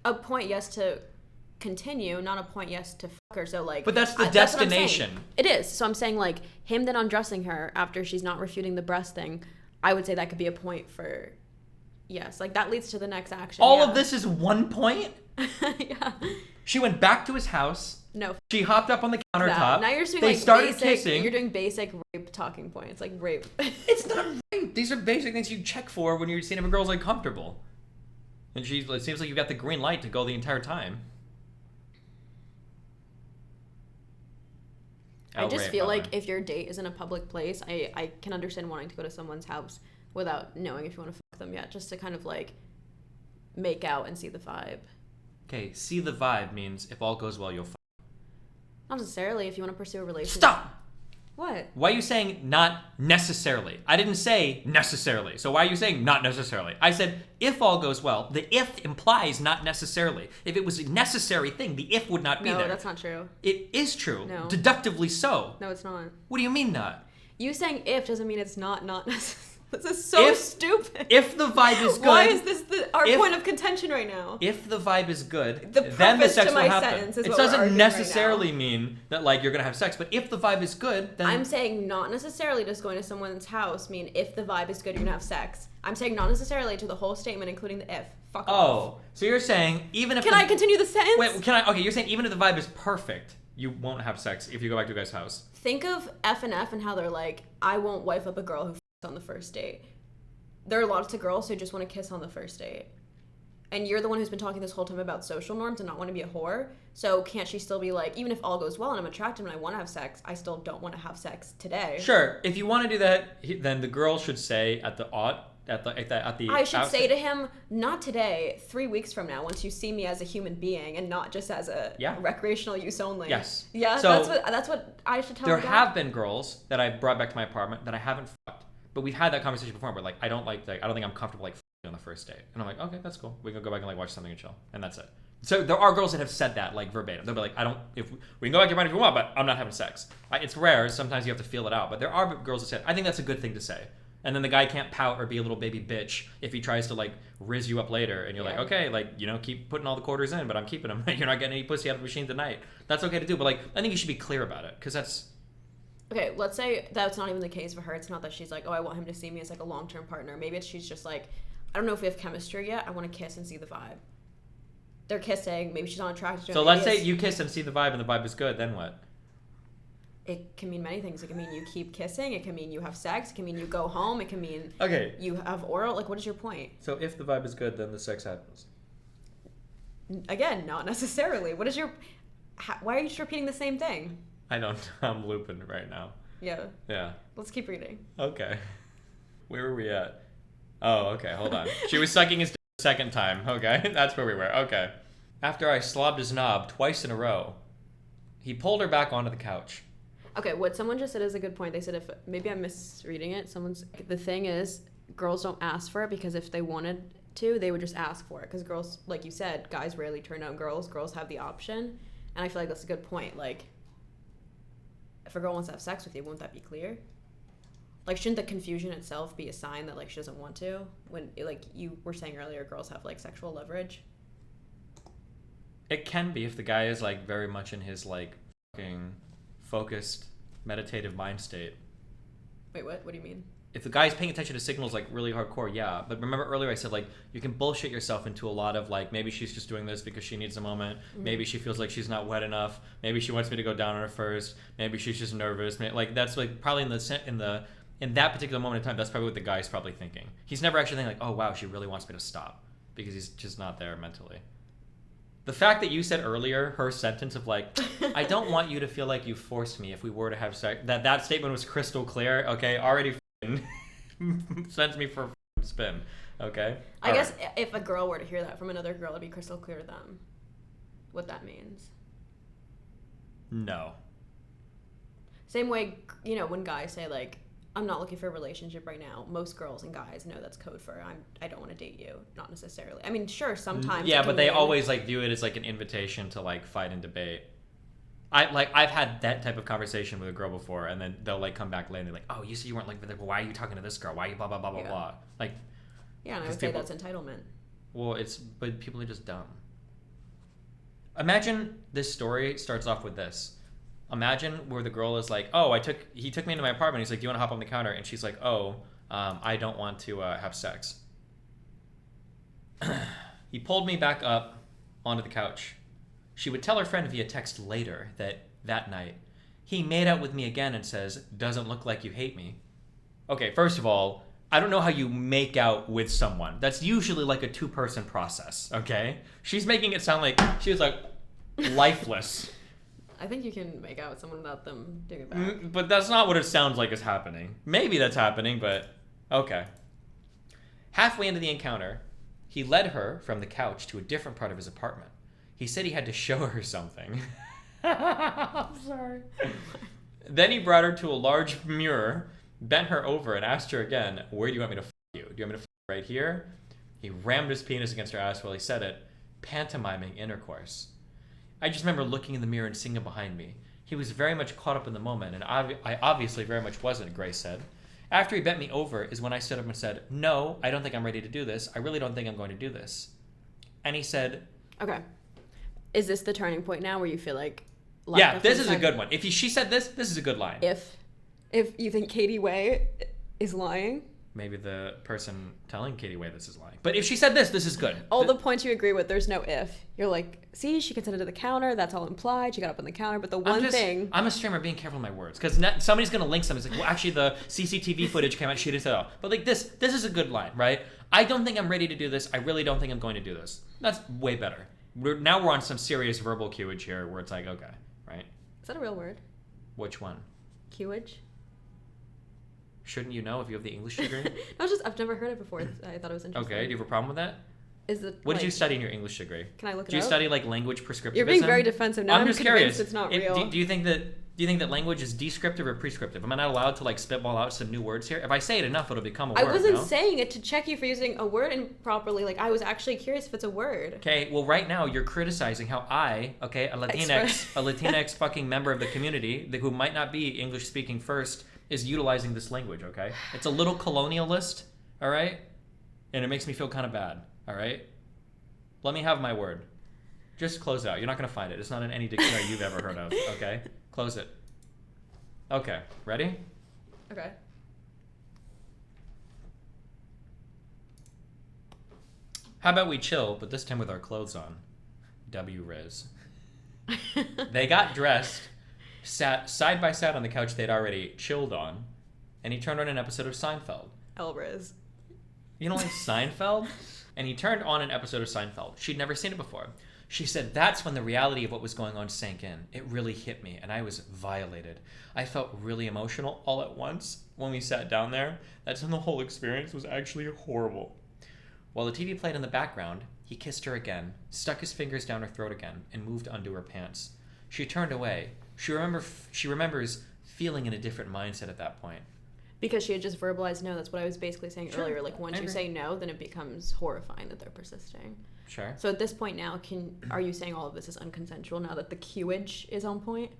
A point yes to continue, not a point yes to fuck her. So like. But that's the that's what I'm saying. destination. It is. So I'm saying like him then undressing her after she's not refuting the breast thing. I would say that could be a point for. Yes, like that leads to the next action. All yeah. of this is 1 point? Yeah. She went back to his house. No. She hopped up on the That. countertop. Now you're doing They like started basic, kissing. You're doing basic rape talking points, like rape. It's not rape. These are basic things you check for when you're seeing if a girl's like comfortable. And it seems like you got the green light to go the entire time. I just Rape, feel by the like way. if your date is in a public place, I can understand wanting to go to someone's house without knowing if you want to fuck them yet, just to kind of like make out and see the vibe. Okay, see the vibe means if all goes well, you'll fuck. Not necessarily if you want to pursue a relationship. Stop! What? Why are you saying not necessarily? I didn't say necessarily. So why are you saying not necessarily? I said if all goes well. The if implies not necessarily. If it was a necessary thing, the if would not be No, there. that's not true. It is true. No. Deductively so. No, it's not. What do you mean not? You saying if doesn't mean it's not necessary. This is so stupid. If the vibe is good. Why is this our if- point of contention right now? If the vibe is good, The then the preface sex to will my happen. sentence is It what we're doesn't arguing right necessarily mean that like you're gonna have sex, but if the vibe is good, then I'm saying not necessarily just going to someone's house mean if the vibe is good, you're gonna have sex. I'm saying not necessarily to the whole statement, including the if. Fuck off. Oh, so you're saying even if Can I continue the sentence? Wait, can I? Okay, you're saying even if the vibe is perfect, you won't have sex if you go back to a guy's house. Think of F and how they're like, I won't wife up a girl who f***s on the first date. There are lots of girls who just want to kiss on the first date. And you're the one who's been talking this whole time about social norms and not want to be a whore. So can't she still be like, even if all goes well and I'm attracted and I want to have sex, I still don't want to have sex today. Sure, if you want to do that, then the girl should say at the I should outset- say to him, not today, 3 weeks from now, once you see me as a human being and not just as a recreational use only. Yes. Yeah, So, that's what I should tell There a guy. have been girls that I brought back to my apartment that I haven't fucked, but we've had that conversation before. Where like I don't think I'm comfortable like fucking on the first date, and I'm like, okay, that's cool. We can go back and like watch something and chill, and that's it. So there are girls that have said that like verbatim. They'll be like, we can go back to your mind if you want, but I'm not having sex. It's rare. Sometimes you have to feel it out, but there are girls that say, I think that's a good thing to say. And then the guy can't pout or be a little baby bitch if he tries to like rizz you up later, and you're like, okay, like keep putting all the quarters in, but I'm keeping them. You're not getting any pussy out of the machine tonight. That's okay to do, but like I think you should be clear about it because that's. Okay, let's say that's not even the case for her. It's not that she's like, oh, I want him to see me as like a long-term partner. Maybe she's just like, I don't know if we have chemistry yet. I want to kiss and see the vibe. They're kissing. Maybe she's not attracted to him. So let's say you kiss and see the vibe, and the vibe is good. Then what? It can mean many things. It can mean you keep kissing. It can mean you have sex. It can mean you go home. It can mean you have oral. Like, what is your point? So if the vibe is good, then the sex happens. Again, not necessarily. What is your... why are you just repeating the same thing? I don't. I'm looping right now. Yeah. Yeah. Let's keep reading. Okay. Where were we at? Oh, okay. Hold on. She was sucking his dick the second time. Okay. That's where we were. Okay. After I slobbed his knob twice in a row, he pulled her back onto the couch. Okay, what someone just said is a good point. They said if... maybe I'm misreading it. The thing is, girls don't ask for it because if they wanted to, they would just ask for it. Because girls, like you said, guys rarely turn down girls. Girls have the option. And I feel like that's a good point. Like, if a girl wants to have sex with you, won't that be clear? Like, shouldn't the confusion itself be a sign that, like, she doesn't want to? When, like, you were saying earlier, girls have, like, sexual leverage. It can be if the guy is, like, very much in his, like, fucking focused, meditative mind state. Wait, what? What do you mean? If the guy's paying attention to signals, like, really hardcore, yeah. But remember earlier I said, like, you can bullshit yourself into a lot of, like, maybe she's just doing this because she needs a moment. Mm-hmm. Maybe she feels like she's not wet enough. Maybe she wants me to go down on her first. Maybe she's just nervous. Like, that's, like, probably in that particular moment in time, that's probably what the guy's probably thinking. He's never actually thinking, like, oh, wow, she really wants me to stop. Because he's just not there mentally. The fact that you said earlier, her sentence of, like, I don't want you to feel like you forced me if we were to have sex, that statement was crystal clear, okay? Already sends me for a spin, okay? I guess if a girl were to hear that from another girl, it'd be crystal clear to them what that means. No. Same way, you know, when guys say, like, I'm not looking for a relationship right now. Most girls and guys know that's code for I don't want to date you. Not necessarily. I mean, sure, sometimes. Yeah, but they always, like, view it as, like, an invitation to, like, fight and debate. I've had that type of conversation with a girl before, and then they'll, like, come back later and they're like, oh, you said you weren't like, but why are you talking to this girl? Why are you blah, blah, blah, blah, blah? Like, yeah, and I would say that's entitlement. Well, but people are just dumb. Imagine this story starts off with this. Imagine where the girl is like, oh, he took me into my apartment. He's like, do you want to hop on the counter? And she's like, oh, I don't want to have sex. He pulled me back up onto the couch. She would tell her friend via text later that night, he made out with me again and says, doesn't look like you hate me. Okay, first of all, I don't know how you make out with someone. That's usually like a two-person process, okay? She's making it sound like she was like lifeless. I think you can make out with someone without them doing it back. But that's not what it sounds like is happening. Maybe that's happening, but okay. Halfway into the encounter, he led her from the couch to a different part of his apartment. He said he had to show her something. I'm sorry. Then he brought her to a large mirror, bent her over, and asked her again, where do you want me to f*** you? Do you want me to f*** right here? He rammed his penis against her ass while he said it, pantomiming intercourse. I just remember looking in the mirror and seeing him behind me. He was very much caught up in the moment, and I obviously very much wasn't, Grace said. After he bent me over is when I stood up and said, no, I don't think I'm ready to do this. I really don't think I'm going to do this. And he said... Okay. Is this the turning point now where you feel like... Yeah, this is a good one. If she said this is a good line. If you think Katie Way is lying... Maybe the person telling Katie Way this is lying. But if she said this is good. All the points you agree with, there's no if. You're like, see, she consented to the counter. That's all implied. She got up on the counter. But the one thing... I'm a streamer being careful with my words. Because somebody's going to link something. It's like, well, actually, the CCTV footage came out. She didn't say that. But like this is a good line, right? I don't think I'm ready to do this. I really don't think I'm going to do this. That's way better. Now we're on some serious verbal cueage here where it's like, okay, right? Is that a real word? Which one? Cueage? Shouldn't you know if you have the English degree? I've never heard it before. I thought it was interesting. Okay, do you have a problem with that? What did you study in your English degree? Can I look it up? Do you study like language prescriptivism? You're being very defensive now. I'm just curious. It's not real. Do you think that language is descriptive or prescriptive? Am I not allowed to like spitball out some new words here? If I say it enough, it'll become a word. I wasn't saying it to check you for using a word improperly. Like I was actually curious if it's a word. Okay, well right now you're criticizing how a Latinx fucking member of the community who might not be English speaking first is utilizing this language, okay? It's a little colonialist, all right? And it makes me feel kind of bad, all right? Let me have my word. Just close it out. You're not going to find it. It's not in any dictionary you've ever heard of, okay? Close it. Okay, ready? Okay. How about we chill, but this time with our clothes on? W Riz. They got dressed. sat side by side on the couch they'd already chilled on, and he turned on an episode of Seinfeld. Elriz. You don't like Seinfeld? And he turned on an episode of Seinfeld. She'd never seen it before. She said, that's when the reality of what was going on sank in. It really hit me, and I was violated. I felt really emotional all at once when we sat down there. That's when the whole experience was actually horrible. While the TV played in the background, he kissed her again, stuck his fingers down her throat again, and moved onto her pants. She turned away. She remembers feeling in a different mindset at that point. Because she had just verbalized no. That's what I was basically saying Sure. earlier. Like, once you say no, then it becomes horrifying that they're persisting. Sure. So at this point now, are you saying all of this is unconsensual now that the cuage is on point?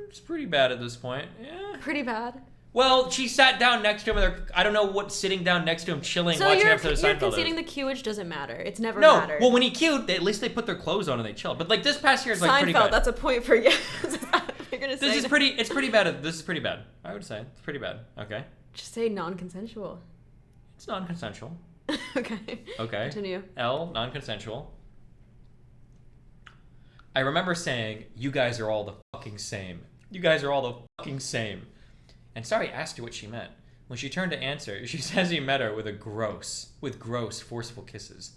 It's pretty bad at this point. Yeah. Pretty bad. Well, she sat down next to him. And I don't know what sitting down next to him, chilling, So watching you're episodes of Seinfeld conceding is. the cuage doesn't matter. It's never No, mattered. well, when he cued, at least they put their clothes on and they chilled. But like this past year is like pretty Seinfeld, bad. that's a point for you. You're gonna say This is that. pretty. It's pretty bad. This is pretty bad. I would say it's pretty bad. Okay. Just say non-consensual. It's non-consensual. Okay. Okay. Continue. L, non-consensual. I remember saying, "You guys are all the fucking same. You guys are all the fucking same." And Ansari asked her what she meant. When she turned to answer, she says he met her with gross, forceful kisses.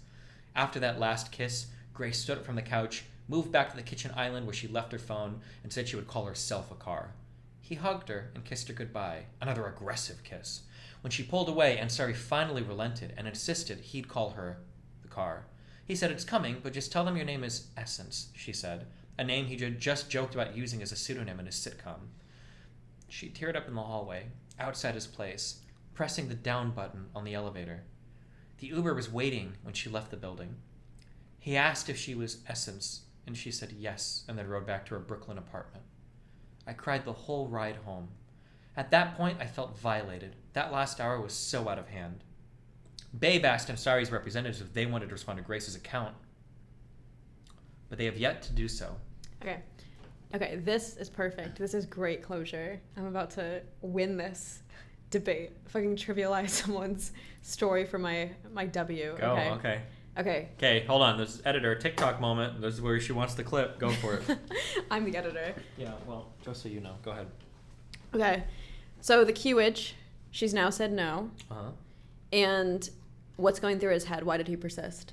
After that last kiss, Grace stood up from the couch, moved back to the kitchen island where she left her phone, and said she would call herself a car. He hugged her and kissed her goodbye, another aggressive kiss. When she pulled away, Ansari finally relented and insisted he'd call her the car. He said, "It's coming, but just tell them your name is Essence," she said, a name he just joked about using as a pseudonym in his sitcom. She teared up in the hallway, outside his place, pressing the down button on the elevator. The Uber was waiting when she left the building. He asked if she was Essence, and she said yes, and then rode back to her Brooklyn apartment. I cried the whole ride home. At that point, I felt violated. That last hour was so out of hand. Babe asked Ansari's representatives if they wanted to respond to Grace's account, but they have yet to do so. Okay, this is perfect. This is great closure. I'm about to win this debate. Fucking trivialize someone's story for my W. Go, okay. Okay, hold on. This is editor TikTok moment. This is where she wants the clip. Go for it. I'm the editor. Yeah, well, just so you know. Go ahead. Okay, so the cuage, she's now said no. Uh-huh. And what's going through his head? Why did he persist?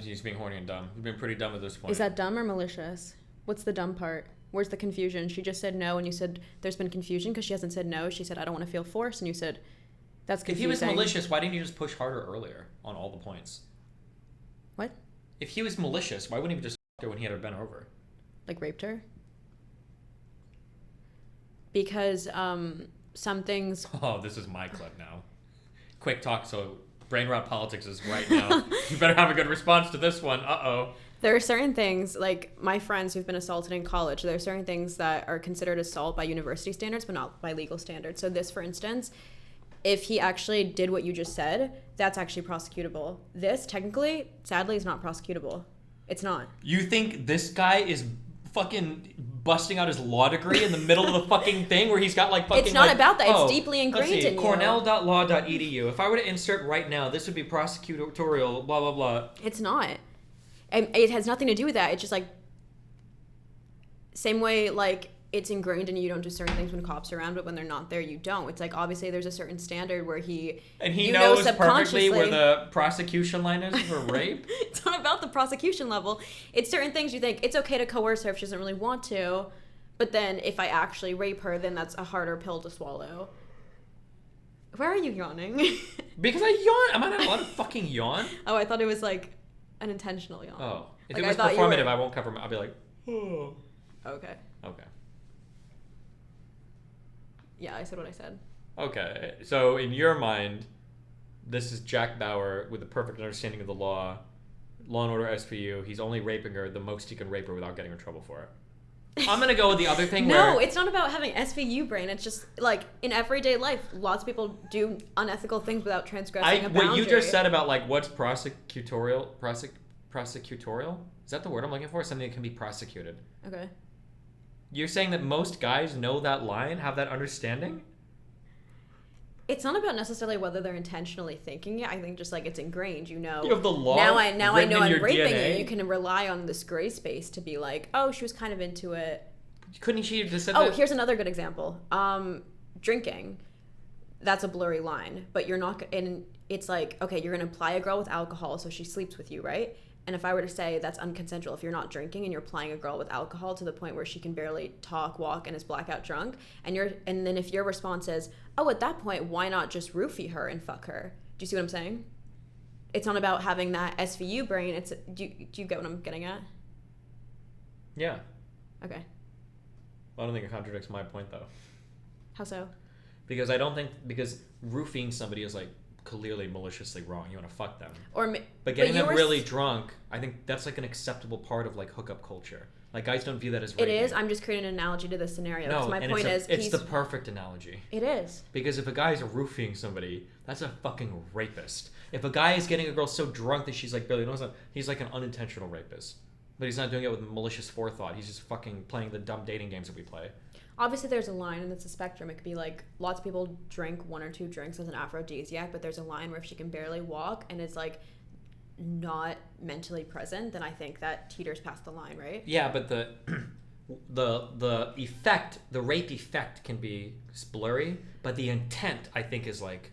He's being horny and dumb. He's been pretty dumb at this point. Is that dumb or malicious? What's the dumb part? Where's the confusion? She just said no, and you said there's been confusion because she hasn't said no. She said, I don't want to feel forced, and you said, that's confusing. If he was malicious, why didn't you just push harder earlier on all the points? What? If he was malicious, why wouldn't he just f*** her when he had her bent over? Like raped her? Because some things... Oh, this is my clip now. Quick talk, so brain rot politics is right now. You better have a good response to this one. Uh-oh. There are certain things, like my friends who've been assaulted in college, there are certain things that are considered assault by university standards, but not by legal standards. So this, for instance, if he actually did what you just said, that's actually prosecutable. This, technically, sadly, is not prosecutable. It's not. You think this guy is fucking busting out his law degree in the middle of the fucking thing where he's got like fucking It's not like, about that. oh, It's deeply ingrained in you. Cornell.law.edu. If I were to insert right now, this would be prosecutorial, blah, blah, blah. It's not. And it has nothing to do with that. It's just like, same way, like, it's ingrained in you don't do certain things when cops are around, but when they're not there, you don't. It's like, obviously, there's a certain standard where he... And he you knows know perfectly where the prosecution line is for rape? It's not about the prosecution level. It's certain things you think, it's okay to coerce her if she doesn't really want to, but then if I actually rape her, then that's a harder pill to swallow. Where are you yawning? Because I yawn. Am I not allowed to fucking yawn? Oh, I thought it was like an intentional yawn. Oh. If Like, it was I thought you were- performative, I won't cover my... I'll be like, oh. Okay. Okay. Yeah, I said what I said. Okay. So in your mind, this is Jack Bauer with a perfect understanding of the law. Law and Order SVU. He's only raping her the most he can rape her without getting in trouble for it. I'm going to go with the other thing No, where... it's not about having SVU brain. It's just, like, in everyday life, lots of people do unethical things without transgressing a boundary. What you just said about, like, what's prosecutorial... Prosecutorial? Is that the word I'm looking for? Something that can be prosecuted. Okay. You're saying that most guys know that line, have that understanding? It's not about necessarily whether they're intentionally thinking it. I think just like it's ingrained, you know. You have the law Now I know written in I'm your raping DNA. you. You can rely on this gray space to be like, oh, she was kind of into it. Couldn't she have just said Oh, that? here's another good example. Drinking. That's a blurry line, but you're not. And it's like, okay, you're gonna apply a girl with alcohol, so she sleeps with you, right? And if I were to say that's unconsensual, if you're not drinking and you're applying a girl with alcohol to the point where she can barely talk, walk, and is blackout drunk, and then if your response is, oh, at that point, why not just roofie her and fuck her? Do you see what I'm saying? It's not about having that SVU brain. It's do you get what I'm getting at? Yeah. Okay. I don't think it contradicts my point though. How so? Because because roofing somebody is like clearly maliciously wrong. You want to fuck them. But getting them really drunk, I think that's like an acceptable part of like hookup culture. Like guys don't view that as raping. It is. I'm just creating an analogy to this scenario. No, my and point it's the perfect analogy. It is. Because if a guy is roofing somebody, that's a fucking rapist. If a guy is getting a girl so drunk that she's like barely knows him, he's like an unintentional rapist. But he's not doing it with malicious forethought. He's just fucking playing the dumb dating games that we play. Obviously, there's a line, and it's a spectrum. It could be like lots of people drink 1 or 2 drinks as an aphrodisiac, but there's a line where if she can barely walk and is like not mentally present, then I think that teeters past the line, right? Yeah, but the effect, the rape effect, can be blurry, but the intent, I think, is like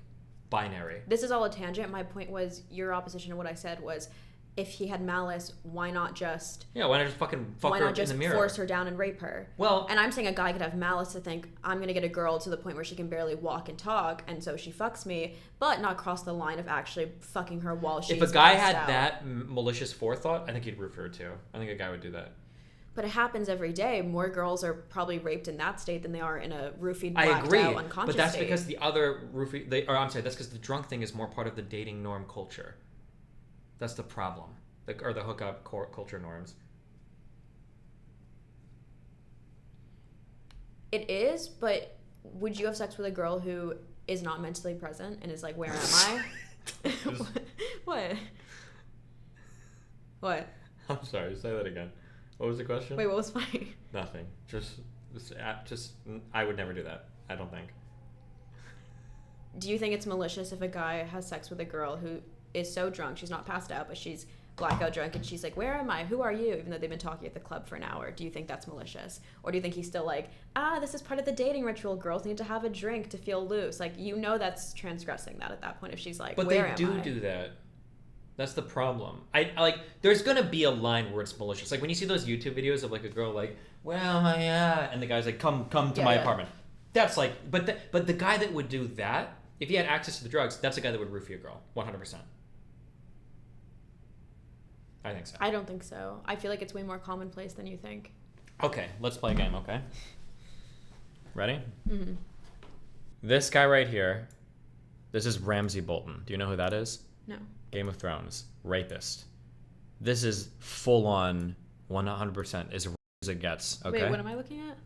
binary. This is all a tangent. My point was your opposition to what I said was, if he had malice, why not just why not just fucking fuck her in the mirror? Force her down and rape her? Well, and I'm saying a guy could have malice to think, I'm gonna get a girl to the point where she can barely walk and talk, and so she fucks me, but not cross the line of actually fucking her while she's if a guy passed had out. that malicious forethought, I think he'd root for her too. I think a guy would do that. But it happens every day. More girls are probably raped in that state than they are in a roofied, I blacked agree, out, unconscious but that's state. because the other that's because the drunk thing is more part of the dating norm culture. That's the problem. Or the hookup culture norms. It is, but would you have sex with a girl who is not mentally present and is like, where am I? What? What? I'm sorry, say that again. What was the question? Wait, what was funny? Nothing. Just I would never do that. I don't think. Do you think it's malicious if a guy has sex with a girl who is so drunk, she's not passed out, but she's blackout drunk, and she's like, where am I? Who are you? Even though they've been talking at the club for an hour. Do you think that's malicious? Or do you think he's still like, this is part of the dating ritual. Girls need to have a drink to feel loose. Like, you know that's transgressing that at that point if she's like, but where am I? But they do that. That's the problem. I like, there's gonna be a line where it's malicious. Like when you see those YouTube videos of like a girl like, where am I at? And the guy's like, come to my apartment. That's like, but the guy that would do that, if he had access to the drugs, that's the guy that would roofie a girl, 100%. I think so. I don't think so. I feel like it's way more commonplace than you think. Okay, let's play a game, okay? Ready? Mm-hmm. This guy right here, this is Ramsay Bolton. Do you know who that is? No. Game of Thrones. Rapist. This is full on 100% as it gets, okay? Wait, what am I looking at?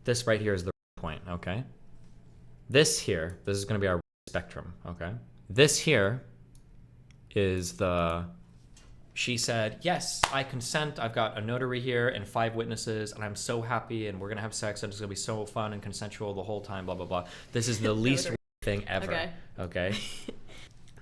This right here is the point, okay? This here, this is going to be our spectrum, okay? This here is the... She said, yes, I consent. I've got a notary here and 5 witnesses, and I'm so happy, and we're going to have sex, and it's going to be so fun and consensual the whole time, blah, blah, blah. This is the least thing ever. Okay?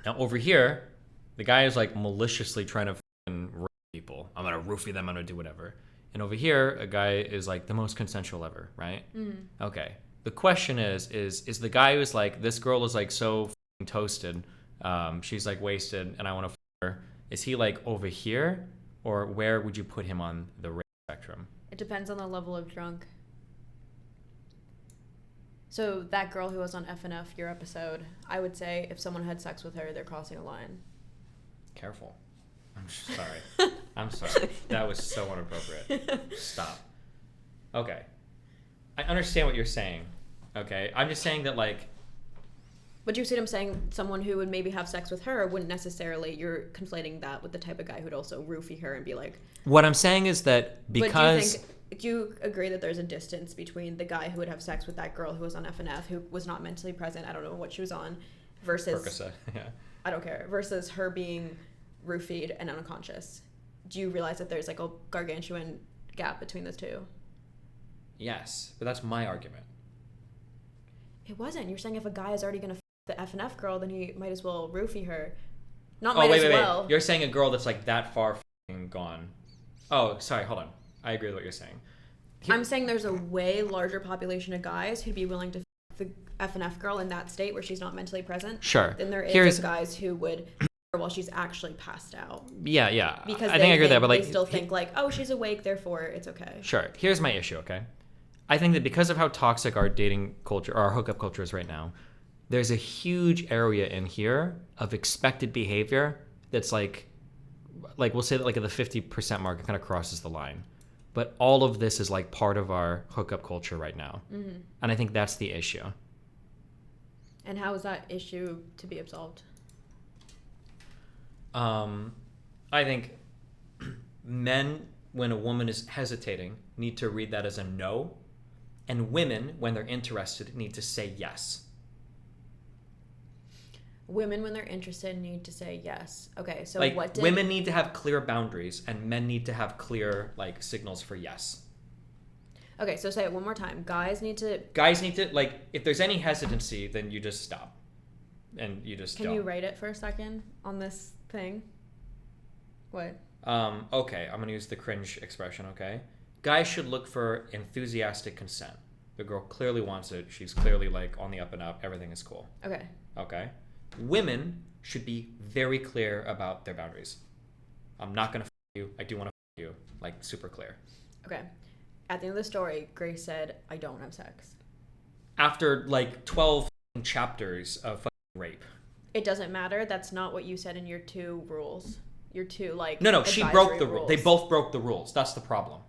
Now, over here, the guy is, like, maliciously trying to rape people. I'm going to roofie them. I'm going to do whatever. And over here, a guy is, like, the most consensual ever, right? Mm-hmm. Okay. The question is the guy who's, like, this girl is, like, so toasted. She's, like, wasted, and I want to her. Is he like over here, or where would you put him on the rape spectrum? It depends on the level of drunk. So that girl who was on FNF, your episode, I would say if someone had sex with her, they're crossing a line. Careful. I'm sorry. I'm sorry. That was so inappropriate. Stop. Okay. I understand what you're saying. Okay. I'm just saying that, like... But you see what I'm saying? Someone who would maybe have sex with her wouldn't necessarily... You're conflating that with the type of guy who'd also roofie her and be like... What I'm saying is that because... But do you agree that there's a distance between the guy who would have sex with that girl who was on FNF, who was not mentally present, I don't know what she was on, versus... Percocet, yeah. I don't care. Versus her being roofied and unconscious. Do you realize that there's like a gargantuan gap between those two? Yes, but that's my argument. It wasn't. You're saying if a guy is already going to the F&F girl, then he might as well roofie her. Not Oh, might wait. as well. You're saying a girl that's like that far f***ing gone. Oh, sorry, hold on. I agree with what you're saying. I'm saying there's a way larger population of guys who'd be willing to f the F&F girl in that state where she's not mentally present. Sure. Than there is Here's- of guys who would f her while she's actually passed out. Yeah. Because I think I agree with that, but they like still think like, oh, she's awake, therefore it's okay. Sure. Here's my issue, okay? I think that because of how toxic our dating culture, or our hookup culture is right now, there's a huge area in here of expected behavior that's like we'll say that like at the 50% mark, it kind of crosses the line. But all of this is like part of our hookup culture right now. Mm-hmm. And I think that's the issue. And how is that issue to be absolved? I think men, when a woman is hesitating, need to read that as a no. And women, when they're interested, need to say yes. Women, when they're interested, need to say yes. Okay, so Like, what did... women need to have clear boundaries, and men need to have clear, like, signals for yes. Okay, so say it one more time. Guys need to... Guys need to, like, if there's any hesitancy, then you just stop. And you just Can don't. you write it for a second on this thing? What? Okay, I'm gonna use the cringe expression, okay? Guys should look for enthusiastic consent. The girl clearly wants it. She's clearly, like, on the up and up. Everything is cool. Okay. Okay? Women should be very clear about their boundaries. I'm not gonna f you. I do want to f you. Like, super clear. Okay. At the end of the story, Grace said, I don't have sex. After, like, 12 chapters of fucking rape. It doesn't matter. That's not what you said in your 2 rules. Your 2, like, No, she broke the rule. They both broke the rules. That's the problem.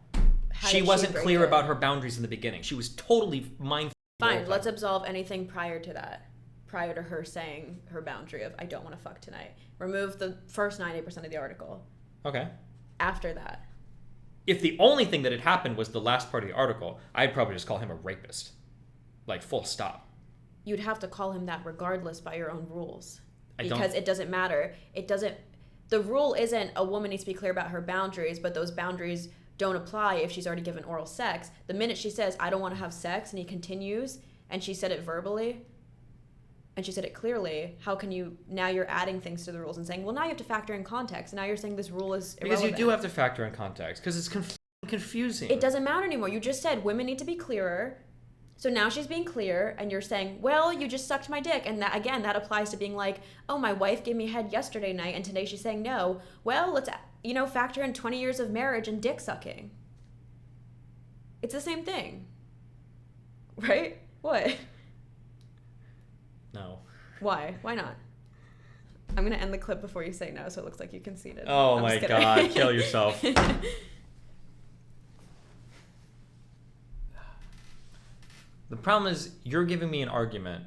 How She did wasn't break clear it? about her boundaries in the beginning. She was totally mind. Fine, let's absolve anything prior to that. Prior to her saying her boundary of, I don't want to fuck tonight. Remove the first 90% of the article. Okay. After that. If the only thing that had happened was the last part of the article, I'd probably just call him a rapist. Like, full stop. You'd have to call him that regardless by your own rules. I don't- Because it doesn't matter. It doesn't... The rule isn't a woman needs to be clear about her boundaries, but those boundaries don't apply if she's already given oral sex. The minute she says, I don't want to have sex, and he continues, and she said it verbally, and she said it clearly, how can you... Now you're adding things to the rules and saying, well, now you have to factor in context. And now you're saying this rule is irrelevant. Because you do have to factor in context, because it's confusing. It doesn't matter anymore. You just said women need to be clearer. So now she's being clear, and you're saying, well, you just sucked my dick. And that, again, that applies to being like, oh, my wife gave me head yesterday night, and today she's saying no. Well, let's, factor in 20 years of marriage and dick sucking. It's the same thing. Right? What? No. Why? Why not? I'm going to end the clip before you say no, so it looks like you conceded. Oh I'm my just kidding. God, kill yourself. The problem is you're giving me an argument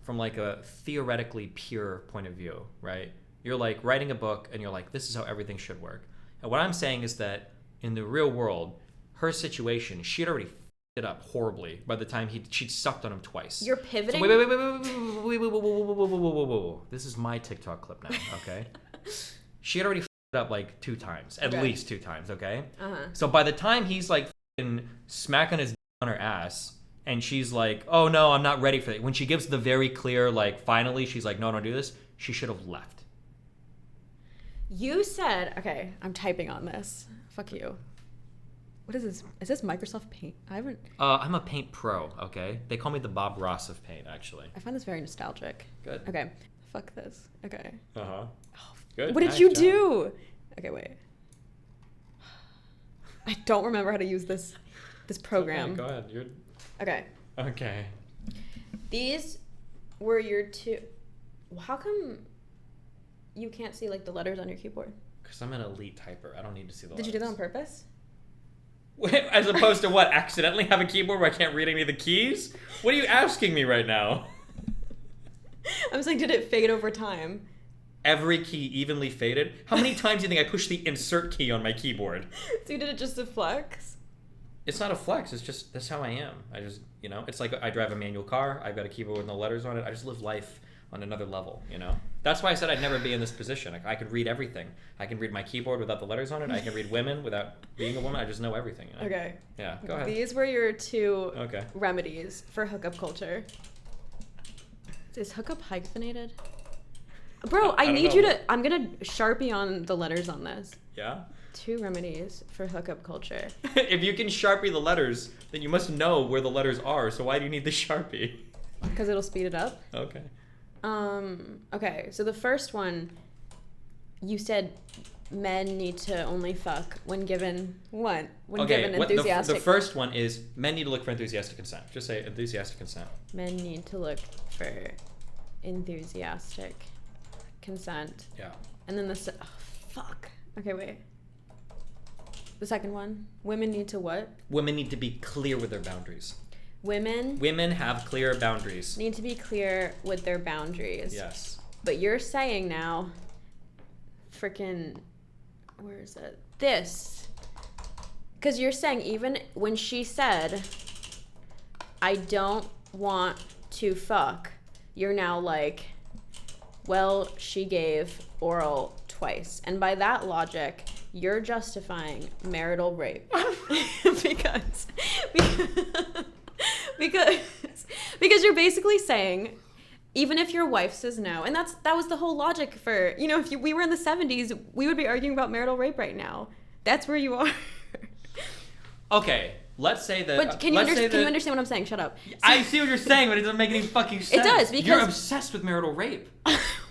from like a theoretically pure point of view, right? You're like writing a book and you're like, this is how everything should work. And what I'm saying is that in the real world, her situation, she had already f***ed it up horribly by the time she'd sucked on him twice. You're pivoting? So wait. This is my TikTok clip now, okay? She had already f***ed it up like 2 times, at least 2 times, okay? Uh-huh. So by the time he's like f***ing smacking his on her ass, and she's like, oh no, I'm not ready for that. When she gives the very clear, like, finally, she's like, no, don't do this. She should have left. You said, okay, I'm typing on this. Fuck you. What is this? Is this Microsoft Paint? I haven't... I'm a Paint Pro, okay? They call me the Bob Ross of Paint, actually. I find this very nostalgic. Good. Okay. Fuck this. Okay. Uh-huh. Good. What did Nice you job. do? Okay, wait. I don't remember how to use this program. Okay, go ahead. You're... Okay. Okay. These were your 2... How come you can't see, like, the letters on your keyboard? Because I'm an elite typer. I don't need to see the Did you do that on purpose? As opposed to what? Accidentally have a keyboard where I can't read any of the keys? What are you asking me right now? I'm saying, did it fade over time? Every key evenly faded? How many times do you think I pushed the insert key on my keyboard? So you did it just to flex? It's not a flex. It's just, that's how I am. I just, it's like I drive a manual car. I've got a keyboard with no letters on it. I just live life on another level, That's why I said I'd never be in this position. I could read everything. I can read my keyboard without the letters on it. I can read women without being a woman. I just know everything, Okay. Yeah, go ahead. These were your 2 Okay. remedies for hookup culture. Is hookup hyphenated? Bro, I don't need know. you to. I'm gonna Sharpie on the letters on this. Yeah. 2 remedies for hookup culture. If you can Sharpie the letters, then you must know where the letters are. So why do you need the Sharpie? Because it'll speed it up. Okay. Okay, so the first one, you said men need to only fuck when given what? When given enthusiastic. The first one is men need to look for enthusiastic consent. Just say enthusiastic consent. Men need to look for enthusiastic consent. Yeah. And then oh, fuck. Okay, wait. The second one, women need to what? Women need to be clear with their boundaries. Women have clear boundaries. need to be clear with their boundaries. Yes. But you're saying now, freaking, where is it? This. Because you're saying even when she said, I don't want to fuck, you're now like, well, she gave oral twice. And by that logic, you're justifying marital rape. because you're basically saying, even if your wife says no, and that was the whole logic for, if we were in the 70s, we would be arguing about marital rape right now. That's where you are. Okay, let's say that. But can you understand what I'm saying? Shut up. I see what you're saying, but it doesn't make any fucking sense. It does, because you're obsessed with marital rape.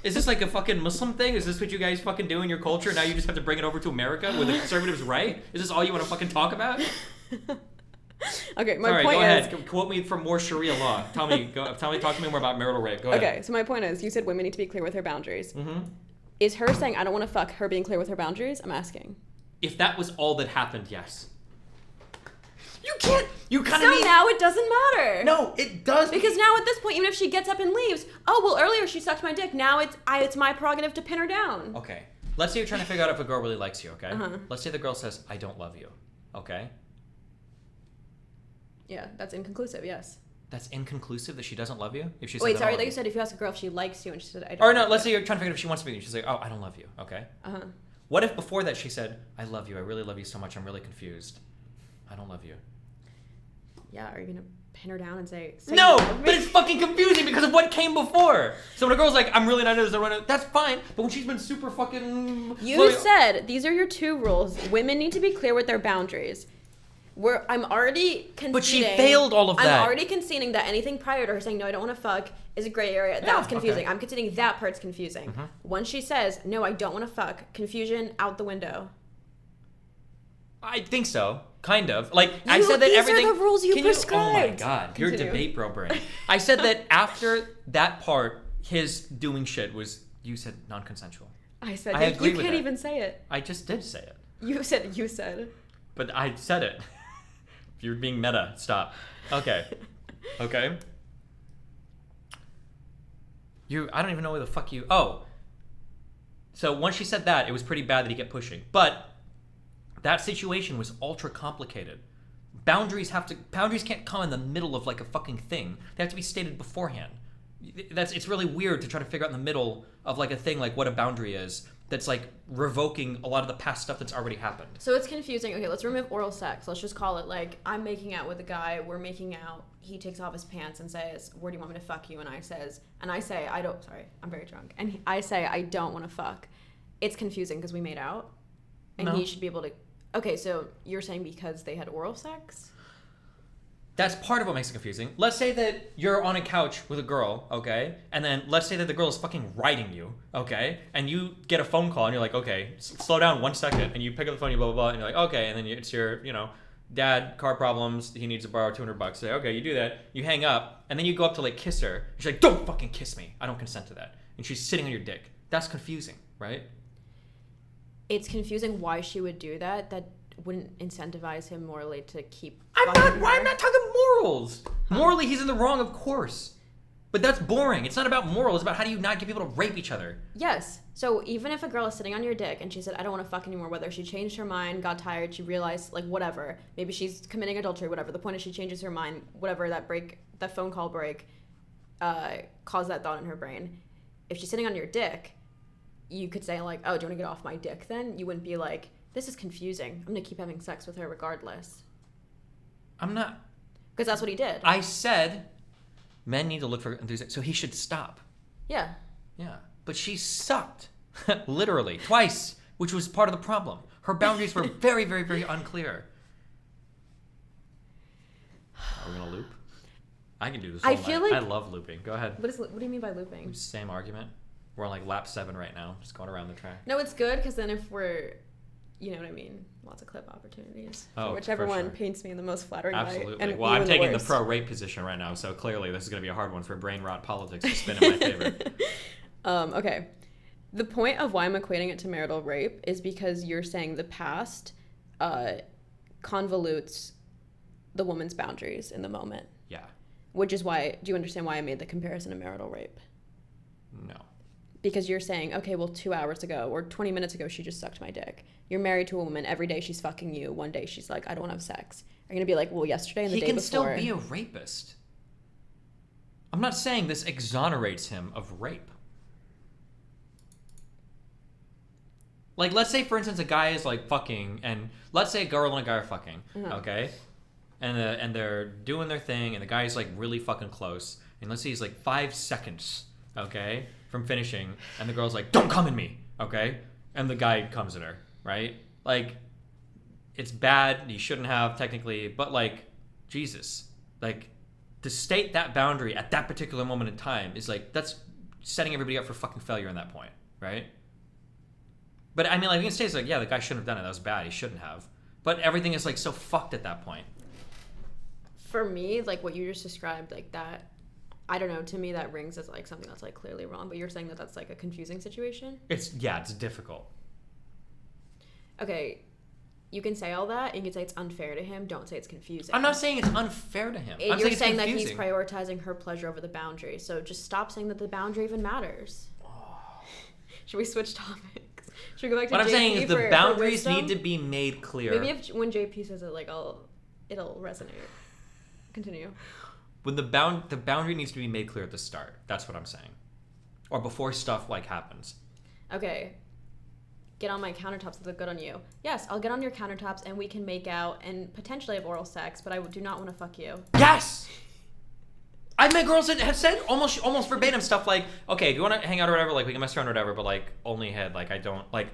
Is this like a fucking Muslim thing? Is this what you guys fucking do in your culture? Now you just have to bring it over to America where the conservatives right? Is this all you want to fucking talk about? Okay, my Sorry, point go is. ahead. Quote me from more Sharia law. Talk to me more about marital rape. Go ahead. Okay, so my point is, you said women need to be clear with her boundaries. Mm-hmm. Is her saying I don't want to fuck her being clear with her boundaries? I'm asking. If that was all that happened, yes. You can't. You kind So of need. now it doesn't matter. No, it does. Because now at this point, even if she gets up and leaves, oh well, earlier she sucked my dick. Now it's my prerogative to pin her down. Okay. Let's say you're trying to figure out if a girl really likes you. Okay. Uh-huh. Let's say the girl says, "I don't love you." Okay. Yeah, that's inconclusive. Yes. That's inconclusive that she doesn't love you. If she says, Wait, "I sorry, don't that love you said if you ask a girl if she likes you and she said I don't. Or no, like let's you. say you're trying to figure out if she wants to be with you. She's like, "Oh, I don't love you." Okay. Uh-huh. What if before that she said, "I love you. I really love you so much. I'm really confused. I don't love you." Yeah, are you gonna pin her down and say No, you love me? but it's fucking confusing because of what came before. So when a girl's like, "I'm really not into this," that's fine. But when she's been super fucking. You said these are your 2 rules. Women need to be clear with their boundaries. I'm already conceding. But she failed all of that. I'm already conceding that anything prior to her saying no, I don't want to fuck is a gray area. That's confusing. okay. I'm conceding that part's confusing. Mm-hmm. Once she says no, I don't want to fuck, confusion out the window. I think so. Kind of. Like, I said that these everything. are the rules you Oh my prescribed. god, Continue. you're debate bro brain. I said that after that part, his doing shit was, you said, non-consensual. I said I agree you with can't that. even say it. I just did say it. You said. But I said it. If you're being meta, stop. Okay. Okay. I don't even know where the fuck you. Oh. So once she said that, it was pretty bad that he kept pushing. But that situation was ultra complicated. Boundaries can't come in the middle of like a fucking thing. They have to be stated beforehand. It's really weird to try to figure out in the middle of like a thing like what a boundary is that's like revoking a lot of the past stuff that's already happened. So it's confusing. Okay, let's remove oral sex. Let's just call it like I'm making out with a guy. We're making out. He takes off his pants and says, "Where do you want me to fuck you?" And I say, "I don't." Sorry, I'm very drunk. And I say, "I don't want to fuck." It's confusing because we made out, and No. he should be able to. Okay, so you're saying because they had oral sex? That's part of what makes it confusing. Let's say that you're on a couch with a girl, okay? And then let's say that the girl is fucking riding you, okay? And you get a phone call and you're like, okay, slow down 1 second. And you pick up the phone, you blah, blah, blah. And you're like, okay. And then it's your, dad, car problems. He needs to borrow $200. Say, okay, you do that. You hang up. And then you go up to like kiss her. She's like, don't fucking kiss me. I don't consent to that. And she's sitting on your dick. That's confusing, right? It's confusing why she would do that. That wouldn't incentivize him morally to keep. I'm fucking not her. talking morals. Morally, he's in the wrong, of course. But that's boring. It's not about morals. It's about how do you not get people to rape each other. Yes. So even if a girl is sitting on your dick and she said, I don't want to fuck anymore, whether she changed her mind, got tired, she realized, like, whatever. Maybe she's committing adultery, whatever. The point is she changes her mind, whatever, that phone call break caused that thought in her brain. If she's sitting on your dick, you could say, like, oh, do you want to get off my dick then? You wouldn't be like, this is confusing. I'm going to keep having sex with her regardless. I'm not... Because that's what he did. I said Men need to look for enthusiasm. So he should stop. Yeah. Yeah. But she sucked. Literally. Twice. Which was part of the problem. Her boundaries were very, very, very unclear. Are we going to loop? I can do this all I feel night. like- I love looping. Go ahead. What do you mean by looping? Same argument. We're on like lap 7 right now. Just going around the track. No, it's good because then if we're, you know what I mean, lots of clip opportunities. Oh, whichever for one sure. paints me in the most flattering light. Absolutely. And Well, you I'm in taking the worst. pro-rape position right now, so clearly this is going to be a hard one for brain rot politics to spin in my favor. Okay. The point of why I'm equating it to marital rape is because you're saying the past convolutes the woman's boundaries in the moment. Yeah. Which is why, do you understand why I made the comparison to marital rape? No. Because you're saying, okay, well, 2 hours ago or 20 minutes ago, she just sucked my dick. You're married to a woman. Every day she's fucking you. One day she's like, I don't want to have sex. You're going to be like, well, yesterday and the He day can before. still be a rapist. I'm not saying this exonerates him of rape. Like, let's say, for instance, a guy is like fucking, and let's say a girl and a guy are fucking, okay? And they're doing their thing, and the guy's like really fucking close. And let's say he's like 5 seconds, okay, from finishing, and the girl's like, don't come in me, okay? And the guy comes at her, right? Like, it's bad, you shouldn't have technically, but like, Jesus. Like, to state that boundary at that particular moment in time is like, that's setting everybody up for fucking failure in that point, right? But I mean, like, you can say it's like, yeah, the guy shouldn't have done it, that was bad, he shouldn't have. But everything is like so fucked at that point. For me, like what you just described, like that, I don't know, to me that rings as like something that's like clearly wrong, but you're saying that that's like a confusing situation? It's difficult. Okay, you can say all that, and you can say it's unfair to him, don't say it's confusing. I'm not saying it's unfair to him. I'm You're it's saying that confusing. he's prioritizing her pleasure over the boundary, so just stop saying that the boundary even matters. Should we switch topics? Should we go back to What I'm JP saying is the for boundaries wisdom? need to be made clear. Maybe if when JP says it, like it'll resonate. Continue. When the boundary needs to be made clear at the start. That's what I'm saying. Or before stuff like happens. Okay. Get on my countertops. Does it look good on you? Yes, I'll get on your countertops and we can make out and potentially have oral sex, but I do not want to fuck you. Yes! I've met girls that have said almost verbatim stuff like, okay, do you want to hang out or whatever? Like, we can mess around or whatever, but like, only head. Like, I don't, like,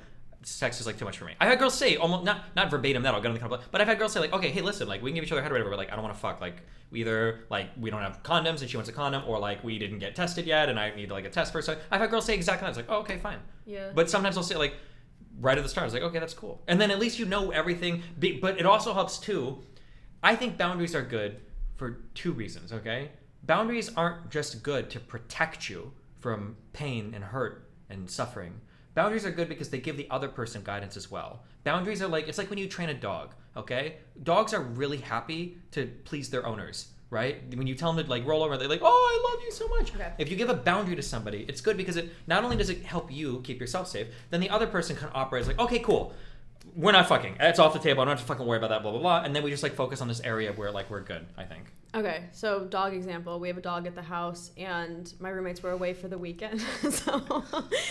sex is like too much for me. I've had girls say, almost, not verbatim that, I'll get on the counter, but I've had girls say like, okay, hey, listen, like, we can give each other head or whatever, but like, I don't want to fuck. Like, we either, like, we don't have condoms and she wants a condom, or like, we didn't get tested yet and I need like a test first. So I've had girls say exactly that. It's like, oh, okay, fine. Yeah. But sometimes they'll say like, right at the start, I was like, okay, that's cool. And then at least you know everything. But it also helps too. I think boundaries are good for 2 reasons, okay? Boundaries aren't just good to protect you from pain and hurt and suffering. Boundaries are good because they give the other person guidance as well. Boundaries are like, it's like when you train a dog, okay? Dogs are really happy to please their owners, right? When you tell them to like roll over, they're like, oh, I love you so much. Okay. If you give a boundary to somebody, it's good because it not only does it help you keep yourself safe, then the other person can operate as like, okay, cool. We're not fucking. It's off the table. I don't have to fucking worry about that, blah, blah, blah. And then we just like focus on this area where like we're good, I think. Okay, so dog example. We have a dog at the house, and my roommates were away for the weekend. So,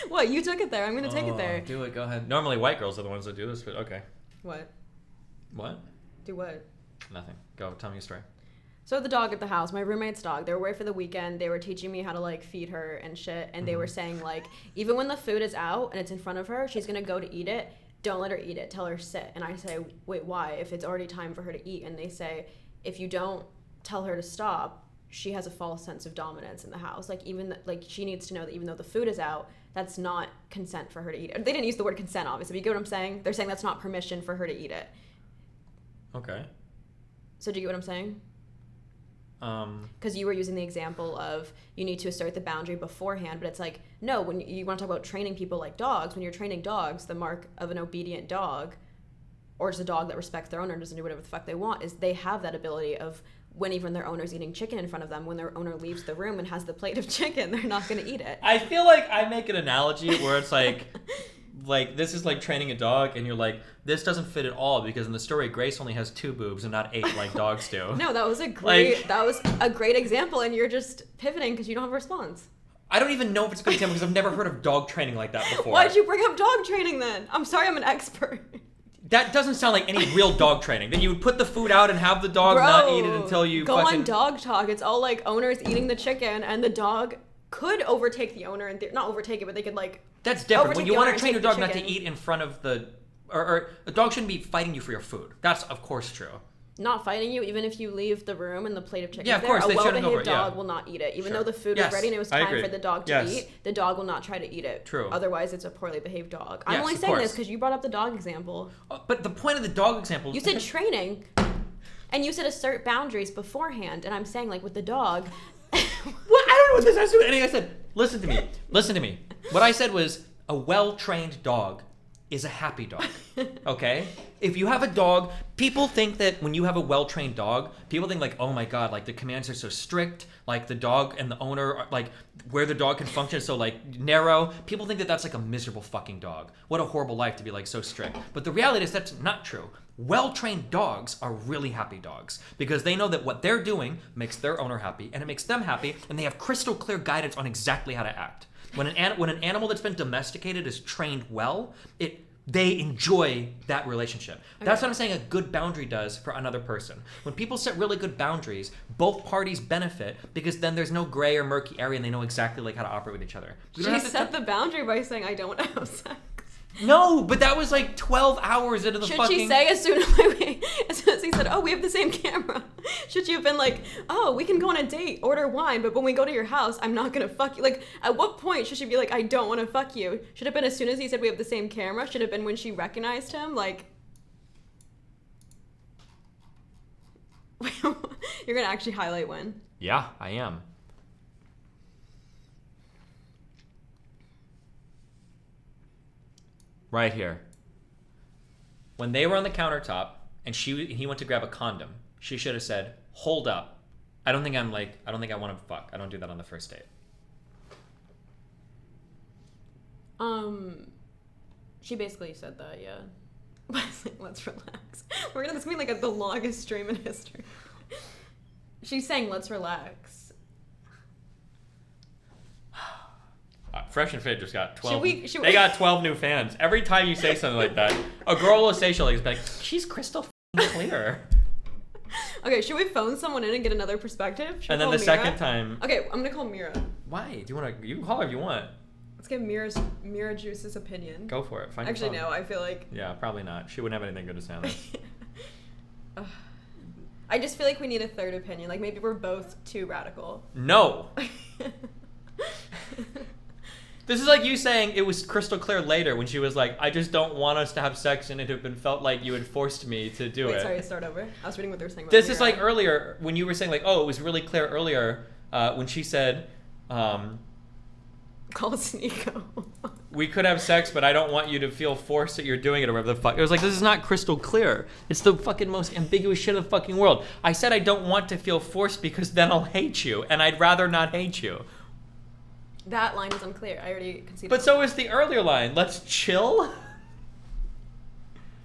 what? You took it there. I'm gonna take it there. Do it. Go ahead. Normally white girls are the ones that do this, but okay. What? What? Do what? Nothing. Go. Tell me a story. So the dog at the house, my roommate's dog, they were away for the weekend. They were teaching me how to like feed her and shit, and they were saying like, even when the food is out and it's in front of her, she's gonna go to eat it. Don't let her eat it. Tell her sit. And I say, wait, why? If it's already time for her to eat, and they say, if you don't tell her to stop, she has a false sense of dominance in the house. Like like she needs to know that even though the food is out, that's not consent for her to eat it. They didn't use the word consent, obviously. But you get what I'm saying? They're saying that's not permission for her to eat it. Okay. So do you get what I'm saying? Because you were using the example of you need to assert the boundary beforehand, but it's like, no, when you want to talk about training people like dogs, when you're training dogs, the mark of an obedient dog, or just a dog that respects their owner and doesn't do whatever the fuck they want, is they have that ability of when even their owner's eating chicken in front of them, when their owner leaves the room and has the plate of chicken, they're not going to eat it. I feel like I make an analogy where it's like, like this is like training a dog, and you're like, this doesn't fit at all because in the story Grace only has 2 boobs and not 8 like dogs do. No, that was a great Like- that was a great example, and you're just pivoting because you don't have a response. I don't even know if it's a good example because I've never heard of dog training like that before. Why'd you bring up dog training then? I'm sorry, I'm an expert. That doesn't sound like any real dog training. That you would put the food out and have the dog not eat it until you go fucking... on Dog Talk. It's all like owners eating the chicken, and the dog could overtake the owner, and not overtake it, but they could like. That's different. When overtake you the want owner to train your and take dog the not to chicken. eat in front of the... Or a dog shouldn't be fighting you for your food. That's, of course, true. Not fighting you, even if you leave the room and the plate of chicken Yeah, of course, there, they a shouldn't go well-behaved for it, yeah. dog will not eat it. Even Sure. though the food Yes, was ready and it was I time agree. for the dog to Yes. eat, the dog will not try to eat it. True. Otherwise, it's a poorly behaved dog. I'm Yes, only of saying this course. because you brought up the dog example. But the point of the dog example... You said training, and you said assert boundaries beforehand, and I'm saying, like, with the dog... What? I don't know what this has to do with anything I said. Listen to me. Listen to me. What I said was a well-trained dog is a happy dog. Okay? If you have a dog, people think that when you have a well-trained dog, people think like, oh my God, like the commands are so strict, like the dog and the owner, are, like where the dog can function is so like narrow. People think that that's like a miserable fucking dog. What a horrible life to be like so strict. But the reality is that's not true. Well-trained dogs are really happy dogs because they know that what they're doing makes their owner happy and it makes them happy, and they have crystal clear guidance on exactly how to act. When an animal that's been domesticated is trained well, they enjoy that relationship. That's what I'm saying a good boundary does for another person. When people set really good boundaries, both parties benefit because then there's no gray or murky area and they know exactly like how to operate with each other. She set the boundary by saying, I don't want to have sex. No, but that was like 12 hours into the Should fucking... she say as soon as he said, oh, we have the same camera, should she have been like, oh, we can go on a date, order wine, but when we go to your house, I'm not gonna fuck you? Like, at what point should she be like, I don't want to fuck you? Should have been as soon as he said we have the same camera? Should have been when she recognized him? Like, you're gonna actually highlight when? Yeah, I am. Right here. When they were on the countertop and he went to grab a condom, she should have said, hold up. I don't think I want to fuck. I don't do that on the first date. She basically said that, yeah. Let's relax. This is gonna be like the longest stream in history. She's saying, let's relax. Fresh and Fit just got 12. Should they got 12 new fans. Every time you say something like that, a girl will say she'll like, she's crystal clear. Okay, should we phone someone in and get another perspective? Should And we then call the Mira? second time... Okay, I'm gonna call Mira. Why? Do you want to... You can call her if you want. Let's get Mira Juice's opinion. Go for it. Find Actually, your no, phone. I feel like... Yeah, probably not. She wouldn't have anything good to say on this. I just feel like we need a third opinion. Like, maybe we're both too radical. No! This is like you saying it was crystal clear later when she was like, I just don't want us to have sex and it had been felt like you had forced me to do Wait, it. sorry, start over. I was reading what they were saying about This Mira. is like earlier when you were saying like, oh, it was really clear earlier when she said, Call Sneeko. we could have sex, but I don't want you to feel forced that you're doing it or whatever the fuck. It was like, this is not crystal clear. It's the fucking most ambiguous shit in the fucking world. I said I don't want to feel forced because then I'll hate you, and I'd rather not hate you. That line is unclear. I already conceded. But so is the earlier line. Let's chill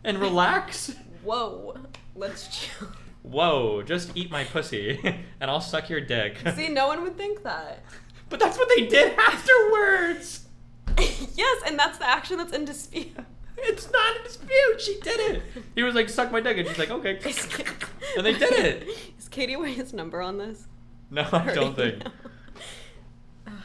and relax. Whoa. Let's chill. Whoa, just eat my pussy and I'll suck your dick. See, no one would think that. But that's what they did afterwards. Yes, and that's the action that's in dispute. It's not in dispute. She did it. He was like, suck my dick. And she's like, okay. And they did it. Is Katie Wayne's number on this? No, I don't think.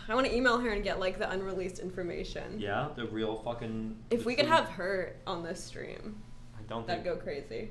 I want to email her and get like the unreleased information. Yeah, the real fucking... If we could have her on this stream, I don't that'd think... go crazy.